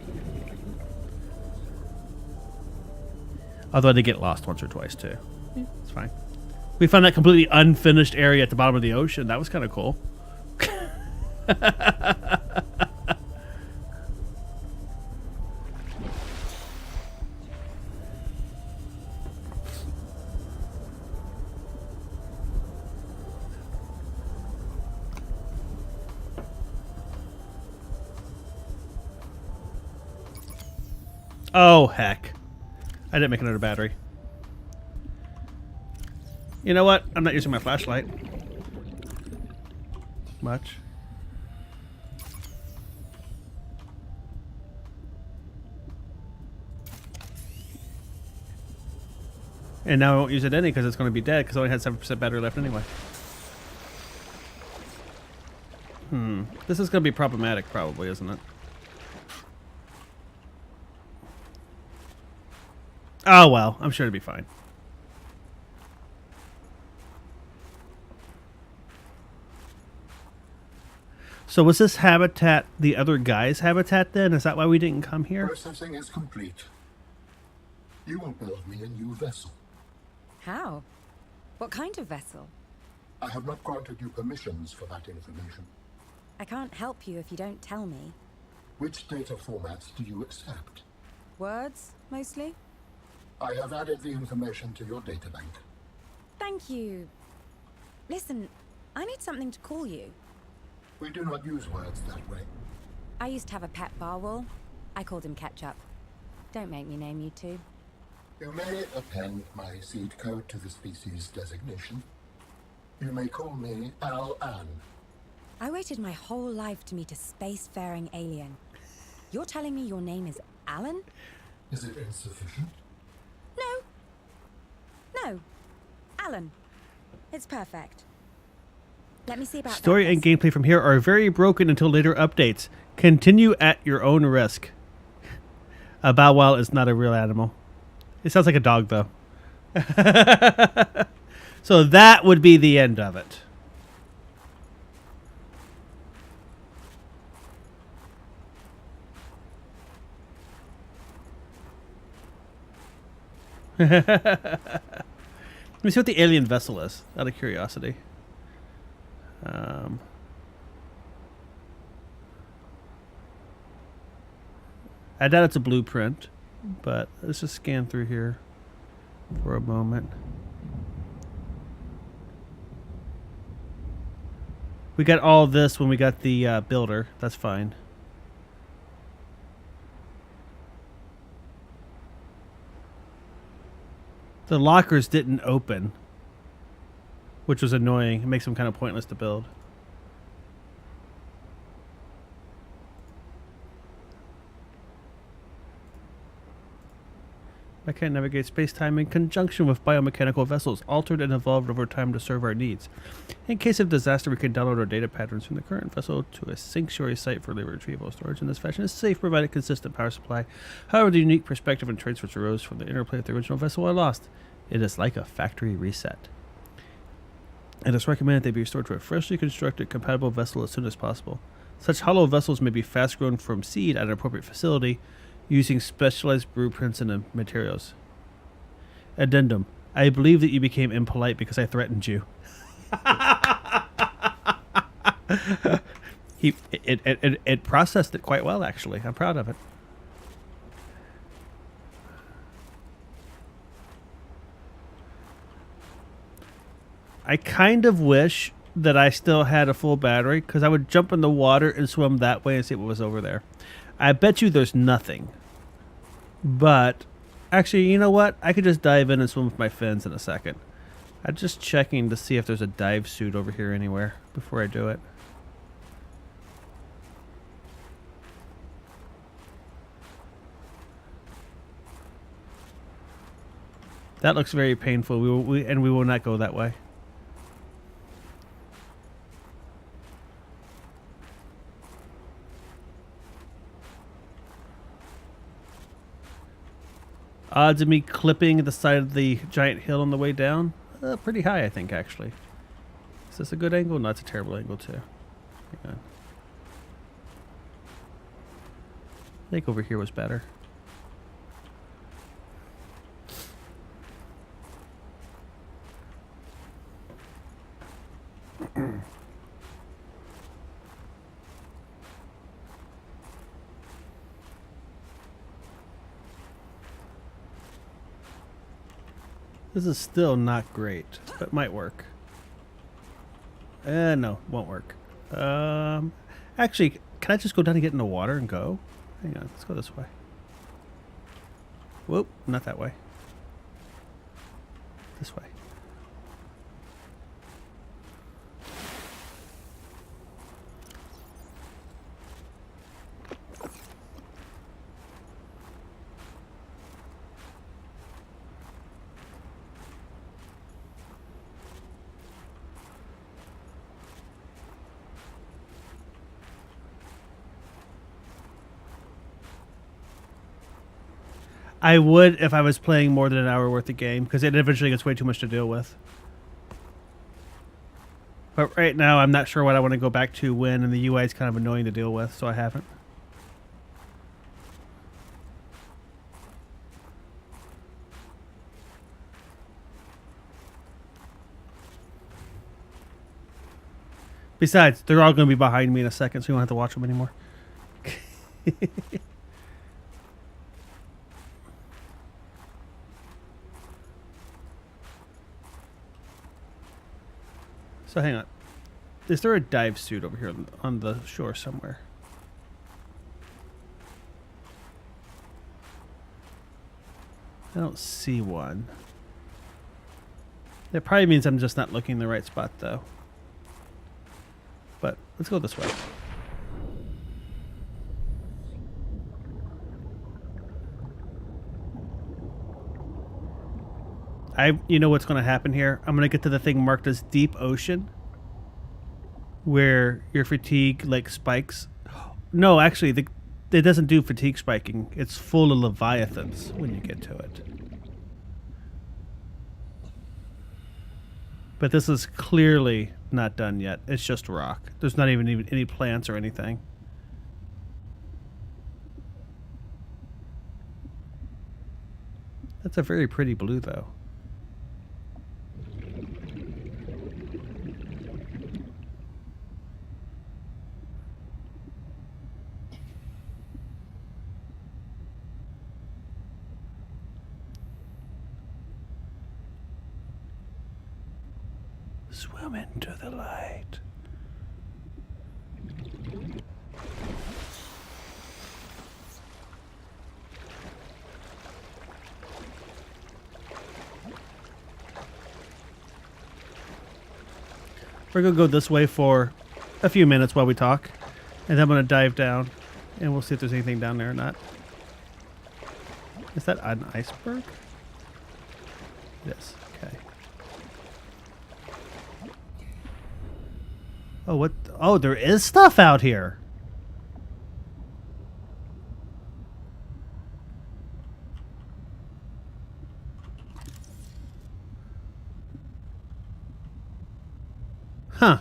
Although I did get lost once or twice, too. Yeah, it's fine. We found that completely unfinished area at the bottom of the ocean. That was kind of cool. Oh, heck. I didn't make another battery. You know what? I'm not using my flashlight much. And now I won't use it any because it's going to be dead because I only had 7% battery left anyway. This is going to be problematic probably, isn't it? Oh well, I'm sure it'll be fine. So was this habitat the other guy's habitat then? Is that why we didn't come here? Processing is complete. You will build me a new vessel. How? What kind of vessel? I have not granted you permissions for that information. I can't help you if you don't tell me. Which data formats do you accept? Words, mostly? I have added the information to your databank. Thank you. Listen, I need something to call you. We do not use words that way. I used to have a pet barwol. I called him Ketchup. Don't make me name you two. You may append my seed code to the species designation. You may call me Al-An. I waited my whole life to meet a spacefaring alien. You're telling me your name is Alan? Is it insufficient? No, Alan. It's perfect. Let me see about Story and gameplay from here are very broken until later updates. Continue at your own risk. A bow wow is not a real animal. It sounds like a dog, though. So that would be the end of it. Let me see what the alien vessel is, out of curiosity. I doubt it's a blueprint, but let's just scan through here for a moment. We got all this when we got the builder. That's fine. The lockers didn't open, which was annoying. It makes them kind of pointless to build. I can navigate space-time in conjunction with biomechanical vessels, altered and evolved over time to serve our needs. In case of disaster, we can download our data patterns from the current vessel to a sanctuary site for labor retrieval. Storage in this fashion is safe, provided consistent power supply. However, the unique perspective and traits which arose from the interplay of the original vessel are lost. It is like a factory reset. It is recommended they be restored to a freshly constructed, compatible vessel as soon as possible. Such hollow vessels may be fast-grown from seed at an appropriate facility, using specialized blueprints and materials. Addendum. I believe that you became impolite because I threatened you. It processed it quite well, actually. I'm proud of it. I kind of wish that I still had a full battery, because I would jump in the water and swim that way and see what was over there. I bet you there's nothing. But, actually, you know what? I could just dive in and swim with my fins in a second. I'm just checking to see if there's a dive suit over here anywhere before I do it. That looks very painful. We will not go that way. Odds of me clipping the side of the giant hill on the way down? Pretty high, I think, actually. Is this a good angle? No, it's a terrible angle, too. Hang on. I think over here was better. This is still not great, but might work. No, won't work. Actually, can I just go down and get in the water and go? Hang on, let's go this way. Whoop, not that way. This way. I would if I was playing more than an hour worth of game, because it eventually gets way too much to deal with. But right now, I'm not sure what I want to go back to when, and the UI is kind of annoying to deal with, so I haven't. Besides, they're all going to be behind me in a second, so you won't have to watch them anymore. So hang on. Is there a dive suit over here on the shore somewhere? I don't see one. That probably means I'm just not looking in the right spot, though. But let's go this way. You know what's going to happen here? I'm going to get to the thing marked as deep ocean, where your fatigue like spikes. No, actually, it doesn't do fatigue spiking. It's full of leviathans when you get to it. But this is clearly not done yet. It's just rock. There's not even any plants or anything. That's a very pretty blue, though. Swim into the light. We're going to go this way for a few minutes while we talk. And then I'm going to dive down. And we'll see if there's anything down there or not. Is that an iceberg? Yes. Okay. Oh, what? Oh, there is stuff out here. Huh.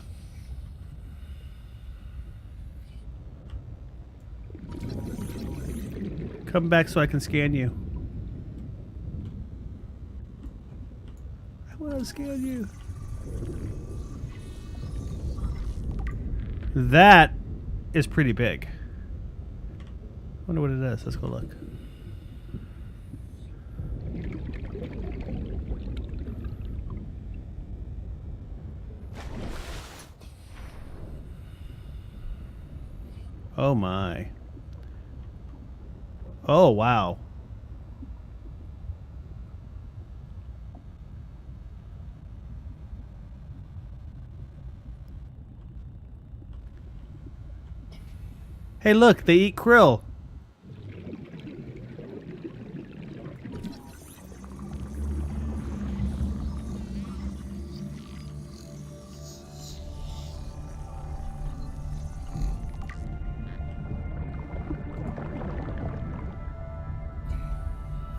Come back so I can scan you. gotta scan you. That is pretty big. Wonder what it is. Let's go look. Oh my. Oh wow. Hey look, they eat krill.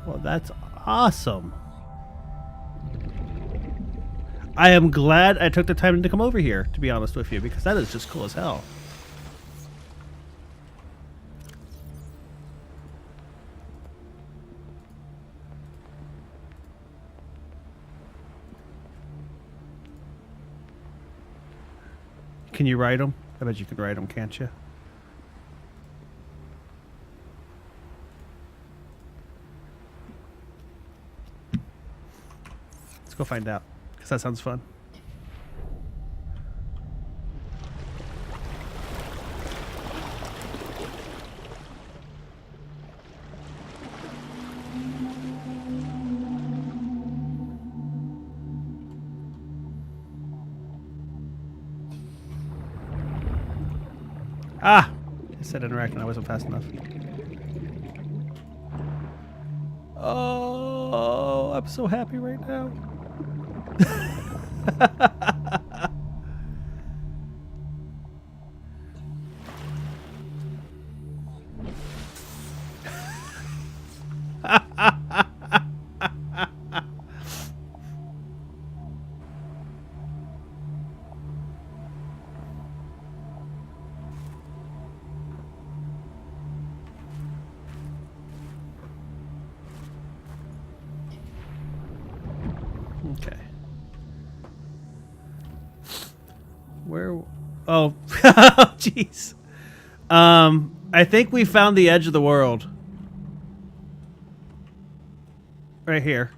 Well, that's awesome. I am glad I took the time to come over here, to be honest with you, because that is just cool as hell. Can you ride them? I bet you can ride them, can't you? Let's go find out, because that sounds fun. Ah! I said interact and I wasn't fast enough. Oh, I'm so happy right now. Okay. Where? Oh, jeez. I think we found the edge of the world. Right here.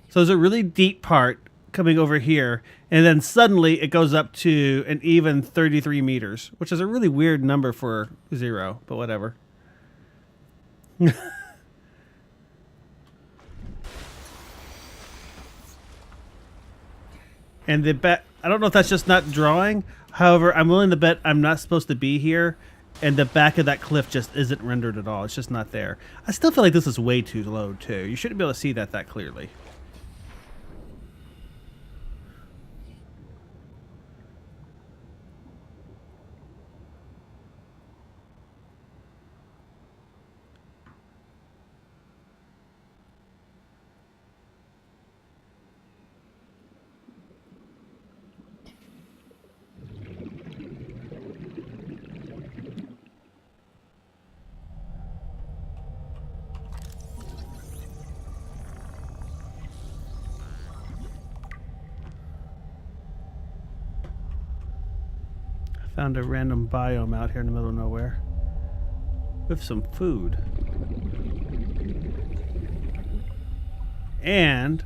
So there's a really deep part coming over here, and then suddenly it goes up to an even 33 meters, which is a really weird number for zero, but whatever. And the bet, I don't know if that's just not drawing. However, I'm willing to bet I'm not supposed to be here, and the back of that cliff just isn't rendered at all. It's just not there. I still feel like this is way too low, too. You shouldn't be able to see that clearly. Found a random biome out here in the middle of nowhere with some food. And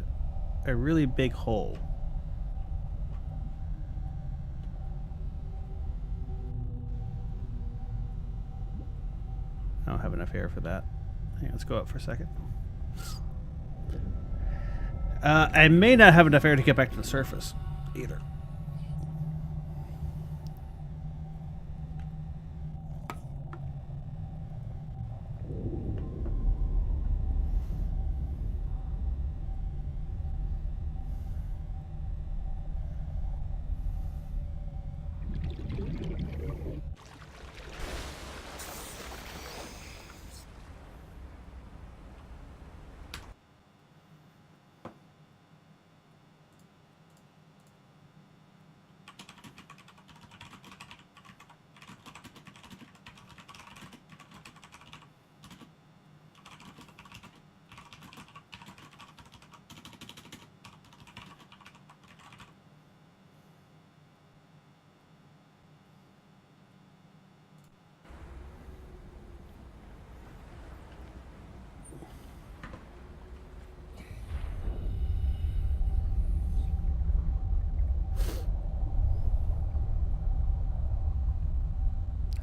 a really big hole. I don't have enough air for that. Hang on, let's go up for a second. I may not have enough air to get back to the surface either.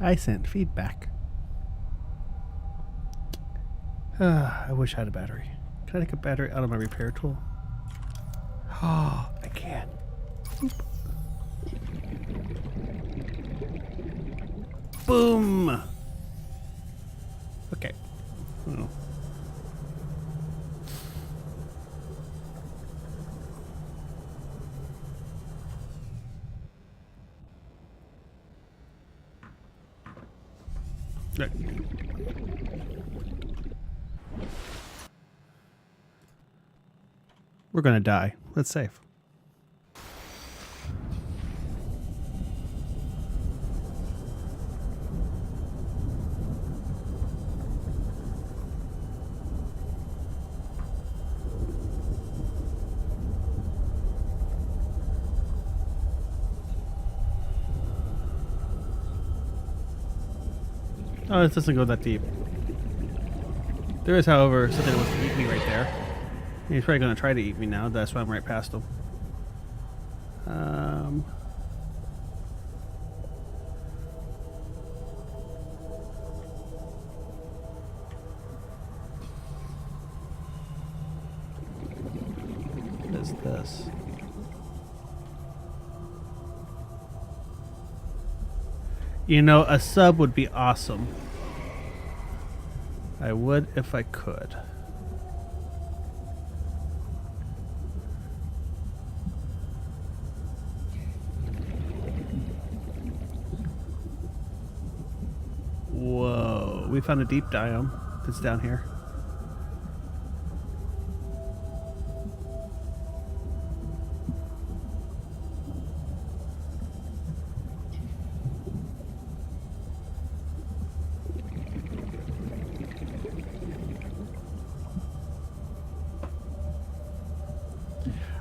I sent feedback. I wish I had a battery. Can I take a battery out of my repair tool? Oh, I can. Boom. Okay. Oh. Right. We're gonna die. Let's save. Oh, it doesn't go that deep. There is, however, something that wants to eat me right there. He's probably going to try to eat me now. That's why I'm right past him. What is this? You know, a sub would be awesome. I would if I could. Whoa, we found a deep biome that's down here.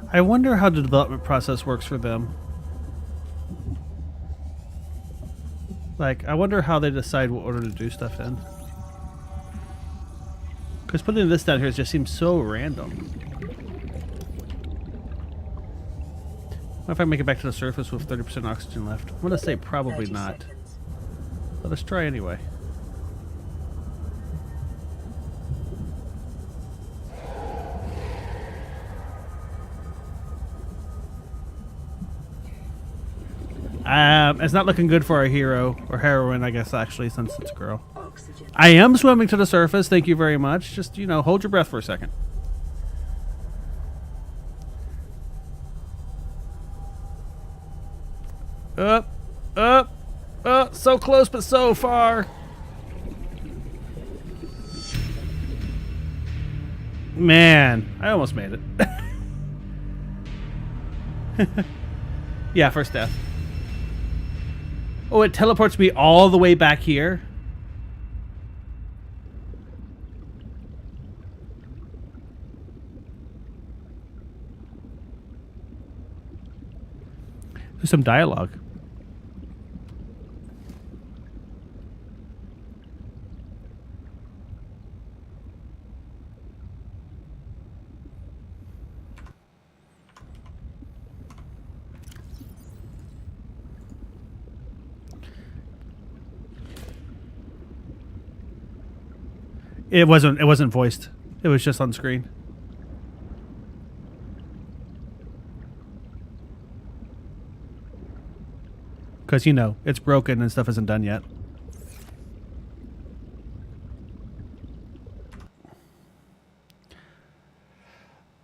I wonder how the development process works for them. Like, I wonder how they decide what order to do stuff in. Because putting this down here just seems so random. What if I make it back to the surface with 30% oxygen left? I'm going to say probably not. But let's try anyway. It's not looking good for our hero, or heroine, I guess, actually, since it's a girl. I am swimming to the surface, thank you very much. Just, you know, hold your breath for a second. Up, so close but so far. Man, I almost made it. Yeah, first death. Oh, it teleports me all the way back here? There's some dialogue. It wasn't voiced. It was just on screen. Because, you know, it's broken and stuff isn't done yet.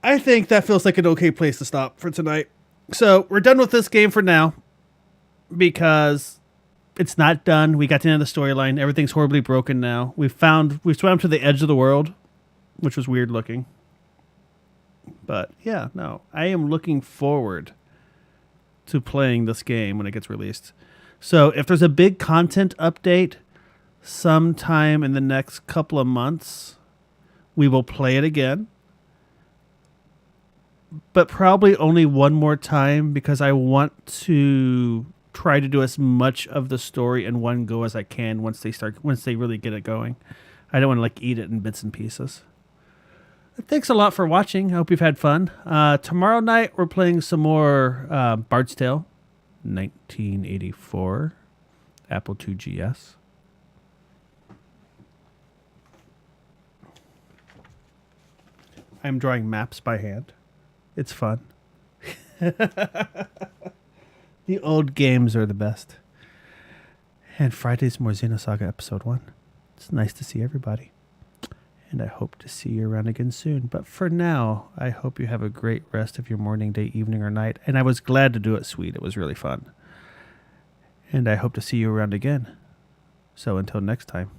I think that feels like an okay place to stop for tonight. So, we're done with this game for now. Because it's not done. We got to the end of the storyline. Everything's horribly broken now. We swam to the edge of the world, which was weird looking. But yeah, no. I am looking forward to playing this game when it gets released. So if there's a big content update sometime in the next couple of months, we will play it again. But probably only one more time because I want to try to do as much of the story in one go as I can once they really get it going. I don't want to like eat it in bits and pieces. Thanks a lot for watching. I hope you've had fun. Tomorrow night we're playing some more Bard's Tale 1984. Apple 2GS. I'm drawing maps by hand. It's fun. The old games are the best. And Friday's more Xenosaga episode 1. It's nice to see everybody. And I hope to see you around again soon. But for now, I hope you have a great rest of your morning, day, evening, or night. And I was glad to do it sweet. It was really fun. And I hope to see you around again. So until next time.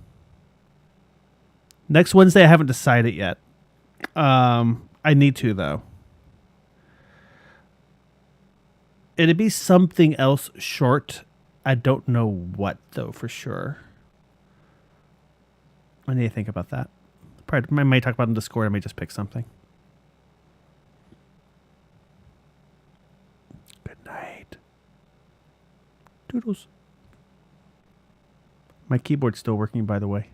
Next Wednesday, I haven't decided yet. I need to, though. It'd be something else short. I don't know what, though, for sure. I need to think about that. Probably, I might talk about it in Discord. I may just pick something. Good night. Doodles. My keyboard's still working, by the way.